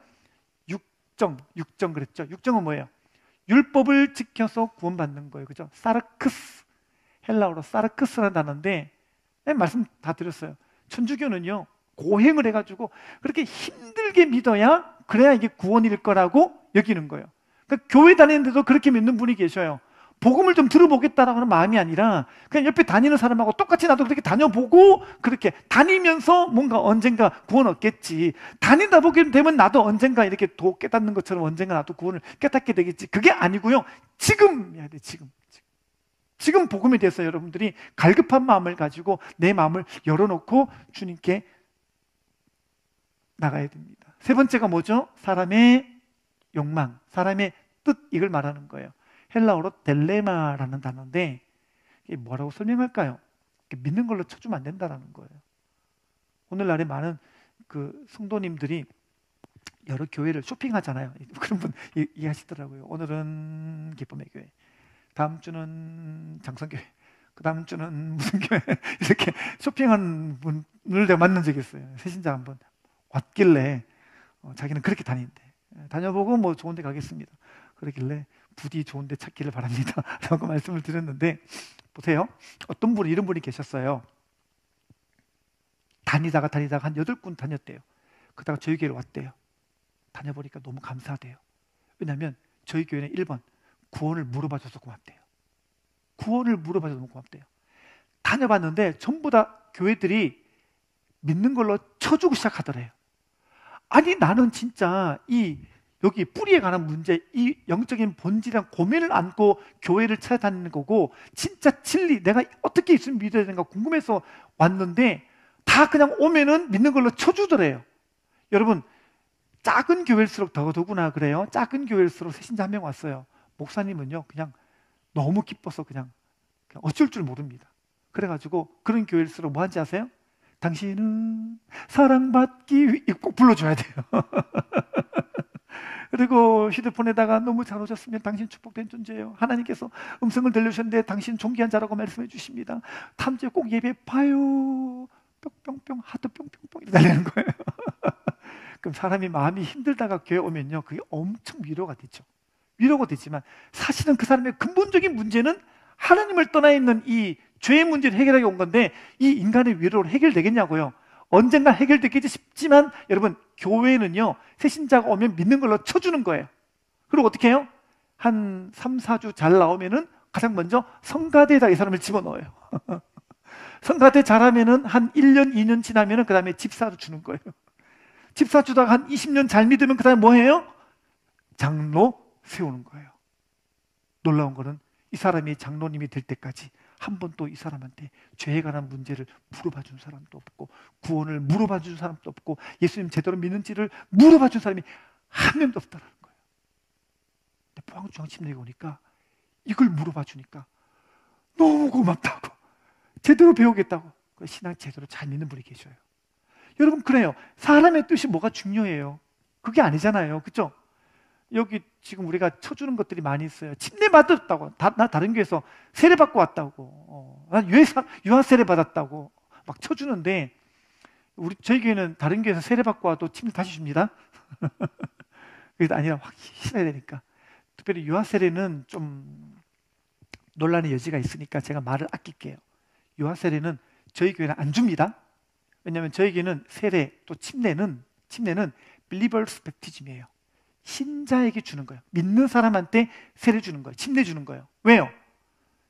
육정 그랬죠. 육정은 뭐예요? 율법을 지켜서 구원받는 거예요. 그죠? 사르크스, 헬라어로 사르크스라는 단어인데, 말씀 다 드렸어요. 천주교는요, 고행을 해가지고 그렇게 힘들게 믿어야 그래야 이게 구원일 거라고 여기는 거예요. 그러니까 교회 다니는데도 그렇게 믿는 분이 계셔요. 복음을 좀 들어보겠다라는 마음이 아니라 그냥 옆에 다니는 사람하고 똑같이 나도 그렇게 다녀보고, 그렇게 다니면서 뭔가 언젠가 구원 얻겠지, 다니다 보게 되면 나도 언젠가 이렇게 도 깨닫는 것처럼 언젠가 나도 구원을 깨닫게 되겠지, 그게 아니고요. 지금 해야 돼. 지금 복음에 대해서 여러분들이 갈급한 마음을 가지고 내 마음을 열어놓고 주님께 나가야 됩니다. 세 번째가 뭐죠? 사람의 욕망, 사람의 뜻, 이걸 말하는 거예요. 헬라어로 델레마라는 단어인데 이게 뭐라고 설명할까요? 믿는 걸로 쳐주면 안 된다는 거예요. 오늘날에 많은 그 성도님들이 여러 교회를 쇼핑하잖아요. 그런 분 이해하시더라고요. 오늘은 기쁨의 교회, 다음 주는 장성교회, 그 다음 주는 무슨 교회, 이렇게 쇼핑하는 분을 내가 만난 적이 있어요. 새신자 한번 왔길래 자기는 그렇게 다니는데, 다녀보고 뭐 좋은 데 가겠습니다. 그러길래 부디 좋은 데 찾기를 바랍니다 라고 말씀을 드렸는데, 보세요. 어떤 분이 이런 분이 계셨어요. 다니다가 한 8군 다녔대요. 그러다가 저희 교회로 왔대요. 다녀보니까 너무 감사하대요. 왜냐하면 저희 교회는 1번 구원을 물어봐줘서 고맙대요. 구원을 물어봐줘서 너무 고맙대요. 다녀봤는데 전부 다 교회들이 믿는 걸로 쳐주고 시작하더래요. 아니 나는 진짜 여기 뿌리에 관한 문제, 이 영적인 본질이랑 고민을 안고 교회를 찾아다니는 거고, 진짜 진리, 내가 어떻게 있으면 믿어야 되는가 궁금해서 왔는데 다 그냥 오면은 믿는 걸로 쳐주더래요. 여러분, 작은 교회일수록 더더구나 그래요. 작은 교회일수록 새신자 한 명 왔어요. 목사님은요, 그냥 너무 기뻐서 그냥 어쩔 줄 모릅니다. 그래가지고 그런 교회일수록 뭐 하는지 아세요? 당신은 사랑받기 위해 꼭 불러줘야 돼요. 그리고 휴대폰에다가 너무 잘 오셨으면 당신 축복된 존재예요. 하나님께서 음성을 들려주셨는데 당신 존귀한 자라고 말씀해 주십니다. 다음 주에 꼭 예배 봐요. 뿅뿅뿅 하트 뿅뿅뿅 달리는 거예요. 그럼 사람이 마음이 힘들다가 교회 오면요, 그게 엄청 위로가 되죠. 위로가 되지만 사실은 그 사람의 근본적인 문제는 하나님을 떠나 있는 이 죄의 문제를 해결하기 온 건데, 이 인간의 위로로 해결되겠냐고요. 언젠가 해결되겠지 싶지만 여러분, 교회는요 새신자가 오면 믿는 걸로 쳐주는 거예요. 그리고 어떻게 해요? 한 3, 4주 잘 나오면은 가장 먼저 성가대에다 이 사람을 집어넣어요. 성가대 잘하면은 한 1년, 2년 지나면은 그 다음에 집사로 주는 거예요. 집사 주다가 한 20년 잘 믿으면 그 다음에 뭐 해요? 장로 세우는 거예요. 놀라운 거는 이 사람이 장로님이 될 때까지 한 번도 이 사람한테 죄에 관한 문제를 물어봐 준 사람도 없고, 구원을 물어봐 준 사람도 없고, 예수님 제대로 믿는지를 물어봐 준 사람이 한 명도 없다는 거예요. 근데 포항중앙침례에 오니까 이걸 물어봐 주니까 너무 고맙다고, 제대로 배우겠다고, 신앙 제대로 잘 믿는 분이 계셔요. 여러분, 그래요. 사람의 뜻이 뭐가 중요해요? 그게 아니잖아요. 그렇죠? 여기 지금 우리가 쳐주는 것들이 많이 있어요. 침례 받았다고, 나 다른 교회에서 세례 받고 왔다고, 난 유아 세례 받았다고 막 쳐주는데, 저희 교회는 다른 교회에서 세례 받고 와도 침례 다시 줍니다. 그게 아니라 확실해야 되니까. 특별히 유아 세례는 좀 논란의 여지가 있으니까 제가 말을 아낄게요. 유아 세례는 저희 교회는 안 줍니다. 왜냐하면 저희 교회는 세례 또 침례는 believers baptism이에요. 신자에게 주는 거예요. 믿는 사람한테 세례 주는 거예요. 침례 주는 거예요. 왜요?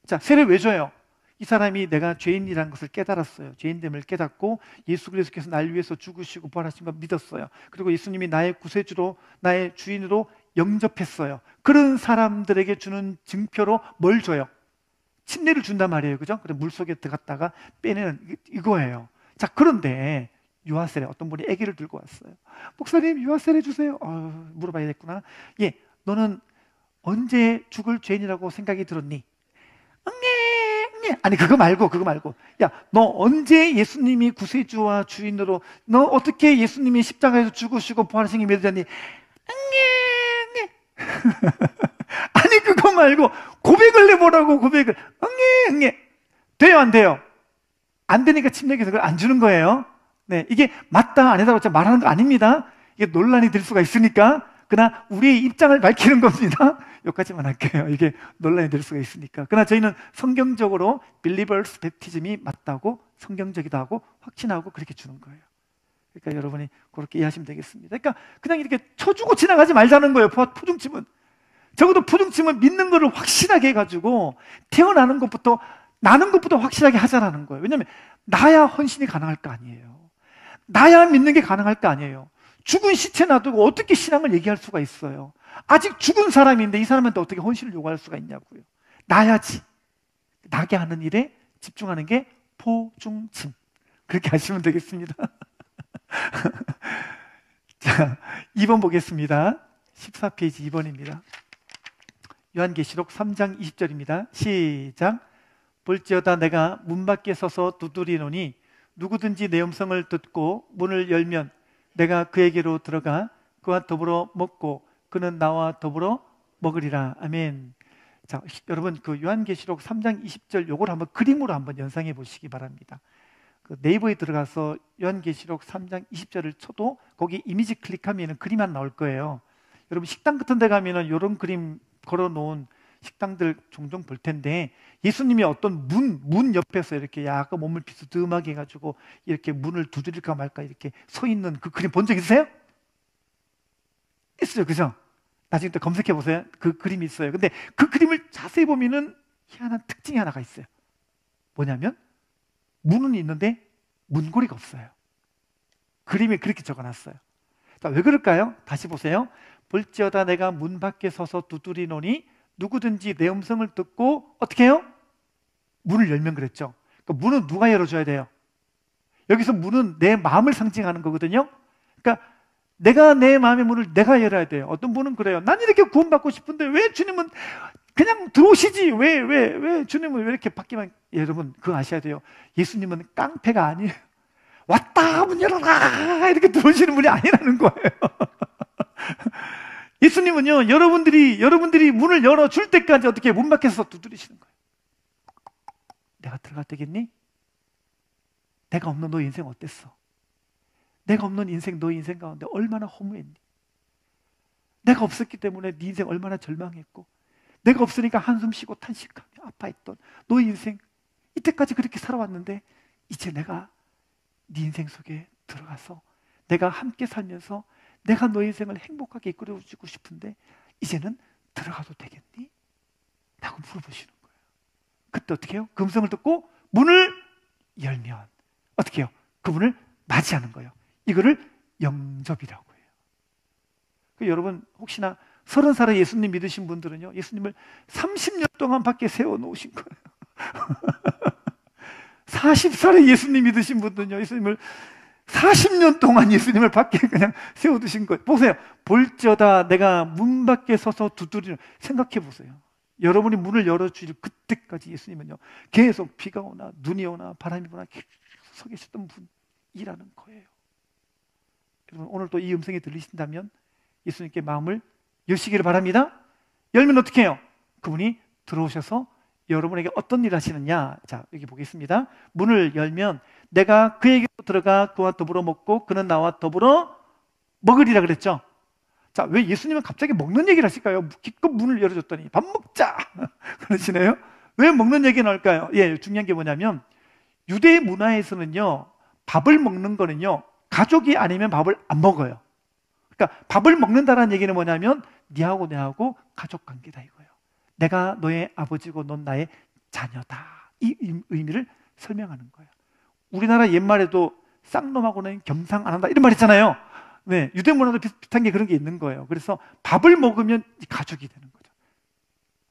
자, 세례 왜 줘요? 이 사람이 내가 죄인이라는 것을 깨달았어요. 죄인됨을 깨닫고 예수 그리스도께서 날 위해서 죽으시고 부활하신 걸 믿었어요. 그리고 예수님이 나의 구세주로, 나의 주인으로 영접했어요. 그런 사람들에게 주는 증표로 뭘 줘요? 침례를 준단 말이에요. 그죠? 그래서 물속에 들어갔다가 빼내는 이거예요. 자, 그런데 유아세례, 어떤 분이 아기를 들고 왔어요. 목사님, 유아세례 주세요. 물어봐야겠구나. 예, 너는 언제 죽을 죄인이라고 생각이 들었니? 응애. 아니, 그거 말고. 야, 너 언제 예수님이 구세주와 주인으로, 너 어떻게 예수님이 십자가에서 죽으시고 부활하신 게 믿어졌니? 응애. 아니, 그거 말고 고백을 해보라고, 고백을. 응애. 돼요, 안 돼요? 안 되니까 침례교에서 그걸 안 주는 거예요. 네, 이게 맞다 아니다라고 제가 말하는 거 아닙니다. 이게 논란이 될 수가 있으니까. 그러나 우리의 입장을 밝히는 겁니다. 여기까지만 할게요. 이게 논란이 될 수가 있으니까. 그러나 저희는 성경적으로 believers baptism이 맞다고, 성경적이다 하고 확신하고 그렇게 주는 거예요. 그러니까 여러분이 그렇게 이해하시면 되겠습니다. 그러니까 그냥 이렇게 쳐주고 지나가지 말자는 거예요. 포중침은. 적어도 포중침은 믿는 거를 확실하게 해가지고 태어나는 것부터, 나는 것부터 확실하게 하자라는 거예요. 왜냐하면 나야 헌신이 가능할 거 아니에요. 나야 믿는 게 가능할 거 아니에요. 죽은 시체 놔두고 어떻게 신앙을 얘기할 수가 있어요? 아직 죽은 사람인데 이 사람한테 어떻게 헌신을 요구할 수가 있냐고요. 나야지. 나게 하는 일에 집중하는 게 포중침. 그렇게 하시면 되겠습니다. 자, 2번 보겠습니다. 14페이지 2번입니다. 요한계시록 3장 20절입니다. 시작. 볼지어다 내가 문 밖에 서서 두드리노니 누구든지 내 음성을 듣고 문을 열면 내가 그에게로 들어가 그와 더불어 먹고 그는 나와 더불어 먹으리라. 아멘. 자, 여러분, 그 요한계시록 3장 20절 요걸 한번 그림으로 한번 연상해 보시기 바랍니다. 그 네이버에 들어가서 요한계시록 3장 20절을 쳐도 거기 이미지 클릭하면 그림 하나 나올 거예요. 여러분, 식당 같은 데 가면은 이런 그림 걸어 놓은 식당들 종종 볼 텐데, 예수님이 어떤 문 옆에서 이렇게 약간 몸을 비스듬하게 해가지고 이렇게 문을 두드릴까 말까 이렇게 서 있는 그 그림 본 적 있으세요? 있어요, 그죠? 나중에 또 검색해 보세요. 그 그림이 있어요. 근데 그 그림을 자세히 보면은 희한한 특징이 하나가 있어요. 뭐냐면 문은 있는데 문고리가 없어요. 그림에 그렇게 적어놨어요. 자, 왜 그럴까요? 다시 보세요. 볼지어다 내가 문 밖에 서서 두드리노니 누구든지 내 음성을 듣고 어떻게 해요? 문을 열면 그랬죠. 그러니까 문은 누가 열어줘야 돼요? 여기서 문은 내 마음을 상징하는 거거든요. 그러니까 내가 내 마음의 문을 내가 열어야 돼요. 어떤 분은 그래요. 난 이렇게 구원받고 싶은데 왜 주님은 그냥 들어오시지. 왜 주님은 왜 이렇게 밖에만. 여러분, 그거 아셔야 돼요. 예수님은 깡패가 아니에요. 왔다, 문 열어라! 이렇게 들어오시는 분이 아니라는 거예요. 예수님은요, 여러분들이 문을 열어줄 때까지 어떻게 문 밖에서 두드리시는 거예요. 내가 들어갈 때겠니? 내가 없는 너 인생 어땠어? 내가 없는 인생, 너 인생 가운데 얼마나 허무했니? 내가 없었기 때문에 네 인생 얼마나 절망했고, 내가 없으니까 한숨 쉬고 탄식하며 아파했던 너 인생, 이때까지 그렇게 살아왔는데 이제 내가 네 인생 속에 들어가서 내가 함께 살면서 내가 너 인생을 행복하게 이끌어주고 싶은데 이제는 들어가도 되겠니? 라고 물어보시는 거예요. 그때 어떻게 해요? 그 음성을 듣고 문을 열면 어떻게 해요? 그분을 맞이하는 거예요. 이거를 영접이라고 해요. 여러분, 혹시나 30살에 예수님 믿으신 분들은요, 예수님을 30년 동안 밖에 세워놓으신 거예요. 40살에 예수님 믿으신 분들은요, 예수님을 40년 동안 예수님을 밖에 그냥 세워두신 거예요. 보세요. 볼지어다 내가 문 밖에 서서 두드리는, 생각해 보세요. 여러분이 문을 열어주실 그때까지 예수님은요, 계속 비가 오나 눈이 오나 바람이 오나 계속 서 계셨던 분이라는 거예요. 여러분, 오늘 또 이 음성이 들리신다면 예수님께 마음을 여시기를 바랍니다. 열면 어떻게 해요? 그분이 들어오셔서 여러분에게 어떤 일을 하시느냐? 자, 여기 보겠습니다. 문을 열면 내가 그에게로 들어가 그와 더불어 먹고 그는 나와 더불어 먹으리라 그랬죠. 자, 왜 예수님은 갑자기 먹는 얘기를 하실까요? 기껏 문을 열어줬더니 밥 먹자 그러시네요. 왜 먹는 얘기 나올까요? 예, 중요한 게 뭐냐면 유대 문화에서는요, 밥을 먹는 거는요, 가족이 아니면 밥을 안 먹어요. 그러니까 밥을 먹는다는 얘기는 뭐냐면 니하고 내하고 가족 관계다 이거예요. 내가 너의 아버지고 넌 나의 자녀다. 이 의미를 설명하는 거예요. 우리나라 옛말에도 쌍놈하고는 겸상 안 한다 이런 말 있잖아요. 네, 유대 문화도 비슷한 게 그런 게 있는 거예요. 그래서 밥을 먹으면 가족이 되는 거죠.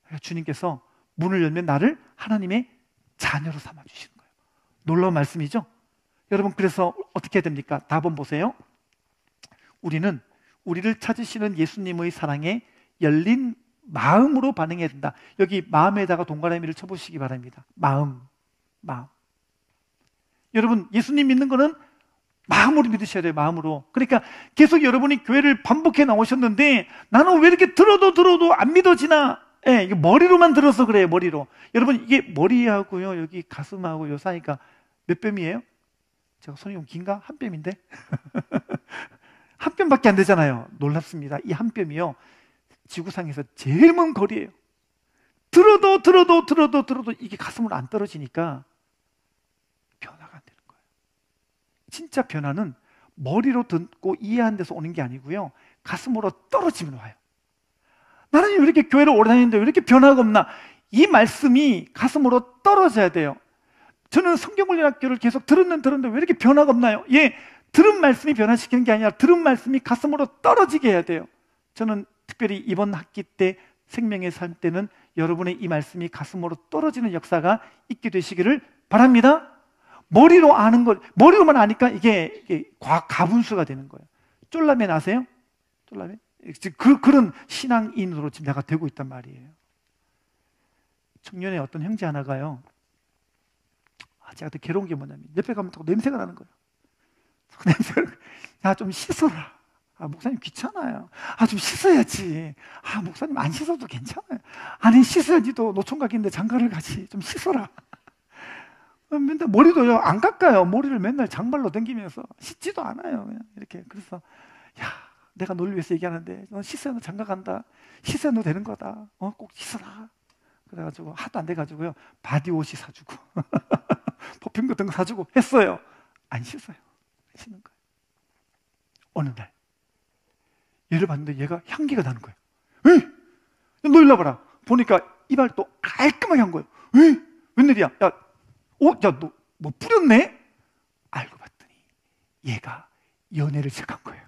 그러니까 주님께서 문을 열면 나를 하나님의 자녀로 삼아주시는 거예요. 놀라운 말씀이죠? 여러분, 그래서 어떻게 해야 됩니까? 답은 보세요. 우리를 찾으시는 예수님의 사랑에 열린 마음으로 반응해야 된다. 여기 마음에다가 동그라미를 쳐보시기 바랍니다. 마음. 여러분, 예수님 믿는 거는 마음으로 믿으셔야 돼요. 마음으로. 그러니까 계속 여러분이 교회를 반복해 나오셨는데 나는 왜 이렇게 들어도 안 믿어지나? 예, 이게 머리로만 들어서 그래요. 머리로. 여러분, 이게 머리하고요, 여기 가슴하고 요 사이가 몇 뼘이에요? 제가 손이 좀 긴가? 한 뼘인데? 한 뼘밖에 안 되잖아요. 놀랍습니다. 이 한 뼘이요, 지구상에서 제일 먼 거리예요. 들어도 이게 가슴으로 안 떨어지니까 변화가 안 되는 거예요. 진짜 변화는 머리로 듣고 이해한 데서 오는 게 아니고요, 가슴으로 떨어지면 와요. 나는 왜 이렇게 교회를 오래 다니는데 왜 이렇게 변화가 없나? 이 말씀이 가슴으로 떨어져야 돼요. 저는 성경훈련학교를 계속 들었는데 왜 이렇게 변화가 없나요? 예, 들은 말씀이 변화시키는 게 아니라 들은 말씀이 가슴으로 떨어지게 해야 돼요. 저는 특별히 이번 학기 때 생명의 삶 때는 여러분의 이 말씀이 가슴으로 떨어지는 역사가 있게 되시기를 바랍니다. 머리로 아는 것, 머리로만 아니까 이게 가분수가 되는 거예요. 쫄라맨 아세요? 쫄라맨? 그런 신앙인으로 지금 내가 되고 있단 말이에요. 청년의 어떤 형제 하나가요, 제가 더 괴로운 게 뭐냐면 옆에 가면 또 냄새가 나는 거예요. 야, 좀 씻어라. 목사님 귀찮아요. 좀 씻어야지. 목사님 안 씻어도 괜찮아요. 아니, 씻어야지도 노총각인데 장가를 가지. 좀 씻어라. 맨날 머리도요, 안 깎아요. 머리를 맨날 장발로 당기면서 씻지도 않아요. 그냥 이렇게. 그래서, 야, 내가 너를 위해서 얘기하는데, 너 씻어야 너 장가 간다. 씻어야 너 되는 거다. 꼭 씻어라. 그래가지고, 하도 안 돼가지고요, 바디워시 사주고, 퍼퓸 같은 거 사주고 했어요. 안 씻어요. 씻는 거예요. 어느 날, 얘를 봤는데 얘가 향기가 나는 거예요. 에이! 너 일로 와봐라. 보니까 이발도 깔끔하게 한 거예요. 에이! 웬일이야? 야, 너 뭐 뿌렸네? 알고 봤더니 얘가 연애를 시작한 거예요.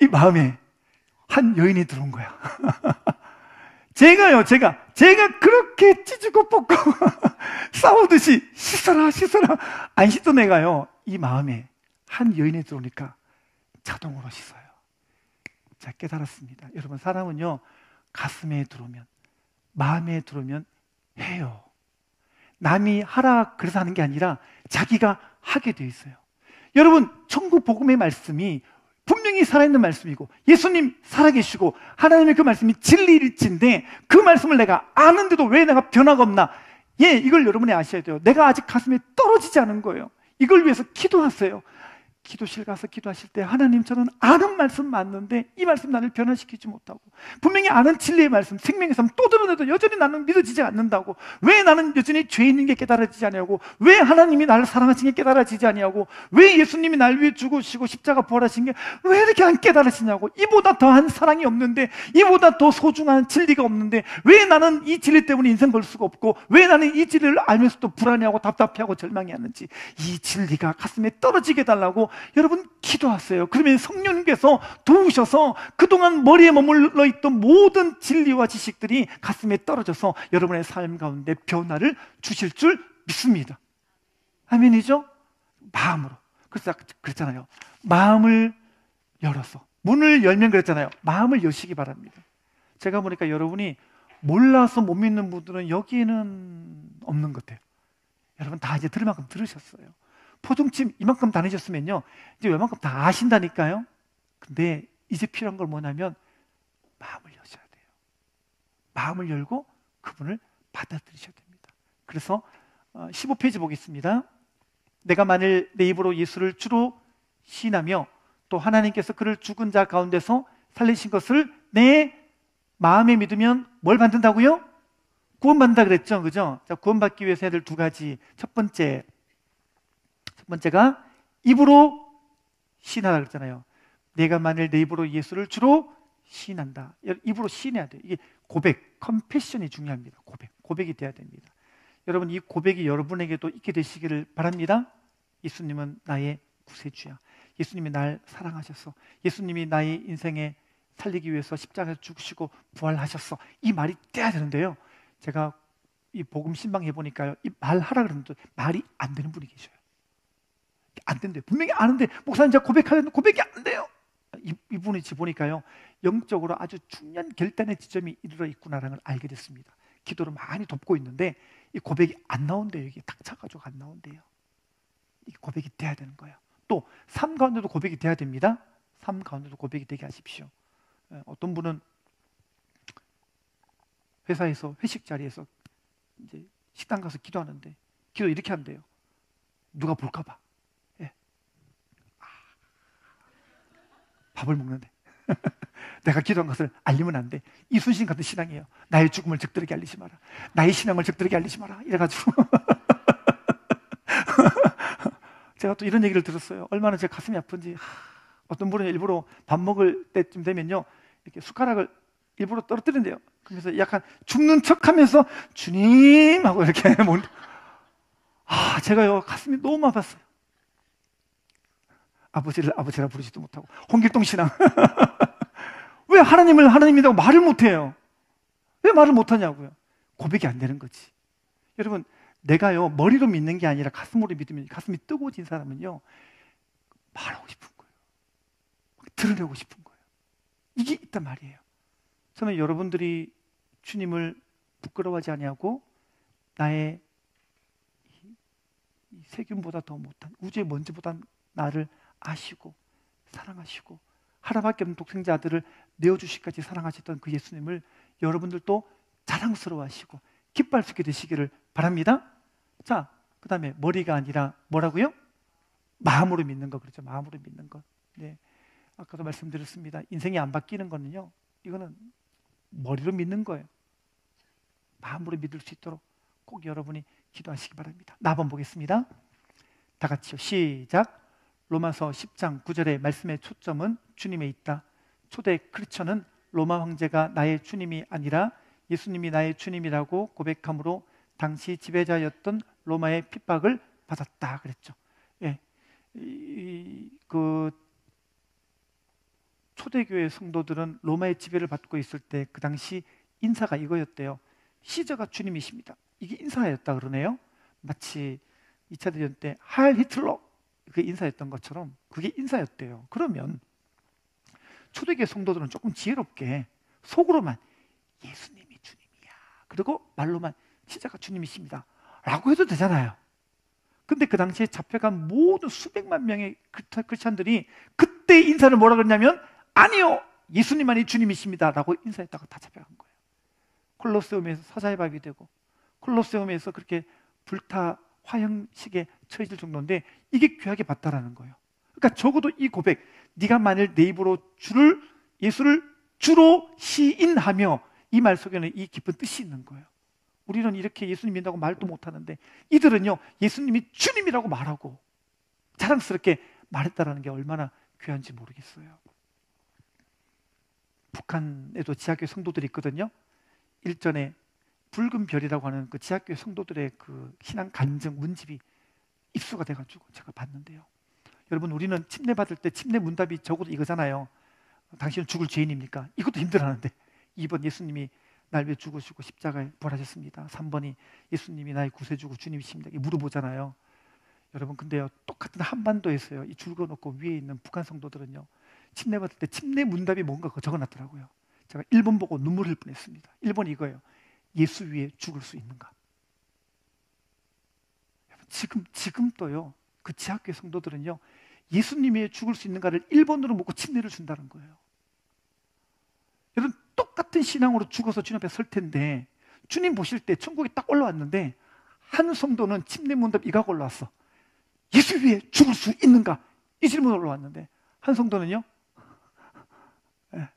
이 마음에 한 여인이 들어온 거야. 제가 그렇게 찌주고 뽑고 싸우듯이 씻어라 안 씻던 애가요, 이 마음에 한 여인이 들어오니까 자동으로 씻어요. 자, 깨달았습니다. 여러분, 사람은요, 가슴에 들어오면, 마음에 들어오면 해요. 남이 하라 그래서 하는 게 아니라 자기가 하게 돼 있어요. 여러분, 천국 복음의 말씀이 분명히 살아있는 말씀이고 예수님 살아계시고 하나님의 그 말씀이 진리일진데 그 말씀을 내가 아는데도 왜 내가 변화가 없나? 예, 이걸 여러분이 아셔야 돼요. 내가 아직 가슴에 떨어지지 않은 거예요. 이걸 위해서 기도하세요. 기도실 가서 기도하실 때 하나님, 저는 아는 말씀 맞는데 이 말씀 나를 변화시키지 못하고 분명히 아는 진리의 말씀, 생명의 삶 또 들어내도 여전히 나는 믿어지지 않는다고, 왜 나는 여전히 죄인인 게 깨달아지지 않냐고, 왜 하나님이 나를 사랑하신 게 깨달아지지 않냐고, 왜 예수님이 날 위해 죽으시고 십자가 부활하신 게 왜 이렇게 안 깨달아지냐고, 이보다 더한 사랑이 없는데, 이보다 더 소중한 진리가 없는데 왜 나는 이 진리 때문에 인생 걸 수가 없고, 왜 나는 이 진리를 알면서도 불안해하고 답답해하고 절망해 하는지, 이 진리가 가슴에 떨어지게 해달라고 여러분 기도하세요. 그러면 성령님께서 도우셔서 그동안 머리에 머물러 있던 모든 진리와 지식들이 가슴에 떨어져서 여러분의 삶 가운데 변화를 주실 줄 믿습니다. 아멘이죠? 마음으로. 그래서 그랬잖아요. 마음을 열어서, 문을 열면 그랬잖아요. 마음을 여시기 바랍니다. 제가 보니까 여러분이 몰라서 못 믿는 분들은 여기에는 없는 것 같아요. 여러분 다 이제 들을 만큼 들으셨어요. 포동침 이만큼 다니셨으면요, 이제 웬만큼 다 아신다니까요. 근데 이제 필요한 걸 뭐냐면 마음을 여셔야 돼요. 마음을 열고 그분을 받아들이셔야 됩니다. 그래서 15페이지 보겠습니다. 내가 만일 내 입으로 예수를 주로 시인하며 또 하나님께서 그를 죽은 자 가운데서 살리신 것을 내 마음에 믿으면 뭘 받는다고요? 구원받는다 그랬죠, 그죠? 자, 구원받기 위해서 해야 될 두 가지. 첫 번째가 입으로 시인하라 그랬잖아요. 내가 만일 내 입으로 예수를 주로 시인한다. 입으로 시인해야 돼요. 이게 고백, 컨페션이 중요합니다. 고백이 돼야 됩니다. 여러분, 이 고백이 여러분에게도 있게 되시기를 바랍니다. 예수님은 나의 구세주야. 예수님이 날 사랑하셨어. 예수님이 나의 인생에 살리기 위해서 십자가에서 죽으시고 부활하셨어. 이 말이 돼야 되는데요, 제가 이 복음 신방 해보니까요, 이 말하라 그러는데 말이 안 되는 분이 계셔요. 안 된대요. 분명히 아는데 목사님 제가 고백하려는데 고백이 안 돼요. 이분이 보니까요, 영적으로 아주 중요한 결단의 지점이 이르러 있구나라는 걸 알게 됐습니다. 기도를 많이 돕고 있는데 이 고백이 안 나온대요. 이게 딱 차가지고 안 나온대요. 이 고백이 돼야 되는 거예요. 또 삶 가운데도 고백이 돼야 됩니다. 삶 가운데도 고백이 되게 하십시오. 어떤 분은 회사에서 회식 자리에서 이제 식당 가서 기도하는데 기도 이렇게 한대요. 누가 볼까 봐. 밥을 먹는데 내가 기도한 것을 알리면 안 돼. 이순신 같은 신앙이에요. 나의 죽음을 적들에게 알리지 마라. 나의 신앙을 적들에게 알리지 마라. 이래가지고 제가 또 이런 얘기를 들었어요. 얼마나 제 가슴이 아픈지. 어떤 분은 일부러 밥 먹을 때쯤 되면요, 이렇게 숟가락을 일부러 떨어뜨린대요. 그래서 약간 죽는 척하면서 주님 하고 이렇게 제가요 가슴이 너무 아팠어요. 아버지를 아버지라 부르지도 못하고 홍길동 신앙. 왜 하나님을 하나님이라고 말을 못해요? 왜 말을 못하냐고요? 고백이 안 되는 거지. 여러분, 내가요 머리로 믿는 게 아니라 가슴으로 믿으면, 가슴이 뜨거워진 사람은요 말하고 싶은 거예요. 드러내고 싶은 거예요. 이게 있단 말이에요. 저는 여러분들이 주님을 부끄러워하지 아니하고 나의 이 세균보다 더 못한 우주의 먼지보다 나를 아시고 사랑하시고 하나밖에 없는 독생자 아들을 내어주시기까지 사랑하셨던 그 예수님을 여러분들도 자랑스러워하시고 기뻐할 수 있게 되시기를 바랍니다. 자, 그 다음에 머리가 아니라 뭐라고요? 마음으로 믿는 거. 그렇죠? 마음으로 믿는 것. 네. 아까도 말씀드렸습니다. 인생이 안 바뀌는 거는요, 이거는 머리로 믿는 거예요. 마음으로 믿을 수 있도록 꼭 여러분이 기도하시기 바랍니다. 나 한번 보겠습니다. 다 같이요. 시작. 로마서 10장 9절의 말씀의 초점은 주님에 있다. 초대 크리스천은 로마 황제가 나의 주님이 아니라 예수님이 나의 주님이라고 고백함으로 당시 지배자였던 로마의 핍박을 받았다 그랬죠. 예. 그 초대교회 성도들은 로마의 지배를 받고 있을 때 그 당시 인사가 이거였대요. 시저가 주님이십니다. 이게 인사였다 그러네요. 마치 2차 대전 때 하일 히틀러, 그게 인사였던 것처럼 그게 인사였대요. 그러면 초대교회 성도들은 조금 지혜롭게 속으로만 예수님이 주님이야, 그리고 말로만 십자가 주님이십니다 라고 해도 되잖아요. 근데 그 당시에 잡혀간 모든 수백만 명의 크리스찬들이 그때 인사를 뭐라 그랬냐면 아니요, 예수님만이 주님이십니다 라고 인사했다가 다 잡혀간 거예요. 콜로세움에서 사자의 밥이 되고 콜로세움에서 그렇게 불타 화형식에 처해질 정도인데 이게 귀하게 봤다라는 거예요. 그러니까 적어도 이 고백, 네가 만일 내 입으로 예수를 주로 시인하며, 이 말 속에는 이 깊은 뜻이 있는 거예요. 우리는 이렇게 예수님 믿는다고 말도 못하는데 이들은요 예수님이 주님이라고 말하고 자랑스럽게 말했다라는 게 얼마나 귀한지 모르겠어요. 북한에도 지하교회 성도들이 있거든요. 일전에 붉은 별이라고 하는 그 지하교회 성도들의 그 신앙 간증 문집이 입수가 돼가지고 제가 봤는데요. 여러분, 우리는 침례 받을 때 침례 문답이 적어도 이거잖아요. 당신은 죽을 죄인입니까? 이것도 힘들어하는데 2번 예수님이 날 위해 죽으시고 십자가에 부활하셨습니다. 3번이 예수님이 나의 구세주고 주님이십니다. 물어보잖아요. 여러분, 근데요 똑같은 한반도에서요 이 줄 그어놓고 위에 있는 북한 성도들은요 침례 받을 때 침례 문답이 뭔가 그거 적어놨더라고요. 제가 1번 보고 눈물 흘릴 뻔했습니다. 1번이 이거예요. 예수 위에 죽을 수 있는가? 지금 또요 그 지하교회 성도들은요 예수님 위에 죽을 수 있는가를 1번으로 묻고 침례를 준다는 거예요. 여러분, 똑같은 신앙으로 죽어서 주님 앞에 설 텐데 주님 보실 때 천국에 딱 올라왔는데 한 성도는 침례 문답 이가 올라왔어. 예수 위에 죽을 수 있는가? 이 질문으로 올라왔는데 한 성도는요 네.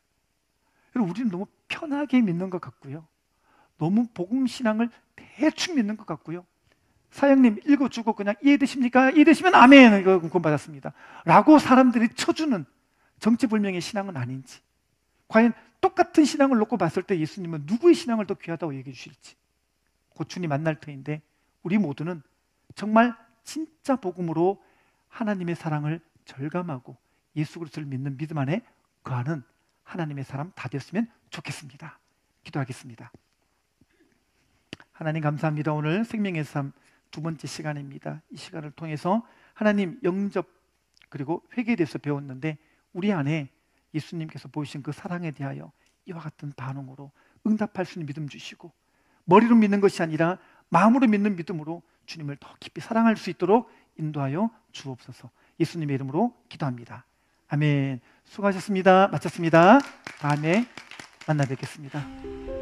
여러분, 우리는 너무 편하게 믿는 것 같고요, 너무 복음 신앙을 대충 믿는 것 같고요, 사형님 읽어주고 그냥 이해되십니까? 이해되시면 아멘, 이거 구원받았습니다 라고 사람들이 쳐주는 정체불명의 신앙은 아닌지, 과연 똑같은 신앙을 놓고 봤을 때 예수님은 누구의 신앙을 더 귀하다고 얘기해 주실지, 곧 주님 만날 터인데 우리 모두는 정말 진짜 복음으로 하나님의 사랑을 절감하고 예수 그리스도를 믿는 믿음 안에 거하는 하나님의 사람 다 되었으면 좋겠습니다. 기도하겠습니다. 하나님 감사합니다. 오늘 생명의 삶 두 번째 시간입니다. 이 시간을 통해서 하나님 영접 그리고 회개에 대해서 배웠는데 우리 안에 예수님께서 보이신 그 사랑에 대하여 이와 같은 반응으로 응답할 수 있는 믿음 주시고, 머리로 믿는 것이 아니라 마음으로 믿는 믿음으로 주님을 더 깊이 사랑할 수 있도록 인도하여 주옵소서. 예수님의 이름으로 기도합니다. 아멘. 수고하셨습니다. 마쳤습니다. 다음에 만나 뵙겠습니다.